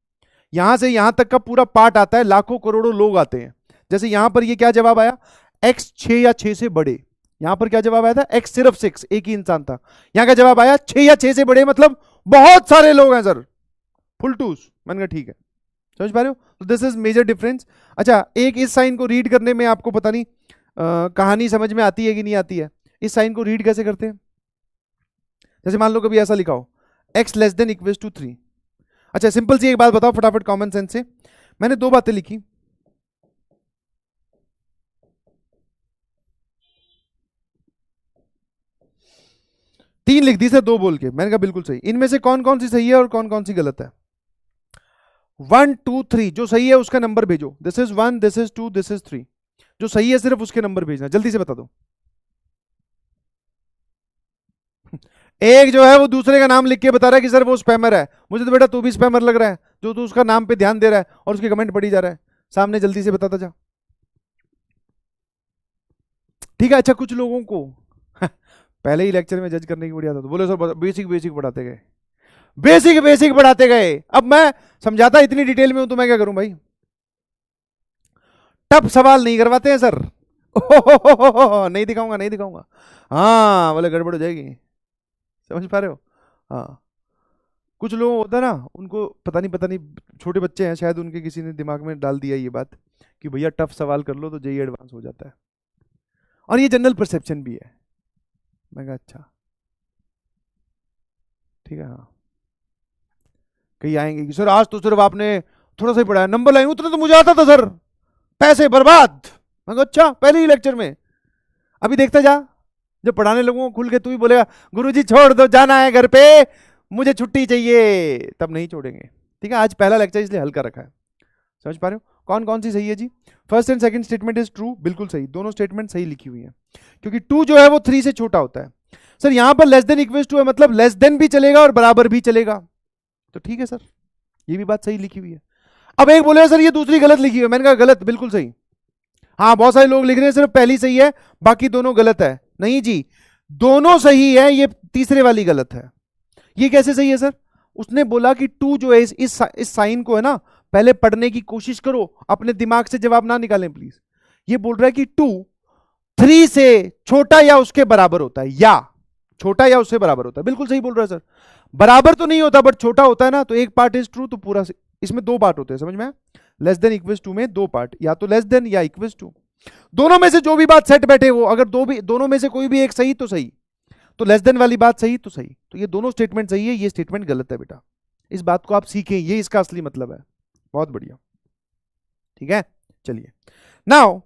यहां से यहां तक का पूरा पार्ट आता है, लाखों करोड़ों लोग आते हैं। जैसे यहां पर ये क्या जवाब आया? x 6 या 6 से बड़े। यहां पर क्या जवाब आया था? x सिर्फ 6, एक ही इंसान था। यहां का जवाब आया 6 या 6 से बड़े, मतलब बहुत सारे लोग हैं सर, फुल टूस। मैंने कहा ठीक है, समझ पा रहे हो? तो दिस इज मेजर डिफरेंस। अच्छा, एक इस साइन को रीड करने में आपको पता नहीं कहानी समझ में आती है कि नहीं आती है। इस साइन को रीड कैसे करते हैं? जैसे मान लो कभी ऐसा लिखा हो x less than equals to 3। अच्छा सिंपल सी एक बात बताओ फटाफट कॉमन सेंस से, मैंने दो बातें लिखी, तीन लिख दी सर, दो बोल के। मैंने कहा बिल्कुल सही। इनमें से कौन कौन सी सही है और कौन कौन सी गलत है? 1 2 3 जो सही है उसका नंबर भेजो। This is 1, this is 2, this is 3। जो सही है सिर्फ उसके नंबर भेजना, जल्दी से बता दो। एक जो है वो दूसरे का नाम लिख के बता रहा है कि सर वो स्पैमर है। मुझे तो बेटा तू भी स्पैमर लग रहा है, जो तू उसका नाम पे ध्यान दे रहा है और उसके कमेंट पढ़ी जा रहा है सामने। जल्दी से बताता जा, ठीक है? अच्छा कुछ लोगों को पहले ही लेक्चर में जज करने की बढ़िया था, तो बोले सर बेसिक बेसिक पढ़ाते गए, बेसिक बेसिक पढ़ाते गए। अब मैं समझाता इतनी डिटेल में हूं तो मैं क्या करूं भाई? टफ सवाल नहीं करवाते हैं सर। नहीं दिखाऊंगा, नहीं दिखाऊंगा। हाँ बोले गड़बड़ हो जाएगी, समझ पा रहे हो? हाँ, कुछ लोग होता है ना, उनको पता नहीं छोटे बच्चे हैं शायद, उनके किसी ने दिमाग में डाल दिया ये बात कि भैया टफ सवाल कर लो तो जेईई एडवांस हो जाता है, और ये जनरल परसेप्शन भी है। मैं कहा अच्छा ठीक है। हाँ, कहीं आएंगे कि सर आज तो सिर्फ आपने थोड़ा सा ही पढ़ाया, नंबर लाइन उतना तो मुझे आता था सर, पैसे बर्बाद। मैं कहा अच्छा, पहले ही लेक्चर में। अभी देखता जा, जब पढ़ाने लगूंगा खुल के, तू ही बोलेगा गुरुजी छोड़ दो, जाना है घर पे, मुझे छुट्टी चाहिए, तब नहीं छोड़ेंगे। ठीक है, आज पहला लेक्चर इसलिए हल्का रखा है। समझ पा रहे हो? कौन कौन सी सही है जी? First and second statement is true, बिल्कुल सही, दोनों स्टेटमेंट सही लिखी हुई है, क्योंकि 2 जो है वो 3 से छोटा होता है। सर यहां पर लेस देन इक्वल्स टू है, मतलब लेस देन भी चलेगा और बराबर भी चलेगा, तो ठीक है सर, ये भी बात सही लिखी हुई है। अब एक बोले सर ये दूसरी गलत लिखी है, मैंने कहा गलत, बिल्कुल सही। हाँ, बहुत सारे लोग लिख रहे हैं सिर्फ पहली सही है बाकी दोनों गलत है। नहीं जी, दोनों सही है, ये तीसरे वाली गलत है। ये कैसे सही है सर? उसने बोला कि 2 जो है इस साइन को है ना, पहले पढ़ने की कोशिश करो, अपने दिमाग से जवाब ना निकालें प्लीज। ये बोल रहा है कि 2 3 से छोटा या उसके बराबर होता है, या छोटा या उससे बराबर होता है। बिल्कुल सही बोल रहा है सर, बराबर तो नहीं होता बट छोटा होता है ना, तो एक पार्ट इज ट्रू, तो पूरा इसमें 2 पार्ट होते हैं, समझ में? लेस देन इक्वल्स टू में 2 पार्ट, या तो लेस देन या इक्वल्स टू, दोनों में से जो भी बात सेट बैठे हो, अगर दोनों में से कोई भी एक सही तो सही, तो लेस देन वाली बात सही तो सही, तो ये दोनों स्टेटमेंट सही है, ये स्टेटमेंट गलत है बेटा। इस बात को आप सीखें, ये इसका असली मतलब है। बहुत बढ़िया, ठीक है। चलिए नाउ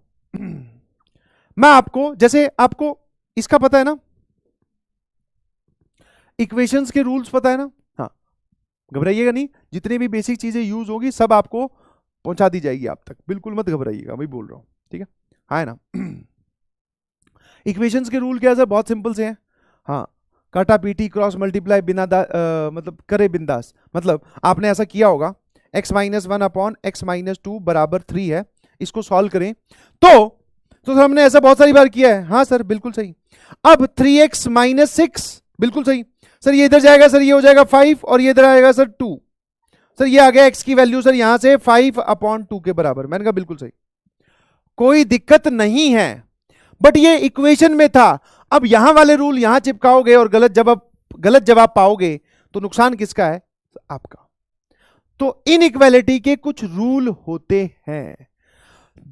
मैं आपको, जैसे आपको इसका पता है ना, इक्वेशंस के रूल्स पता है ना? हाँ, घबराइएगा नहीं, जितनी भी बेसिक चीजें यूज होगी सब आपको पहुंचा दी जाएगी आप तक, बिल्कुल मत घबराइएगा, मैं बोल रहा हूं, ठीक है? हाँ ना। इक्वेशंस के रूल क्या है सर? बहुत सिंपल से हैं। हाँ, काटा पीटी क्रॉस मल्टीप्लाई बिना मतलब करे बिंदास, मतलब आपने ऐसा किया होगा, x minus 1 upon x minus 2 बराबर 3 है, इसको सॉल्व करें तो सर हमने ऐसा बहुत सारी बार किया है। हाँ सर बिल्कुल सही। अब 3x माइनस 6, बिल्कुल सही सर, ये इधर जाएगा सर, ये हो जाएगा 5, और ये इधर आएगा सर 2, सर ये आ गया x की वैल्यू सर यहां से 5 अपॉन 2 के बराबर। मैंने कहा बिल्कुल सही, कोई दिक्कत नहीं है, बट ये इक्वेशन में था। अब यहां वाले रूल यहां चिपकाओगे और गलत जवाब पाओगे तो नुकसान किसका है? आपका। तो इनइक्वालिटी के कुछ रूल होते हैं,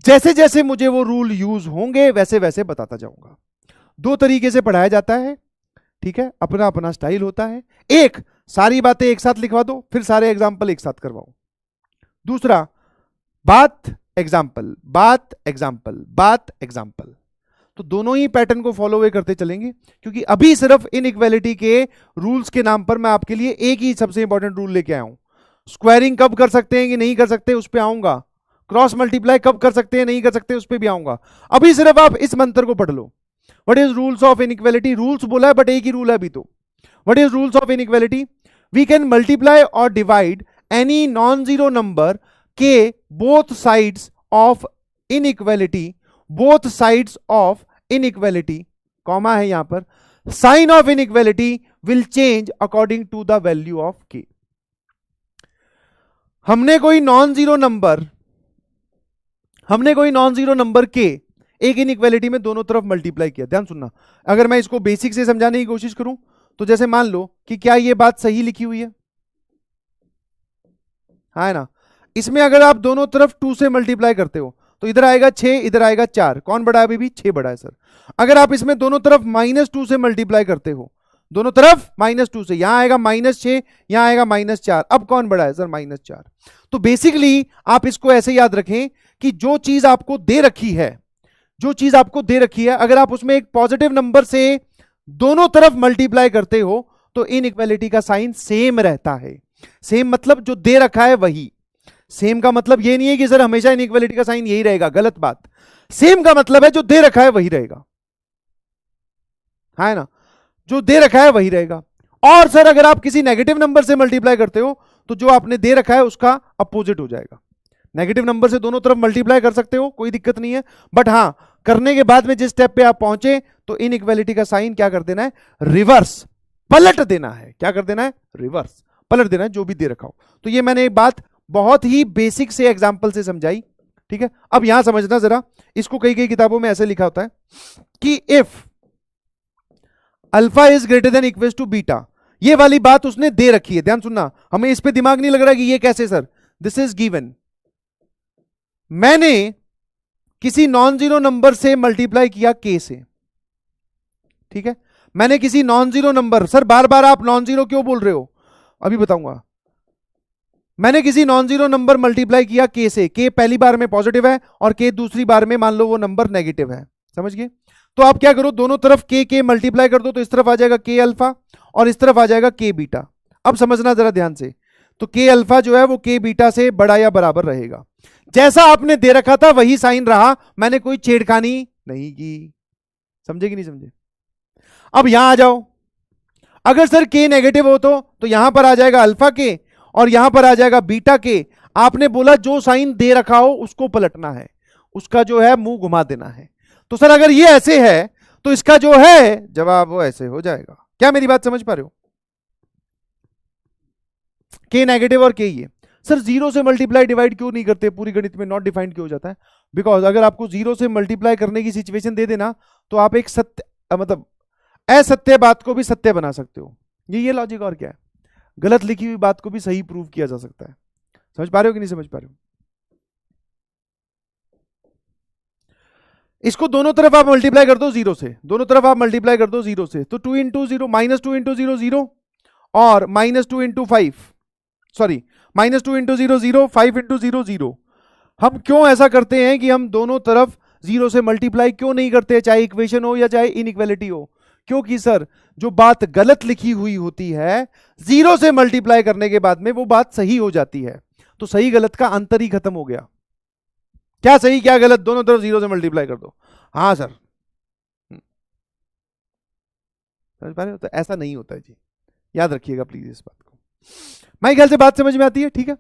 जैसे जैसे मुझे वो रूल यूज होंगे वैसे वैसे बताता जाऊंगा। 2 तरीके से पढ़ाया जाता है, ठीक है, अपना अपना स्टाइल होता है। एक, सारी बातें एक साथ लिखवा दो, फिर सारे एग्जाम्पल एक साथ करवाओ। दूसरा, बात एग्जाम्पल, बात एग्जाम्पल, बात एग्जाम्पल। तो दोनों ही पैटर्न को फॉलो वे करते चलेंगे, क्योंकि अभी सिर्फ इनइक्वालिटी के रूल्स के नाम पर मैं आपके लिए एक ही सबसे इंपॉर्टेंट रूल लेके आया हूं। स्क्वायरिंग कब कर सकते हैं कि नहीं कर सकते उस पर आऊंगा, क्रॉस मल्टीप्लाई कब कर सकते हैं नहीं कर सकते उस पर भी आऊंगा। अभी सिर्फ आप इस मंत्र को पढ़ लो, what is rules of inequality. Rules बोला है बट एक ही रूल है अभी तो। What is rules of inequality? We can multiply or divide any non zero number के both sides of inequality, both sides of inequality, comma है यहां पर, sign of inequality will change according to the value of k. हमने कोई नॉन जीरो नंबर के एक इनइक्वालिटी में दोनों तरफ मल्टीप्लाई किया। ध्यान सुनना, अगर मैं इसको बेसिक से समझाने की कोशिश करूं तो जैसे मान लो कि क्या ये बात सही लिखी हुई है? हाँ है ना। इसमें अगर आप दोनों तरफ 2 से मल्टीप्लाई करते हो तो इधर आएगा 6, इधर आएगा 4, कौन बड़ा है अभी? 6 बड़ा है सर। अगर आप इसमें दोनों तरफ -2 से मल्टीप्लाई करते हो, दोनों तरफ -2 से, यहां आएगा -6, यहां आएगा -4, अब कौन बड़ा है सर? -4। तो बेसिकली आप इसको ऐसे याद रखें कि जो चीज आपको दे रखी है, अगर आप उसमें एक पॉजिटिव नंबर से दोनों तरफ मल्टीप्लाई करते हो तो इनइक्वालिटी का साइन सेम रहता है। सेम मतलब जो दे रखा है वही। सेम का मतलब ये नहीं है कि सर हमेशा इनइक्वालिटी का साइन यही रहेगा, गलत बात। सेम का मतलब है जो दे रखा है वही रहेगा, है ना, जो दे रखा है वही रहेगा। और सर अगर आप किसी नेगेटिव नंबर से मल्टीप्लाई करते हो तो जो आपने दे रखा है उसका अपोजिट हो जाएगा। नेगेटिव नंबर से दोनों तरफ मल्टीप्लाई कर सकते हो, कोई दिक्कत नहीं है, बट हां, करने के बाद में जिस स्टेप पे आप पहुंचे तो इनइक्वालिटी का साइन क्या कर देना है, रिवर्स, पलट देना है। क्या कर देना है, रिवर्स, पलट देना है जो भी दे रखा हो। तो ये मैंने एक बात बहुत ही बेसिक से एग्जांपल से समझाई, ठीक है। अब यहां समझना जरा, इसको कई कई किताबों में ऐसे लिखा होता है कि if alpha is greater than equal to beta, ये वाली बात उसने दे रखी है, ध्यान सुनना, हमें इस पे दिमाग नहीं लग रहा कि ये कैसे सर, दिस इज गिवन। मैंने किसी नॉन जीरो नंबर से मल्टीप्लाई किया के से, ठीक है। मैंने किसी नॉन जीरो नंबर, सर बार बार आप नॉन जीरो क्यों बोल रहे हो, अभी बताऊंगा। मैंने किसी नॉन जीरो नंबर मल्टीप्लाई किया के से, के पहली बार में पॉजिटिव है और के दूसरी बार में मान लो वो नंबर नेगेटिव है, समझ गए। तो आप क्या करो, दोनों तरफ के मल्टीप्लाई कर दो, तो इस तरफ आ जाएगा के अल्फा और इस तरफ आ जाएगा के बीटा। अब समझना जरा ध्यान से, तो के अल्फा जो है वो के बीटा से बड़ा या बराबर रहेगा, जैसा आपने दे रखा था वही साइन रहा, मैंने कोई छेड़खानी नहीं की, समझे कि नहीं समझे। अब यहां आ जाओ, अगर सर के नेगेटिव हो तो यहां पर आ जाएगा अल्फा के और यहां पर आ जाएगा बीटा के। आपने बोला जो साइन दे रखा हो उसको पलटना है, उसका जो है मुंह घुमा देना है। तो सर अगर ये ऐसे है तो इसका जो है जवाब वो ऐसे हो जाएगा। क्या मेरी बात समझ पा रहे हो, के नेगेटिव और के ये। सर जीरो से मल्टीप्लाई डिवाइड क्यों नहीं करते, पूरी गणित में नॉट डिफाइंड क्यों हो जाता है, बिकॉज अगर आपको जीरो से मल्टीप्लाई करने की सिचुएशन दे देना तो आप एक सत्य मतलब असत्य बात को भी सत्य बना सकते हो। ये लॉजिक और क्या है, गलत लिखी हुई बात को भी सही प्रूव किया जा सकता है। समझ पा रहे हो कि नहीं समझ पा रहे हो। इसको दोनों तरफ आप मल्टीप्लाई कर दो जीरो से, दोनों तरफ आप मल्टीप्लाई कर दो जीरो से, तो 2 into zero minus 2 into zero zero और minus 2 into 5, sorry minus 2 into zero zero, 5 into zero zero. हम क्यों ऐसा करते हैं कि हम दोनों तरफ जीरो से मल्टीप्लाई क्यों नहीं करते, चाहे इक्वेशन हो या चाहे इनइक्वालिटी हो। क्योंकि सर जो बात गलत लिखी हुई होती है जीरो से मल्टीप्लाई करने के बाद में वो बात सही हो जाती है, तो सही गलत का अंतर ही खत्म हो गया। क्या सही क्या गलत, दोनों तरफ जीरो से मल्टीप्लाई कर दो। हाँ सर, समझ पा रहे हो, तो ऐसा नहीं होता है जी, याद रखिएगा प्लीज इस बात को। मेरे ख्याल से बात समझ में आती है, ठीक है।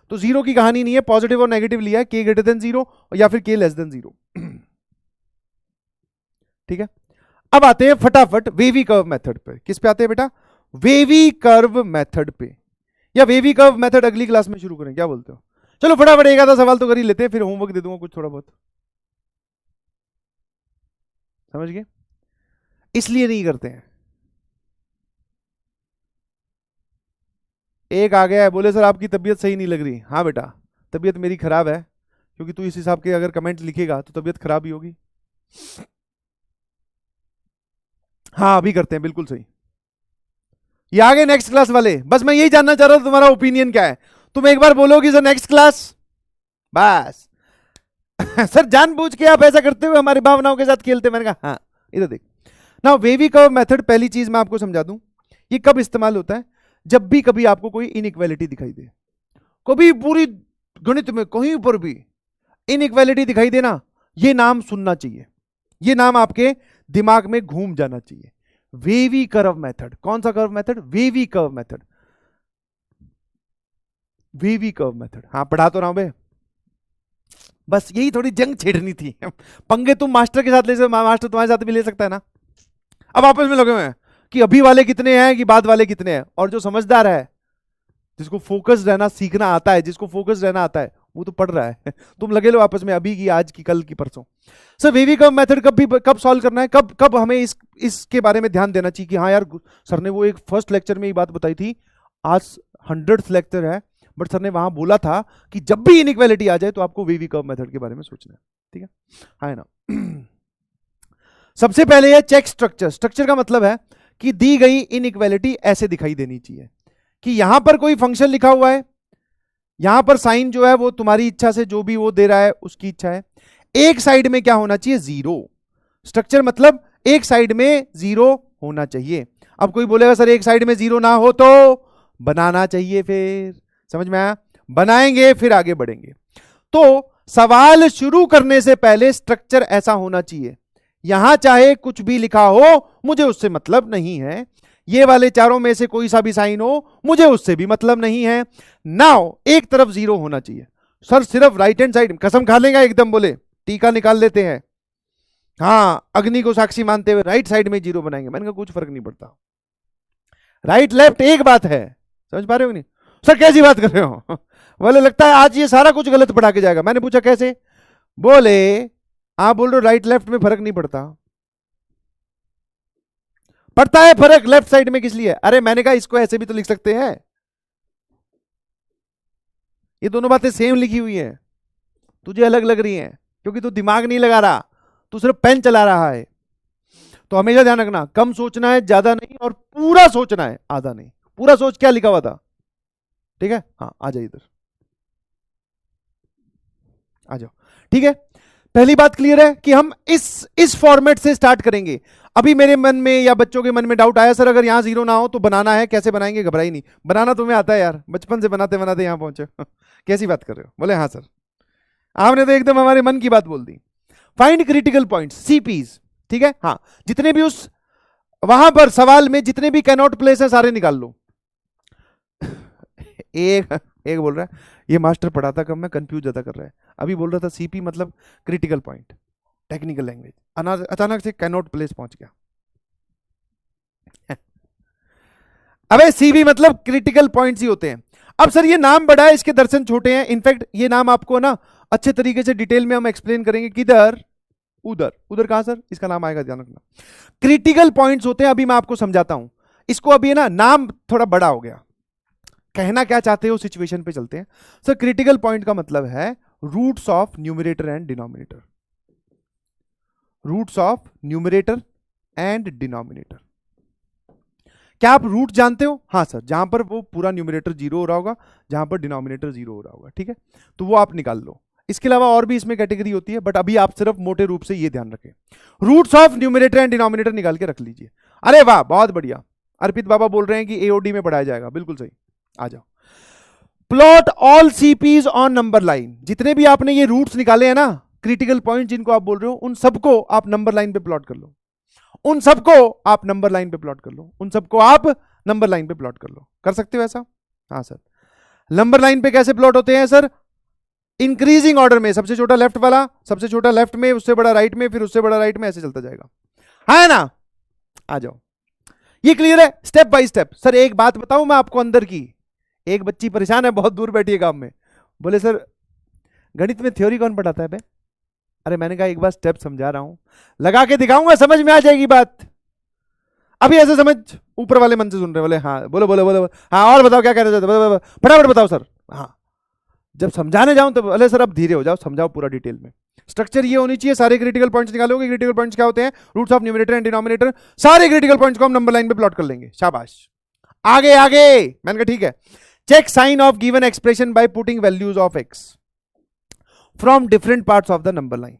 तो जीरो की कहानी नहीं है, पॉजिटिव और नेगेटिव लिया है, के ग्रेटर देन जीरो या फिर के लेस देन जीरो, ठीक है। अब आते हैं फटाफट वेवी कर्व मेथड पे। किस पे आते हैं बेटा, वेवी कर्व मेथड पे, या वेवी कर्व मेथड अगली क्लास में शुरू करें, क्या बोलते हो। चलो फटाफट एक आधा सवाल तो कर ही लेते हैं, फिर होमवर्क दे दूंगा कुछ थोड़ा बहुत, समझ गए। इसलिए नहीं करते हैं। एक आ गया है, बोले सर आपकी तबीयत सही नहीं लग रही। हाँ बेटा तबीयत मेरी खराब है, क्योंकि तू इस हिसाब के अगर कमेंट लिखेगा तो तबीयत खराब ही होगी। हाँ अभी करते हैं, बिल्कुल सही। ये आ गए नेक्स्ट क्लास वाले, बस मैं यही जानना चाह रहा था तुम्हारा ओपिनियन क्या है। तुम एक बार बोलोगी सर नेक्स्ट क्लास, बस सर जानबूझ के आप ऐसा करते हुए हमारी भावनाओं के साथ खेलते। मैंने कहा हाँ इधर देख ना, वेवी कर्व मेथड पहली चीज मैं आपको समझा दूं, ये कब इस्तेमाल होता है, जब भी कभी आपको कोई इनइक्वालिटी दिखाई दे, कभी पूरी गणित में कहीं पर भी इनइक्वालिटी दिखाई देना, ये नाम सुनना चाहिए, ये नाम आपके दिमाग में घूम जाना चाहिए। वेवी कर्व मेथड, कौन सा curve method, wavy curve method, wavy curve method. हाँ पढ़ा तो रहा हूं बे, बस यही थोड़ी जंग छेड़नी थी। पंगे तुम मास्टर के साथ ले सकते, मास्टर तुम्हारे साथ भी ले सकता है ना। अब आपस में लगे हुए हैं कि अभी वाले कितने हैं कि बाद वाले कितने हैं, और जो समझदार है, जिसको फोकस रहना सीखना आता है, जिसको फोकस रहना आता है, वो तो पढ़ रहा है। तुम लगे लो आपस में अभी की, आज की, कल की, परसों। सर वेवी कर्व मेथड कब सॉल्व करना है, कब हमें इसके बारे में ध्यान देना चाहिए कि हाँ यार सर ने वो एक फर्स्ट लेक्चर में ये बात बताई थी, आज 100th लेक्चर है, बट सर ने वहां बोला था कि जब भी इनइक्वालिटी आ जाए तो आपको वेवी कर्व मेथड के बारे में सोचना है, ठीक है। हाँ है ना। सबसे पहले है चेक स्ट्रक्चर। स्ट्रक्चर का मतलब है कि दी गई इनइक्वालिटी ऐसे दिखाई देनी चाहिए कि यहां पर कोई फंक्शन लिखा हुआ है, यहां पर साइन जो है वो तुम्हारी इच्छा से जो भी वो दे रहा है उसकी इच्छा है, एक साइड में क्या होना चाहिए, जीरो। स्ट्रक्चर मतलब एक साइड में जीरो होना चाहिए। अब कोई बोलेगा सर एक साइड में जीरो ना हो तो बनाना चाहिए, फिर समझ में आया, बनाएंगे फिर आगे बढ़ेंगे। तो सवाल शुरू करने से पहले स्ट्रक्चर ऐसा होना चाहिए, यहां चाहे कुछ भी लिखा हो मुझे उससे मतलब नहीं है, ये वाले चारों में से कोई सा भी साइन हो मुझे उससे भी मतलब नहीं है। नाउ एक तरफ जीरो होना चाहिए। सर सिर्फ राइट हैंड साइड, कसम खा लेगा एकदम, बोले टीका निकाल लेते हैं, हाँ, अग्नि को साक्षी मानते हुए राइट साइड में जीरो बनाएंगे। मैंने कहा कुछ फर्क नहीं पड़ता, राइट लेफ्ट एक बात है। समझ पा रहे हो नहीं? सर कैसी बात कर रहे हो? बोले लगता है आज ये सारा कुछ गलत पढ़ा के जाएगा। मैंने पूछा कैसे? बोले आप बोल रहे हो राइट लेफ्ट में फर्क नहीं पड़ता। पड़ता है फर्क लेफ्ट साइड में, किस लिए? अरे मैंने कहा इसको ऐसे भी तो लिख सकते हैं, ये दोनों बातें सेम लिखी हुई हैं, तुझे अलग लग रही हैं क्योंकि तू दिमाग नहीं लगा रहा, तू सिर्फ पेन चला रहा है। तो हमेशा ध्यान रखना, कम सोचना है ज्यादा नहीं, और पूरा सोचना है आधा नहीं। पूरा सोच क्या लिखा हुआ था? ठीक है, हाँ आ जाइए इधर, आ जाओ। ठीक है, पहली बात क्लियर है कि हम इस फॉर्मेट से स्टार्ट करेंगे। अभी मेरे मन में या बच्चों के मन में डाउट आया, सर अगर यहां जीरो ना हो तो बनाना है, कैसे बनाएंगे? घबराई नहीं, बनाना तुम्हें आता है यार, बचपन से बनाते बनाते यहां पहुंचे। कैसी बात कर रहे हो? बोले हाँ सर, आपने तो एकदम हमारे मन की बात बोल दी। Find critical points, CPs. ठीक है, हाँ, जितने भी उस वहां पर सवाल में जितने भी कैनॉट प्लेस है सारे निकाल लो। एक बोल रहा है ये मास्टर पढ़ाता कम, मैं कंफ्यूज ज्यादा कर रहा है। अभी बोल रहा था सीपी मतलब क्रिटिकल पॉइंट, टेक्निकल लैंग्वेज, अचानक से कैनॉट प्लेस पहुंच गया। अबे सीबी मतलब क्रिटिकल पॉइंट्स ही होते हैं। अब सर ये नाम बड़ा है, इसके दर्शन छोटे हैं। इनफैक्ट ये नाम आपको ना अच्छे तरीके से डिटेल में हम एक्सप्लेन करेंगे। किधर? उधर। उधर कहां सर? इसका नाम आएगा, ध्यान रखना। क्रिटिकल पॉइंट्स होते हैं, अभी मैं आपको समझाता हूं इसको। अभी ना नाम थोड़ा बड़ा हो गया, कहना क्या चाहते हो सिचुएशन पे चलते हैं। सर क्रिटिकल पॉइंट का मतलब है roots of numerator and denominator. Roots of numerator and denominator. क्या आप रूट जानते हो? हाँ सर, जहां पर वो पूरा न्यूमरेटर जीरो हो रहा होगा, जहां पर डिनोमिनेटर जीरो हो रहा होगा। ठीक है, तो वो आप निकाल लो। इसके अलावा और भी इसमें कैटेगरी होती है, बट अभी आप सिर्फ मोटे रूप से ये ध्यान रखें, roots of numerator and denominator निकाल के रख लीजिए। अरे वाह, बहुत बढ़िया। अर्पित बाबा बोल रहे हैं कि एओडी में पढ़ाया जाएगा, बिल्कुल सही, आ जाओ। Plot all CPs on number line. जितने भी आपने ये रूट्स निकाले हैं ना, क्रिटिकल पॉइंट जिनको आप बोल रहे हो, उन सबको आप नंबर लाइन पे प्लॉट कर लो। उन सबको आप नंबर लाइन पे प्लॉट कर लो। उन सबको आप नंबर लाइन पे प्लॉट कर लो। कर सकते हो ऐसा? हाँ सर। नंबर लाइन पे कैसे प्लॉट होते हैं सर? इंक्रीजिंग ऑर्डर में, सबसे छोटा लेफ्ट वाला, सबसे छोटा लेफ्ट में, उससे बड़ा राइट में, फिर उससे बड़ा राइट में, ऐसे चलता जाएगा। है ना? आ जाओ, ये क्लियर है स्टेप बाय स्टेप। सर एक बात बताऊं मैं आपको अंदर की, एक बच्ची परेशान है, बहुत दूर बैठी है गांव में, बोले सर गणित में थ्योरी कौन पढ़ाता है बे? अरे मैंने कहा एक बार स्टेप समझा रहा हूं, लगा के दिखाऊंगा, समझ में आ जाएगी बात। अभी ऐसे समझ, ऊपर वाले मन से सुन रहे, बोले हाँ, बोलो बोलो बोलो, हाँ और बताओ क्या कहना चाहते हो, फटाफट बताओ सर। हाँ, जब समझाने जाऊं तो बोले सर अब धीरे हो जाओ, समझाओ पूरा डिटेल में। स्ट्रक्चर ये होनी चाहिए, सारे क्रिटिकल पॉइंट्स निकालोगे। क्रिटिकल पॉइंट्स क्या होते हैं? Roots of numerator and denominator. सारे क्रिटिकल पॉइंट्स को हम नंबर लाइन पे प्लॉट कर लेंगे। शाबाश, आगे आगे। मैंने कहा ठीक है। Check sign of given expression by putting values of x from different parts of the number line.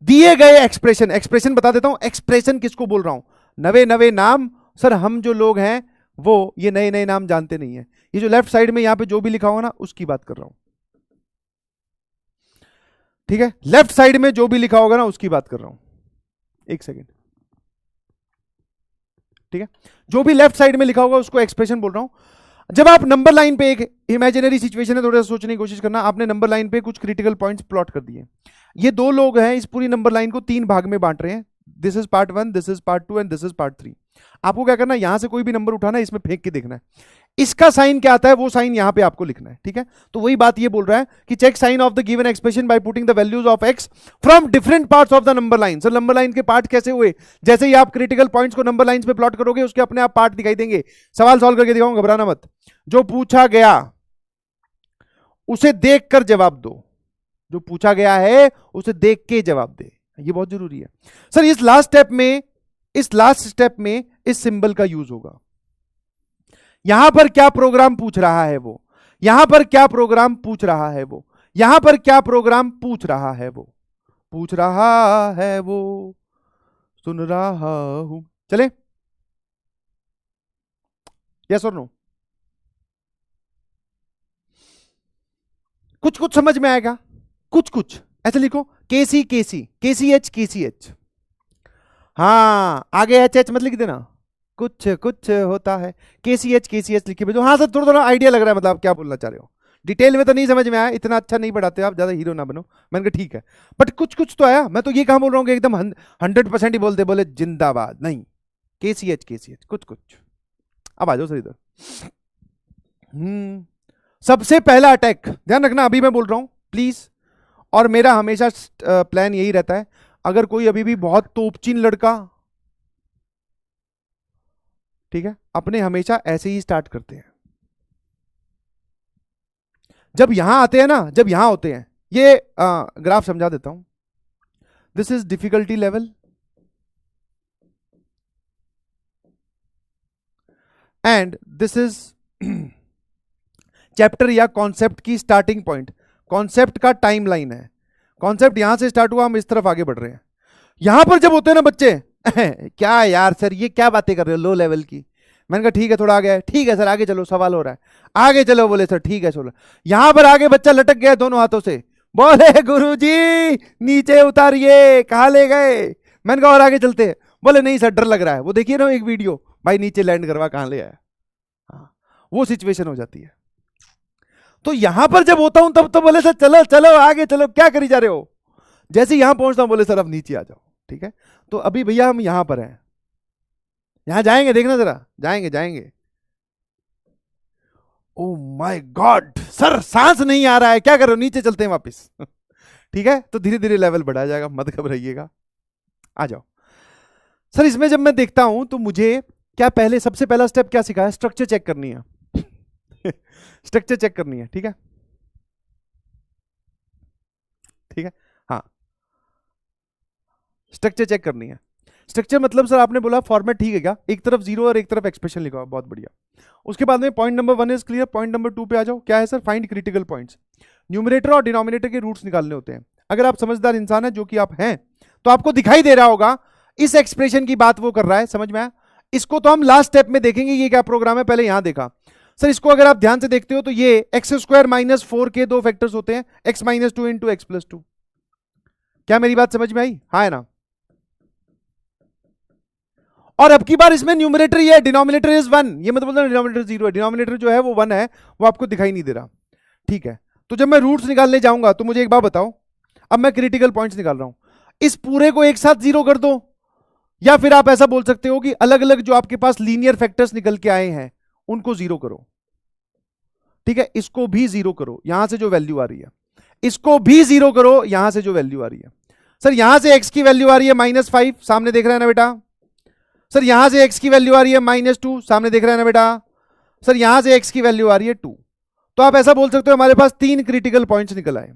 दिए गए एक्सप्रेशन, एक्सप्रेशन बता देता हूं, एक्सप्रेशन किसको बोल रहा हूं? नवे नवे नाम। सर हम जो लोग हैं वो ये नए नए नाम जानते नहीं है। ये जो लेफ्ट साइड में यहां पे जो भी लिखा हुआ ना, उसकी बात कर रहा हूं। ठीक है, लेफ्ट साइड में जो भी लिखा होगा ना, उसकी बात कर रहा हूं। एक सेकेंड, ठीक है, जो भी लेफ्ट साइड में लिखा होगा उसको एक्सप्रेशन बोल रहा हूं। जब आप नंबर लाइन पे, एक इमेजिनरी सिचुएशन है, थोड़ा सा सोचने की कोशिश करना। आपने नंबर लाइन पे कुछ क्रिटिकल पॉइंट्स प्लॉट कर दिए। ये दो लोग हैं, इस पूरी नंबर लाइन को तीन भाग में बांट रहे हैं। This is part 1, this is part 2 and this is part 3। आपको क्या करना है, यहां से कोई भी नंबर उठाना है, इसमें फेंक के देखना है, इसका साइन क्या आता है, वो साइन यहां पे आपको लिखना है। ठीक है, तो वही बात ये बोल रहा है कि check sign of the given expression by putting the values of x from different parts of the number line. Sir number line के पार्ट कैसे हुए? जैसे ही आप क्रिटिकल पॉइंट्स को नंबर लाइन पे प्लॉट करोगे, उसके अपने आप पार्ट दिखाई देंगे। सवाल सॉल्व करके दिखाऊंगा, घबराना मत। जो पूछा गया उसे देखकर जवाब दो। जो पूछा गया है उसे देख के जवाब दे, ये बहुत जरूरी है। सर इस लास्ट स्टेप में इस सिंबल का यूज होगा। यहां पर क्या प्रोग्राम पूछ रहा है वो, यहां पर क्या प्रोग्राम पूछ रहा है वो, यहां पर क्या प्रोग्राम पूछ रहा है वो, पूछ रहा है वो, सुन रहा हूं। चले, यस और नो? कुछ कुछ समझ में आएगा, कुछ कुछ ऐसे लिखो, केसी केसी, केसीएच केसीएच। हाँ, आगे एच एच मत लिख देना, कुछ कुछ होता है। केसीएच केसीएच लिख के भेजो। हाँ सर, थोड़ा थोड़ा आइडिया लग रहा है, मतलब आप क्या बोलना चाह रहे हो। डिटेल में तो नहीं समझ में आया, इतना अच्छा नहीं पढ़ाते आप, ज्यादा हीरो ना बनो। मैंने कहा ठीक है, बट कुछ कुछ तो आया। मैं तो ये कहां बोल रहा हूँ कि एकदम 100% ही बोलते, बोले जिंदाबाद नहीं, KCH KCH कुछ कुछ। अब आ जाओ सर इधर। सबसे पहला अटैक, ध्यान रखना अभी मैं बोल रहा हूं प्लीज, और मेरा हमेशा प्लान यही रहता है, अगर कोई अभी भी बहुत तोपचीन लड़का, ठीक है, अपने हमेशा ऐसे ही स्टार्ट करते हैं। जब यहां आते हैं ना, जब यहां होते हैं, ये ग्राफ समझा देता हूं। This is difficulty level and this is chapter या कॉन्सेप्ट की स्टार्टिंग पॉइंट, कॉन्सेप्ट का टाइमलाइन है। कॉन्सेप्ट यहां से स्टार्ट हुआ, हम इस तरफ आगे बढ़ रहे हैं। यहां पर जब होते हैं ना बच्चे क्या यार सर ये क्या बातें कर रहे हो लो लेवल की। मैंने कहा ठीक है थोड़ा आगे है, ठीक है सर आगे चलो, सवाल हो रहा है, आगे चलो। बोले सर ठीक है चलो। यहां पर आगे बच्चा लटक गया दोनों हाथों से, बोले गुरुजी नीचे उतारिए, कहां ले गए। मैंने कहा और आगे चलते हैं। बोले नहीं सर डर लग रहा है। वो देखिए ना एक वीडियो, भाई नीचे लैंड करवा, कहां ले आया। हाँ, वो सिचुएशन हो जाती है। तो यहां पर जब होता हूं तब तो बोले सर चलो चलो आगे चलो, क्या करी जा रहे हो। जैसे यहां पहुंचता हूं बोले सर अब नीचे आ जाओ। ठीक है, तो अभी भैया हम यहां पर हैं, यहां जाएंगे, देखना जरा, जाएंगे जाएंगे। ओ माय गॉड सर सांस नहीं आ रहा है, क्या कर रहे हो, नीचे चलते हैं वापस ठीक है, तो धीरे धीरे लेवल बढ़ाया जाएगा, मत घबराइएगा, आ जाओ। सर इसमें जब मैं देखता हूं तो मुझे क्या पहले सबसे पहला स्टेप क्या सिखाया, स्ट्रक्चर चेक करनी है स्ट्रक्चर चेक करनी है, ठीक है ठीक है, हाँ स्ट्रक्चर चेक करनी है। स्ट्रक्चर मतलब सर आपने बोला फॉर्मेट ठीक है क्या, एक तरफ जीरो और एक तरफ एक्सप्रेशन लिखा हुआ, बहुत बढ़िया। उसके बाद में point number 1 is clear, point number 2 पे आ जाओ। क्या है sir, find critical points. Numerator और डिनोमिनेटर के रूट्स निकालने होते हैं। अगर आप समझदार इंसान है, जो कि आप हैं, तो आपको दिखाई दे रहा होगा इस एक्सप्रेशन की बात वो कर रहा है, समझ में आया। इसको तो हम लास्ट स्टेप में देखेंगे ये क्या प्रोग्राम है, पहले यहां देखा। सर इसको अगर आप ध्यान से देखते हो तो ये x² - 4 के दो फैक्टर्स होते हैं, x - 2 इंटू x + 2। क्या मेरी बात समझ में आई, हाँ है ना। और अब की बार इसमें न्यूमरेटर ये है, डिनोमिनेटर इज 1, ये मतलब डिनोमिनेटर 0 है, डिनोमिनेटर जो है वो 1 है, वो आपको दिखाई नहीं दे रहा। ठीक है, तो जब मैं रूट्स निकालने जाऊंगा तो मुझे एक बात बताओ, अब मैं क्रिटिकल पॉइंट्स निकाल रहा हूं, इस पूरे को एक साथ 0 कर दो, या फिर आप ऐसा बोल सकते हो कि अलग अलग जो आपके पास लीनियर फैक्टर्स निकल के आए हैं उनको 0 करो। ठीक है, इसको भी 0 करो, यहां से जो वैल्यू आ रही है, इसको भी 0 करो, यहां से जो वैल्यू आ रही है। सर यहां से x की वैल्यू आ रही है -5, सामने देख रहे हैं ना बेटा। सर यहां से x की वैल्यू आ रही है -2, सामने देख रहे हैं ना बेटा। सर यहां से x की वैल्यू आ रही है 2। तो आप ऐसा बोल सकते हो हमारे पास 3 क्रिटिकल पॉइंट्स निकल आए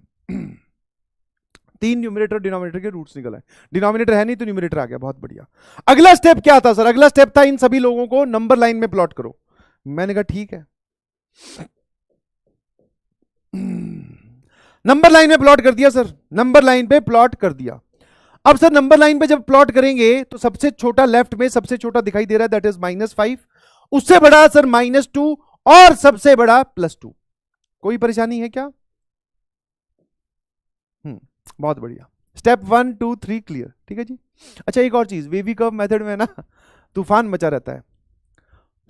3 न्यूमरेटर डिनोमिनेटर के रूट्स निकल आए। डिनोमिनेटर है नहीं तो न्यूमरेटर आ गया, बहुत बढ़िया। अगला स्टेप क्या था सर, अगला स्टेप था इन सभी लोगों को नंबर लाइन में प्लॉट करो। मैंने कहा ठीक है, नंबर लाइन में प्लॉट कर दिया सर, नंबर लाइन पे प्लॉट कर दिया। अब सर नंबर लाइन पे जब प्लॉट करेंगे तो सबसे छोटा लेफ्ट में सबसे छोटा दिखाई दे रहा है, दैट इज -5, उससे बड़ा सर -2 और सबसे बड़ा +2। कोई परेशानी है क्या? बहुत बढ़िया, स्टेप 1 2 3 क्लियर, ठीक है जी। अच्छा एक और चीज, वेवी कर्व मेथड में ना तूफान मचा रहता है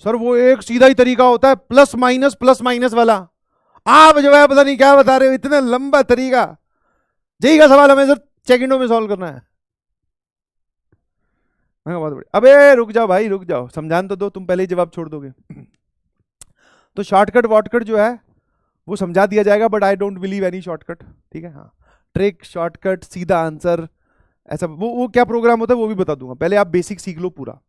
सर, वो एक सीधा ही तरीका होता है प्लस माइनस वाला, आप जो है पता नहीं क्या बता रहे हो, इतना लंबा तरीका। यही का सवाल हमें सर सेकंडों में सॉल्व करना है। बहुत बढ़िया, अबे रुक जाओ भाई रुक जाओ, समझान तो दो, तुम पहले ही जवाब छोड़ दोगे तो शॉर्टकट वॉटकट जो है वो समझा दिया जाएगा, but I don't believe any shortcut, ठीक है। हाँ ट्रिक शॉर्टकट सीधा आंसर ऐसा वो क्या प्रोग्राम होता है वो भी बता दूंगा, पहले आप बेसिक सीख लो पूरा,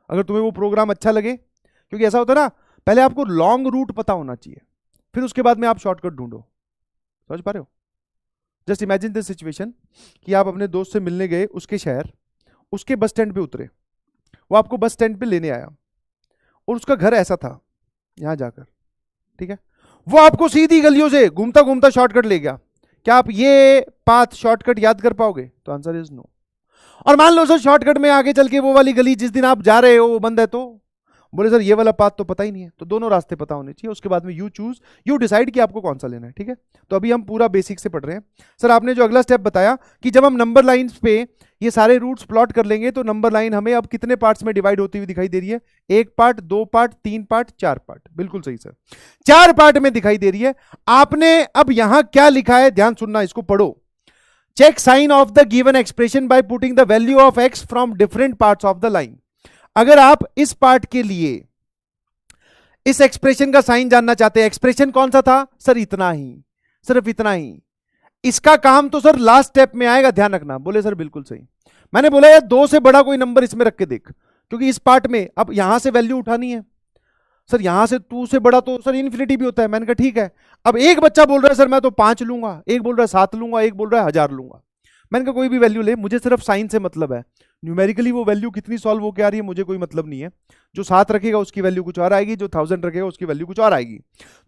अगर तुम्हें वो प्रोग्राम अच्छा लगे। क्योंकि ऐसा होता है ना, पहले आपको लॉन्ग रूट पता होना चाहिए, फिर उसके बाद में आप शॉर्टकट ढूंढो, समझ पा रहे हो। जस्ट इमेजिन दिस सिचुएशन कि आप अपने दोस्त से मिलने गए उसके शहर, उसके बस स्टैंड पे उतरे, वो आपको बस स्टैंड पे लेने आया और उसका घर ऐसा था यहां जाकर, ठीक है, वो आपको सीधी गलियों से घूमता घूमता शॉर्टकट ले गया। क्या आप ये पाथ शॉर्टकट याद कर पाओगे? तो आंसर इज नो। और मान लो सर शॉर्टकट में आगे चल के वो वाली गली जिस दिन आप जा रहे हो वो बंद है, तो बोले सर ये वाला पाथ तो पता ही नहीं है, तो दोनों रास्ते पता होने चाहिए, उसके बाद में यू चूज, यू डिसाइड कि आपको कौन सा लेना है। ठीक है, तो अभी हम पूरा बेसिक से पढ़ रहे हैं। सर आपने जो अगला स्टेप बताया कि जब हम नंबर लाइंस पे ये सारे रूट्स प्लॉट कर लेंगे तो नंबर लाइन हमें अब कितने पार्ट्स में डिवाइड होती हुई दिखाई दे रही है? 1 पार्ट, 2 पार्ट, 3 पार्ट, 4 पार्ट। बिल्कुल सही सर, 4 पार्ट में दिखाई दे रही है। आपने अब यहां क्या लिखा है, ध्यान सुनना, इसको पढ़ो। Check sign of the given expression by putting the value of x from different parts of the line. अगर आप इस पार्ट के लिए इस एक्सप्रेशन का साइन जानना चाहते हैं, एक्सप्रेशन कौन सा था सर? इतना ही, सिर्फ इतना ही। इसका काम तो सर लास्ट स्टेप में आएगा, ध्यान रखना। बोले सर बिल्कुल सही। मैंने बोला यार 2 से बड़ा कोई नंबर इसमें रख के देख, क्योंकि इस पार्ट में अब यहां से वैल्यू उठानी है। सर यहां से 2 से बड़ा तो सर इन्फिनिटी भी होता है। मैंने कहा ठीक है। अब एक बच्चा बोल रहा है सर मैं तो 5 लूंगा, एक बोल रहा है 7 लूंगा, एक बोल रहा है 1000 लूंगा। मैंने कहा कोई भी वैल्यू ले, मुझे सिर्फ साइन से मतलब है। न्यूमेरिकली वो वैल्यू कितनी सॉल्व होकर आ रही है मुझे कोई मतलब नहीं है। जो 7 रखेगा उसकी वैल्यू कुछ और आएगी, जो 1000 रखेगा उसकी वैल्यू कुछ और आएगी।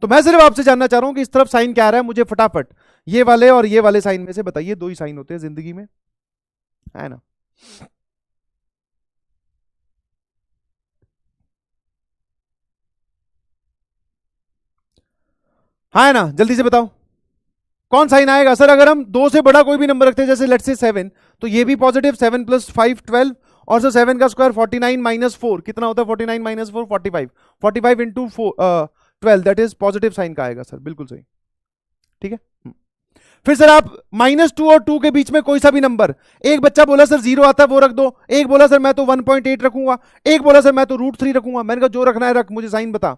तो मैं सिर्फ आपसे जानना चाह रहा हूं कि इस तरफ साइन क्या आ रहा है, मुझे फटाफट ये वाले और ये वाले साइन में से बताइए। 2 ही साइन होते हैं जिंदगी में, है ना? हाँ है ना, जल्दी से बताओ कौन साइन आएगा। सर अगर हम 2 से बड़ा कोई भी नंबर रखते हैं, जैसे लेट्स से 7, तो ये भी पॉजिटिव, 7 + 5 12, और सर 7 का स्क्वायर 49 - 4 कितना होता है? 49 - 4 45, 45 × 12 दैट इज पॉजिटिव साइन का आएगा सर, बिल्कुल सही। ठीक है, फिर सर आप -2 और 2 के बीच में कोई सा भी नंबर, एक बच्चा बोला सर 0 आता है वो रख दो, एक बोला सर मैं तो 1.8 रखूंगा, एक बोला सर मैं तो √3 रखूंगा। मैंने कहा जो रखना है रख, मुझे साइन बता,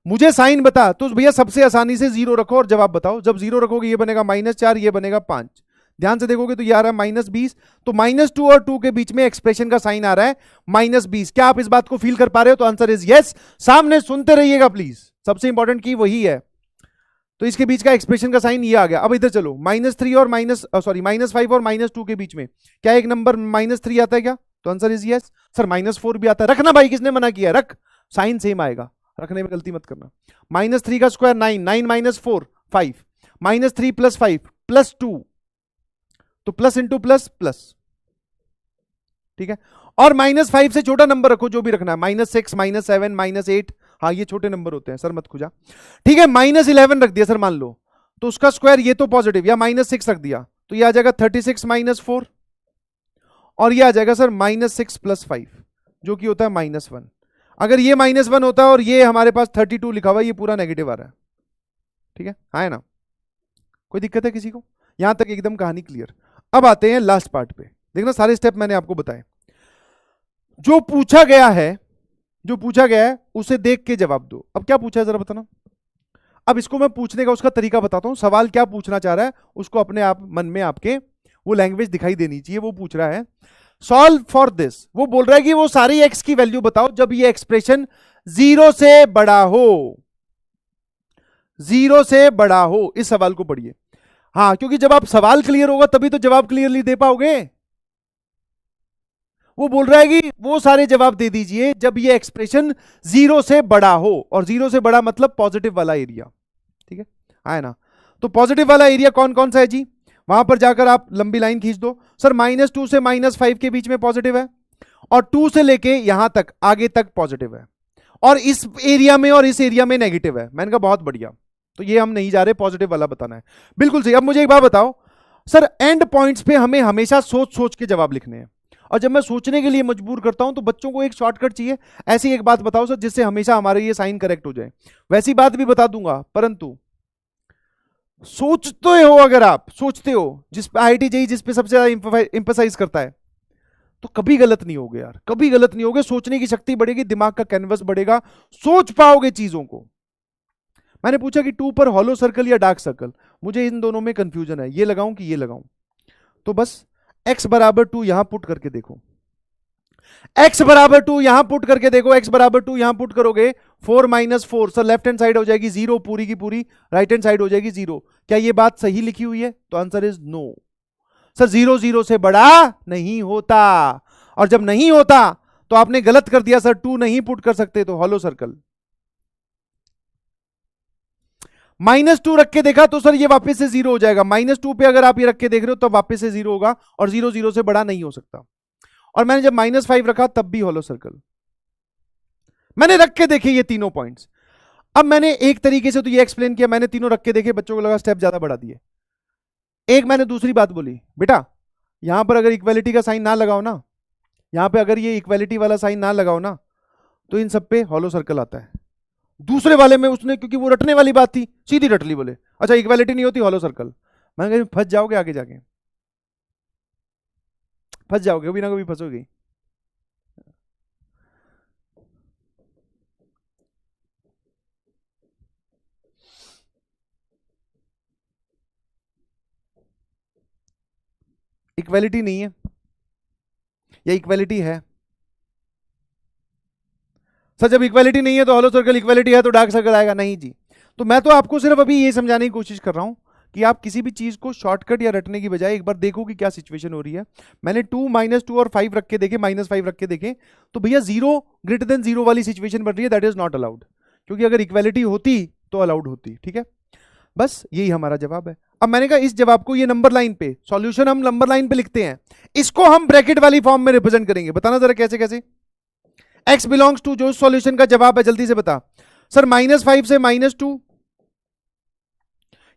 मुझे साइन बता। तो भैया सबसे आसानी से 0 रखो और जवाब बताओ। जब 0 रखोगे ये बनेगा -4, ये बनेगा 5। ध्यान से देखोगे तो ये आ रहा है -20, तो -2 और 2 के बीच में एक्सप्रेशन का साइन आ रहा है -20। क्या आप इस बात को फील कर पा रहे हो? तो आंसर इज यस। सामने सुनते रहिएगा प्लीज, सबसे इंपॉर्टेंट की वही है। तो इसके बीच का एक्सप्रेशन का साइन ये आ गया। अब इधर चलो, -3 और -5 और -2 के बीच में क्या एक नंबर -3 आता है क्या? तो आंसर इज यस। सर -4 भी आता है, रखना भाई, किसने मना किया? रख, साइन सेम आएगा, रखने में गलती मत करना। -3 का स्क्वायर 9, 9 - 4 5, -3 + 5 + 2, तो प्लस इंटू प्लस प्लस। ठीक है, और -5 से छोटा नंबर रखो जो भी रखना है, -6 -7 -8, हाँ ये छोटे नंबर होते हैं सर, मत खुजा। ठीक है, -11 रख दिया सर मान लो, तो उसका स्क्वायर ये तो पॉजिटिव, या -6 रख दिया तो ये आ जाएगा 36 - 4, और ये आ जाएगा सर -6 + 5 जो कि होता है -1। अगर ये -1 होता है और ये हमारे पास 32 लिखा हुआ है, ये पूरा नेगेटिव आ रहा है। ठीक है, हाँ है ना? कोई दिक्कत है किसी को? यहां तक एकदम कहानी क्लियर। अब आते हैं लास्ट पार्ट पे। देखना सारे स्टेप मैंने आपको बताए। जो पूछा गया है, जो पूछा गया है उसे देख के जवाब दो। अब क्या पूछा है जरा बताना। अब इसको मैं पूछने का उसका तरीका बताता हूं। सवाल क्या पूछना चाह रहा है उसको अपने आप मन में आपके वो लैंग्वेज दिखाई देनी चाहिए। वो पूछ रहा है सॉल्व फॉर दिस, वो बोल रहा है कि वो सारी एक्स की वैल्यू बताओ जब ये एक्सप्रेशन 0 से बड़ा हो, 0 से बड़ा हो। इस सवाल को पढ़िए। हाँ, क्योंकि जब आप सवाल क्लियर होगा तभी तो जवाब क्लियरली दे पाओगे। वो बोल रहा है कि वो सारे जवाब दे दीजिए जब ये एक्सप्रेशन 0 से बड़ा हो, और 0 से बड़ा मतलब पॉजिटिव वाला एरिया। ठीक है, है ना? तो पॉजिटिव वाला एरिया कौन कौन सा है जी? वहां पर जाकर आप लंबी लाइन खींच दो। सर -2 से -5 के बीच में पॉजिटिव है, और 2 से लेके यहां तक आगे तक पॉजिटिव है, और इस एरिया में और इस एरिया में नेगेटिव है। मैंने कहा बहुत बढ़िया, तो ये हम नहीं जा रहे, पॉजिटिव वाला बताना है। बिल्कुल सही। अब मुझे एक बात बताओ सर, एंड पॉइंट्स पे हमें हमेशा सोच सोच के जवाब लिखने हैं, और जब मैं सोचने के लिए मजबूर करता हूं तो बच्चों को एक शॉर्टकट चाहिए। ऐसी एक बात बताओ सर जिससे हमेशा हमारे ये साइन करेक्ट हो जाए। वैसी बात भी बता दूंगा, परंतु सोचते हो, अगर आप सोचते हो, जिस पे IIT JEE जिस पे सबसे ज्यादा इंपसाइज करता है, तो कभी गलत नहीं होगे यार, कभी गलत नहीं होगे। सोचने की शक्ति बढ़ेगी, दिमाग का कैनवस बढ़ेगा, सोच पाओगे चीजों को। मैंने पूछा कि 2 पर हॉलो सर्कल या डार्क सर्कल, मुझे इन दोनों में कंफ्यूजन है, ये लगाऊं कि ये लगाऊं। तो बस x = 2 यहां पुट करके देखो, x = 2 यहां पुट करके देखो, x = 2 यहां पुट करोगे, 4 - 4 सर लेफ्ट हैंड साइड हो जाएगी 0 पूरी की पूरी, राइट हैंड साइड हो जाएगी 0। क्या ये बात सही लिखी हुई है? तो आंसर इज नो। सर 0 0 से बड़ा नहीं होता, और जब नहीं होता तो आपने गलत कर दिया सर, 2 नहीं पुट कर सकते, तो हॉलो सर्कल। -2 रख के देखा तो सर ये वापस से 0 हो जाएगा। -2 पे अगर आप ये रख के देख रहे हो तो वापस से 0 होगा, और 0 0 से बड़ा नहीं हो सकता। और मैंने जब -5 रखा तब भी हॉलो सर्कल। मैंने रख के देखे ये तीनों पॉइंट्स। अब मैंने एक तरीके से तो ये एक्सप्लेन किया, मैंने तीनों रख के देखे, बच्चों को लगा स्टेप ज्यादा बढ़ा दिए। एक मैंने दूसरी बात बोली, बेटा यहां पर अगर इक्वालिटी का साइन ना लगाओ ना, यहां पे अगर ये इक्वालिटी वाला साइन ना लगाओ ना, तो इन सब पे हॉलो सर्कल आता है। दूसरे वाले में उसने, क्योंकि वो रटने वाली बात थी, सीधी रट ली, बोले अच्छा इक्वालिटी नहीं होती हॉलो सर्कल। मैंने कहा फंस जाओगे, आगे जाके फंस जाओगे, कभी ना कभी फंसोगे। इक्वालिटी नहीं है या इक्वालिटी है? सर जब इक्वालिटी नहीं है तो हॉलो सर्कल, इक्वालिटी है तो डार्क सर्कल आएगा? नहीं जी। तो मैं तो आपको सिर्फ अभी ये समझाने की कोशिश कर रहा हूं कि आप किसी भी चीज को शॉर्टकट या रटने की बजाय एक बार देखो कि क्या सिचुएशन हो रही है। मैंने 2 -2 और 5 रख के देखे, -5 रख के देखे, तो भैया 0 ग्रेटर देन 0 वाली सिचुएशन बन रही है, दैट इज नॉट अलाउड। क्योंकि अगर इक्वालिटी होती तो अलाउड होती। ठीक है, बस यही हमारा जवाब है। अब मैंने कहा इस जवाब को ये नंबर लाइन पे, सॉल्यूशन हम नंबर लाइन पे लिखते हैं, इसको हम ब्रैकेट वाली फॉर्म में रिप्रेजेंट करेंगे। बताना जरा कैसे कैसे। x बिलोंग्स टू, जो सॉल्यूशन का जवाब है जल्दी से बता। सर -5 से -2,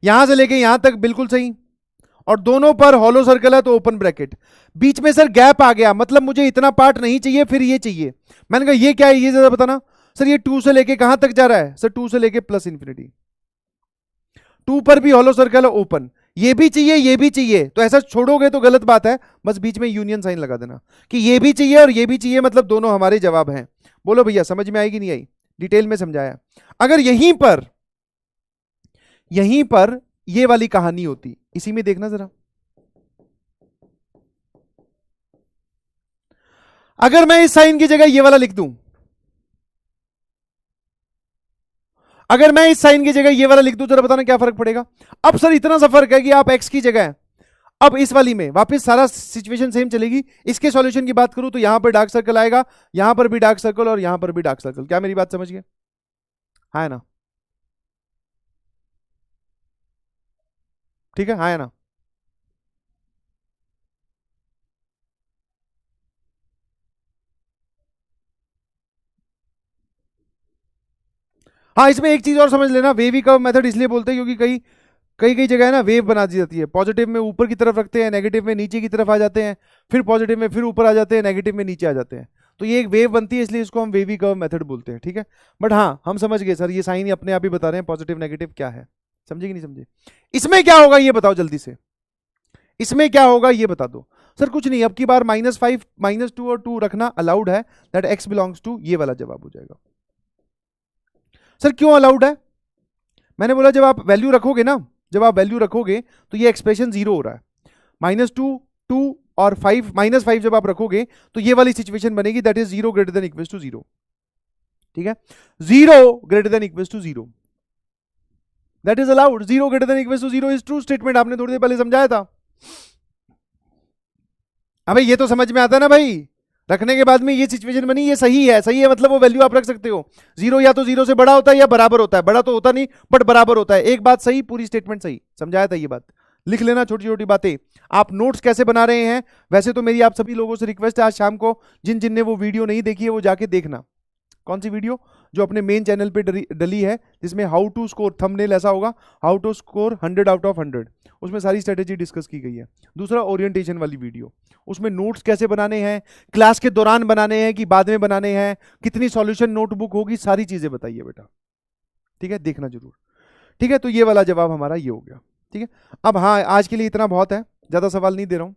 यहां से लेके यहां तक बिल्कुल सही, और दोनों पर हॉलो सर्कल है तो ओपन ब्रैकेट। बीच में सर गैप आ गया, मतलब मुझे इतना पार्ट नहीं चाहिए, फिर ये चाहिए। मैंने कहा ये क्या है, ये जरा बताना। सर ये 2 से लेके कहां तक जा रहा है? सर 2 से लेके प्लस इंफिनिटी। 2 पर भी हॉलो सर्कल है ओपन, ये भी चाहिए ये भी चाहिए, तो ऐसा छोड़ोगे तो गलत बात है। बस बीच में यूनियन साइन लगा देना कि ये भी चाहिए और ये भी चाहिए, मतलब दोनों हमारे जवाब हैं। बोलो भैया समझ में आएगी नहीं आई? डिटेल में समझाया। अगर यहीं पर ये वाली कहानी होती, इसी में देखना जरा, अगर मैं इस साइन की जगह ये वाला लिख दूं, अगर मैं इस साइन की जगह ये वाला लिख दूं, जरा बताना क्या फर्क पड़ेगा? अब सर इतना सा फर्क है कि आप x की जगह, अब इस वाली में वापस सारा सिचुएशन सेम चलेगी। इसके सॉल्यूशन की बात करूं तो यहां पर डार्क सर्कल आएगा, यहां पर भी डार्क सर्कल और यहां पर भी डार्क सर्कल। क्या मेरी बात समझ गए? हाँ है ना? ठीक है, हाँ है ना? हाँ, इसमें एक चीज और समझ लेना, वेवी कर्व मेथड इसलिए बोलते हैं क्योंकि कई कई कई जगह है ना वेव बना दी जाती है। पॉजिटिव में ऊपर की तरफ रखते हैं, नेगेटिव में नीचे की तरफ आ जाते हैं, फिर पॉजिटिव में फिर ऊपर आ जाते हैं, नेगेटिव में नीचे आ जाते हैं। तो ये एक वेव बनती है, इसलिए इसको हम वेवी कर्व मेथड बोलते हैं। ठीक है, बट हाँ हम समझ गए सर, ये साइन अपने आप ही बता रहे हैं पॉजिटिव नेगेटिव क्या है। समझे कि नहीं समझे? इसमें क्या होगा ये बताओ जल्दी से, इसमें क्या होगा ये बता दो। सर कुछ नहीं, अब की बार -5 -2 और 2 रखना अलाउड है, दैट x बिलोंग्स टू, ये वाला जवाब हो जाएगा। सर क्यों अलाउड है? मैंने बोला जब आप वैल्यू रखोगे ना, जब आप वैल्यू रखोगे तो ये एक्सप्रेशन 0 हो रहा है। -2 2 और 5 -5 जब आप रखोगे तो ये वाली सिचुएशन बनेगी, that is 0 greater than equals to 0। ठीक है, 0 greater than equals to 0, that is allowed. 0 greater than equals to 0 is true statement, आपने थोड़ी देर पहले समझाया था। अबे ये तो समझ में आता है ना भाई, रखने के बाद में ये सिचुएशन बनी, ये सही है, सही है मतलब वो वैल्यू आप रख सकते हो। 0 या तो 0 से बड़ा होता है या बराबर होता है, बड़ा तो होता नहीं बट बराबर होता है। एक बात सही, पूरी स्टेटमेंट सही, समझाया था ये बात। लिख लेना छोटी छोटी बातें। आप नोट्स कैसे बना रहे हैं, वैसे तो मेरी आप सभी लोगों से रिक्वेस्ट है, आज शाम को जिन जिन ने वो वीडियो नहीं देखी है वो जाके देखना। कौन सी वीडियो? जो अपने मेन चैनल पे डली है, जिसमें हाउ टू स्कोर, थंबनेल ऐसा होगा, how to score 100 out of 100, उसमें सारी स्ट्रेटेजी डिस्कस की गई है। दूसरा ओरिएंटेशन वाली वीडियो, उसमें नोट्स कैसे बनाने हैं, क्लास के दौरान बनाने हैं कि बाद में बनाने हैं, कितनी सॉल्यूशन नोटबुक होगी, सारी चीजें बताइए बेटा। ठीक है, देखना जरूर। ठीक है, तो ये वाला जवाब हमारा ये हो गया। ठीक है, अब हाँ आज के लिए इतना बहुत है, ज्यादा सवाल नहीं दे रहा हूं।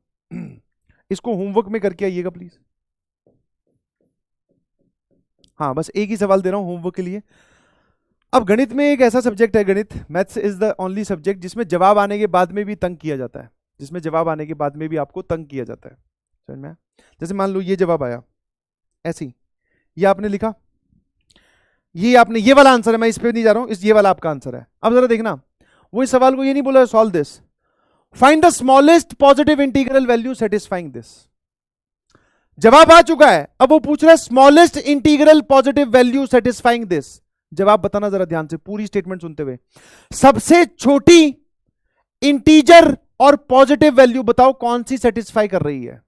इसको होमवर्क में करके आइएगा प्लीज। हाँ बस एक ही सवाल दे रहा हूं होमवर्क के लिए। अब गणित में एक ऐसा सब्जेक्ट है, गणित maths is the only subject जिसमें जवाब आने के बाद में भी तंग किया जाता है, जिसमें जवाब आने के बाद में भी आपको तंग किया जाता है। समझ में? जैसे मान लो ये जवाब आया ऐसी, ये आपने लिखा, ये आपने, ये वाला आंसर है, मैं इस पे नहीं जा रहा हूं, इस ये वाला आपका आंसर है। अब जरा देखना, वो इस सवाल को ये नहीं बोला solve this, find the smallest positive integral value satisfying this. जवाब आ चुका है, अब वो पूछ रहा है smallest integral positive value satisfying this. जवाब बताना जरा ध्यान से, पूरी स्टेटमेंट सुनते हुए। सबसे छोटी इंटीजर और पॉजिटिव वैल्यू बताओ कौन सी सेटिस्फाई कर रही है।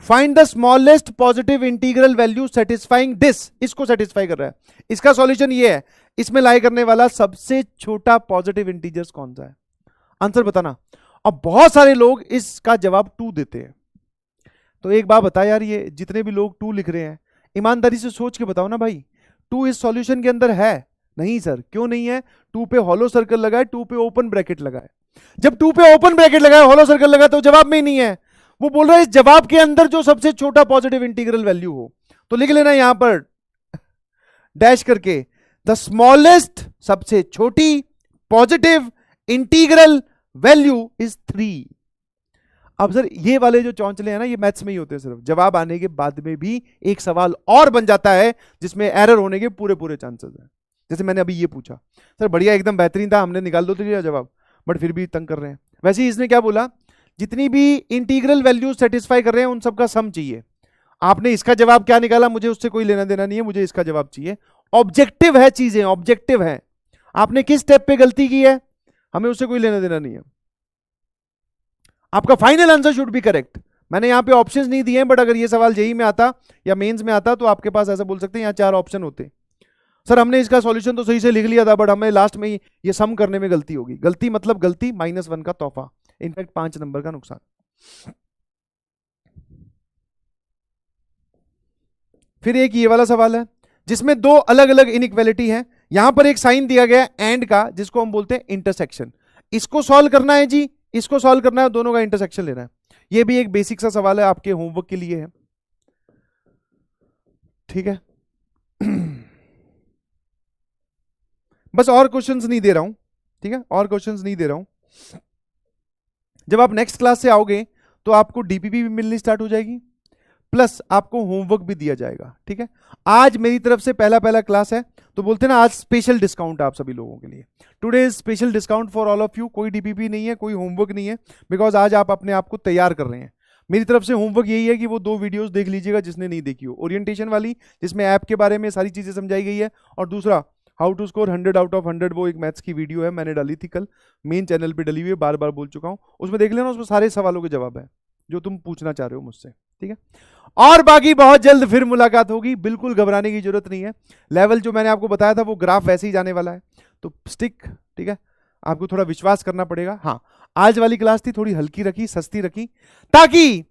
Find the smallest positive integral value satisfying this, इसको सेटिस्फाई कर रहा है। इसका सॉल्यूशन ये है, इसमें लाई करने वाला सबसे छोटा पॉजिटिव इंटीजर्स कौन सा है, आंसर बताना। अब बहुत सारे लोग इसका जवाब 2 देते हैं। तो एक बात बता यार, ये जितने भी लोग 2 लिख रहे हैं, ईमानदारी से सोच के बताओ ना भाई, 2 इस सॉल्यूशन के अंदर है? नहीं सर, क्यों नहीं है? 2 पे हॉलो सर्कल लगा है, 2 पे ओपन ब्रैकेट लगा है। जब 2 पे ओपन ब्रैकेट लगा है, हॉलो सर्कल लगा, तो जवाब में ही नहीं है। वो बोल रहा है इस जवाब के अंदर जो सबसे छोटा पॉजिटिव इंटीग्रल वैल्यू हो, तो लिख लेना यहां पर डैश करके, द स्मॉलेस्ट, सबसे छोटी पॉजिटिव इंटीग्रल वैल्यू इज 3। अब सर ये वाले जो चौंचले हैं ना, ये मैथ्स में ही होते हैं, सिर्फ जवाब आने के बाद में भी एक सवाल और बन जाता है जिसमें एरर होने के पूरे पूरे चांसेस हैं। जैसे मैंने अभी ये पूछा, सर बढ़िया एकदम बेहतरीन था, हमने निकाल दो तो दिया जवाब, बट फिर भी तंग कर रहे हैं। वैसे ही इसने क्या बोला, जितनी भी इंटीग्रल वैल्यू सेटिस्फाई कर रहे हैं उन सबका सम चाहिए। आपने इसका जवाब क्या निकाला, मुझे उससे कोई लेना देना नहीं है, मुझे इसका जवाब चाहिए। ऑब्जेक्टिव है, चीजें ऑब्जेक्टिव है। आपने किस स्टेप पे गलती की है, हमें उससे कोई लेना देना नहीं है। आपका final answer should be correct. मैंने यहां पे ऑप्शंस नहीं दिए हैं, बट अगर ये सवाल जेई में आता या मेंस में आता तो आपके पास ऐसा बोल सकते हैं यहाँ 4 ऑप्शन होते। सर हमने इसका सॉल्यूशन तो सही से लिख लिया था, बट हमें लास्ट में ये सम करने में गलती होगी। गलती मतलब गलती, -1 का तोहफा, इनफैक्ट 5 नंबर का नुकसान। फिर एक ये वाला सवाल है जिसमें 2 अलग अलग इनइक्वालिटी है। यहां पर एक साइन दिया गया एंड का, जिसको हम बोलते हैं इंटरसेक्शन। इसको सॉल्व करना है जी, इसको सॉल्व करना है, दोनों का इंटरसेक्शन लेना है। ये भी एक बेसिक सा सवाल है, आपके होमवर्क के लिए है, ठीक है। बस और क्वेश्चंस नहीं दे रहा हूं, ठीक है, और क्वेश्चंस नहीं दे रहा हूं। जब आप नेक्स्ट क्लास से आओगे तो आपको डीपीपी भी मिलनी स्टार्ट हो जाएगी, प्लस आपको होमवर्क भी दिया जाएगा, ठीक है। आज मेरी तरफ से पहला क्लास है, तो बोलते हैं ना आज स्पेशल डिस्काउंट आप सभी लोगों के लिए। Today is special discount for all of you. कोई डीपीपी नहीं है, कोई होमवर्क नहीं है, बिकॉज आज आप अपने आप को तैयार कर रहे हैं। मेरी तरफ से होमवर्क यही है कि वो 2 वीडियोस देख लीजिएगा जिसने नहीं देखी हो। ओरिएंटेशन वाली, जिसमें ऐप के बारे में सारी चीजें समझाई गई है, और दूसरा how to score 100 out of 100, वो एक मैथ्स की वीडियो है, मैंने डाली थी कल, मेन चैनल पे डली हुई है, बार बार बोल चुका हूं, उसमें देख लेना, उसमें सारे सवालों के जवाब है जो तुम पूछना चाह रहे हो मुझसे, ठीक है। और बाकी बहुत जल्द फिर मुलाकात होगी, बिल्कुल घबराने की जरूरत नहीं है। लेवल जो मैंने आपको बताया था वो ग्राफ वैसे ही जाने वाला है, तो स्टिक, ठीक है, आपको थोड़ा विश्वास करना पड़ेगा। हाँ, आज वाली क्लास थी थोड़ी हल्की रखी, सस्ती रखी, ताकि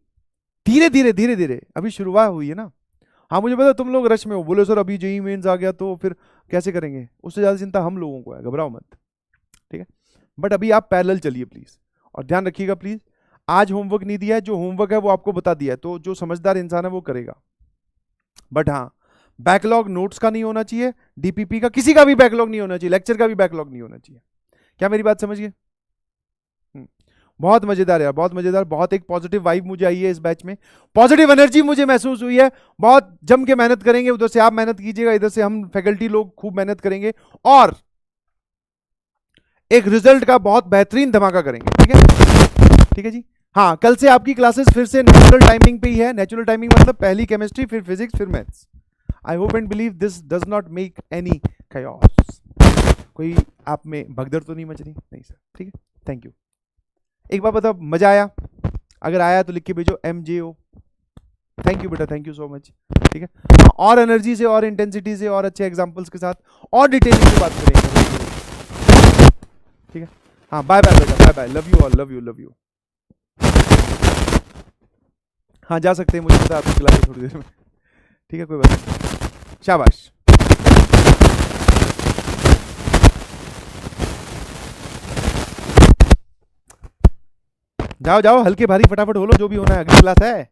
धीरे धीरे अभी शुरुआत हुई है ना। हाँ मुझे पता तुम लोग रश में हो, बोले सर अभी जेईई मेंस आ गया तो फिर कैसे करेंगे, उससे ज्यादा चिंता हम लोगों को है, घबराओ मत, ठीक है। बट अभी आप पैरेलल चलिए प्लीज, और ध्यान रखिएगा प्लीज, आज होमवर्क नहीं दिया है, जो होमवर्क है वो आपको बता दिया है, तो जो समझदार इंसान है वो करेगा। बट हाँ, बैकलॉग नोट्स का नहीं होना चाहिए, डीपीपी का किसी का भी बैकलॉग नहीं होना चाहिए, लेक्चर का भी बैकलॉग नहीं होना चाहिए। क्या मेरी बात समझ गए? बहुत मजेदार यार, बहुत मजेदार, बहुत एक पॉजिटिव वाइब मुझे आई है इस बैच में, पॉजिटिव एनर्जी मुझे महसूस हुई है। बहुत जम के मेहनत करेंगे, उधर से आप मेहनत कीजिएगा, इधर से हम फैकल्टी लोग खूब मेहनत करेंगे, और एक रिजल्ट का बहुत बेहतरीन धमाका करेंगे, ठीक है, ठीक है जी। हाँ, कल से आपकी क्लासेस फिर से नेचुरल टाइमिंग पे ही है। नेचुरल टाइमिंग मतलब पहली केमिस्ट्री, फिर फिजिक्स, फिर maths. I hope and believe this does not make any chaos। कोई आप में भगदड़ तो नहीं मच रही? नहीं सर, ठीक है, थैंक यू। एक बार बताओ मजा आया? अगर आया तो लिख के भेजो MJO। थैंक यू बेटा, थैंक यू सो मच, ठीक है। और एनर्जी से, और इंटेंसिटी से, और अच्छे एग्जांपल्स के साथ, और डिटेलिंग से बात करेंगे, ठीक है। हाँ, बाय बाय बेटा, bye bye, love you all, love you, love you. हाँ जा सकते हैं, मुझे पता है आपकी क्लास है थोड़ी देर में, ठीक है, कोई बात नहीं, शाबाश। जाओ जाओ, हल्के भारी फटाफट हो लो, जो भी होना है, अगली क्लास है।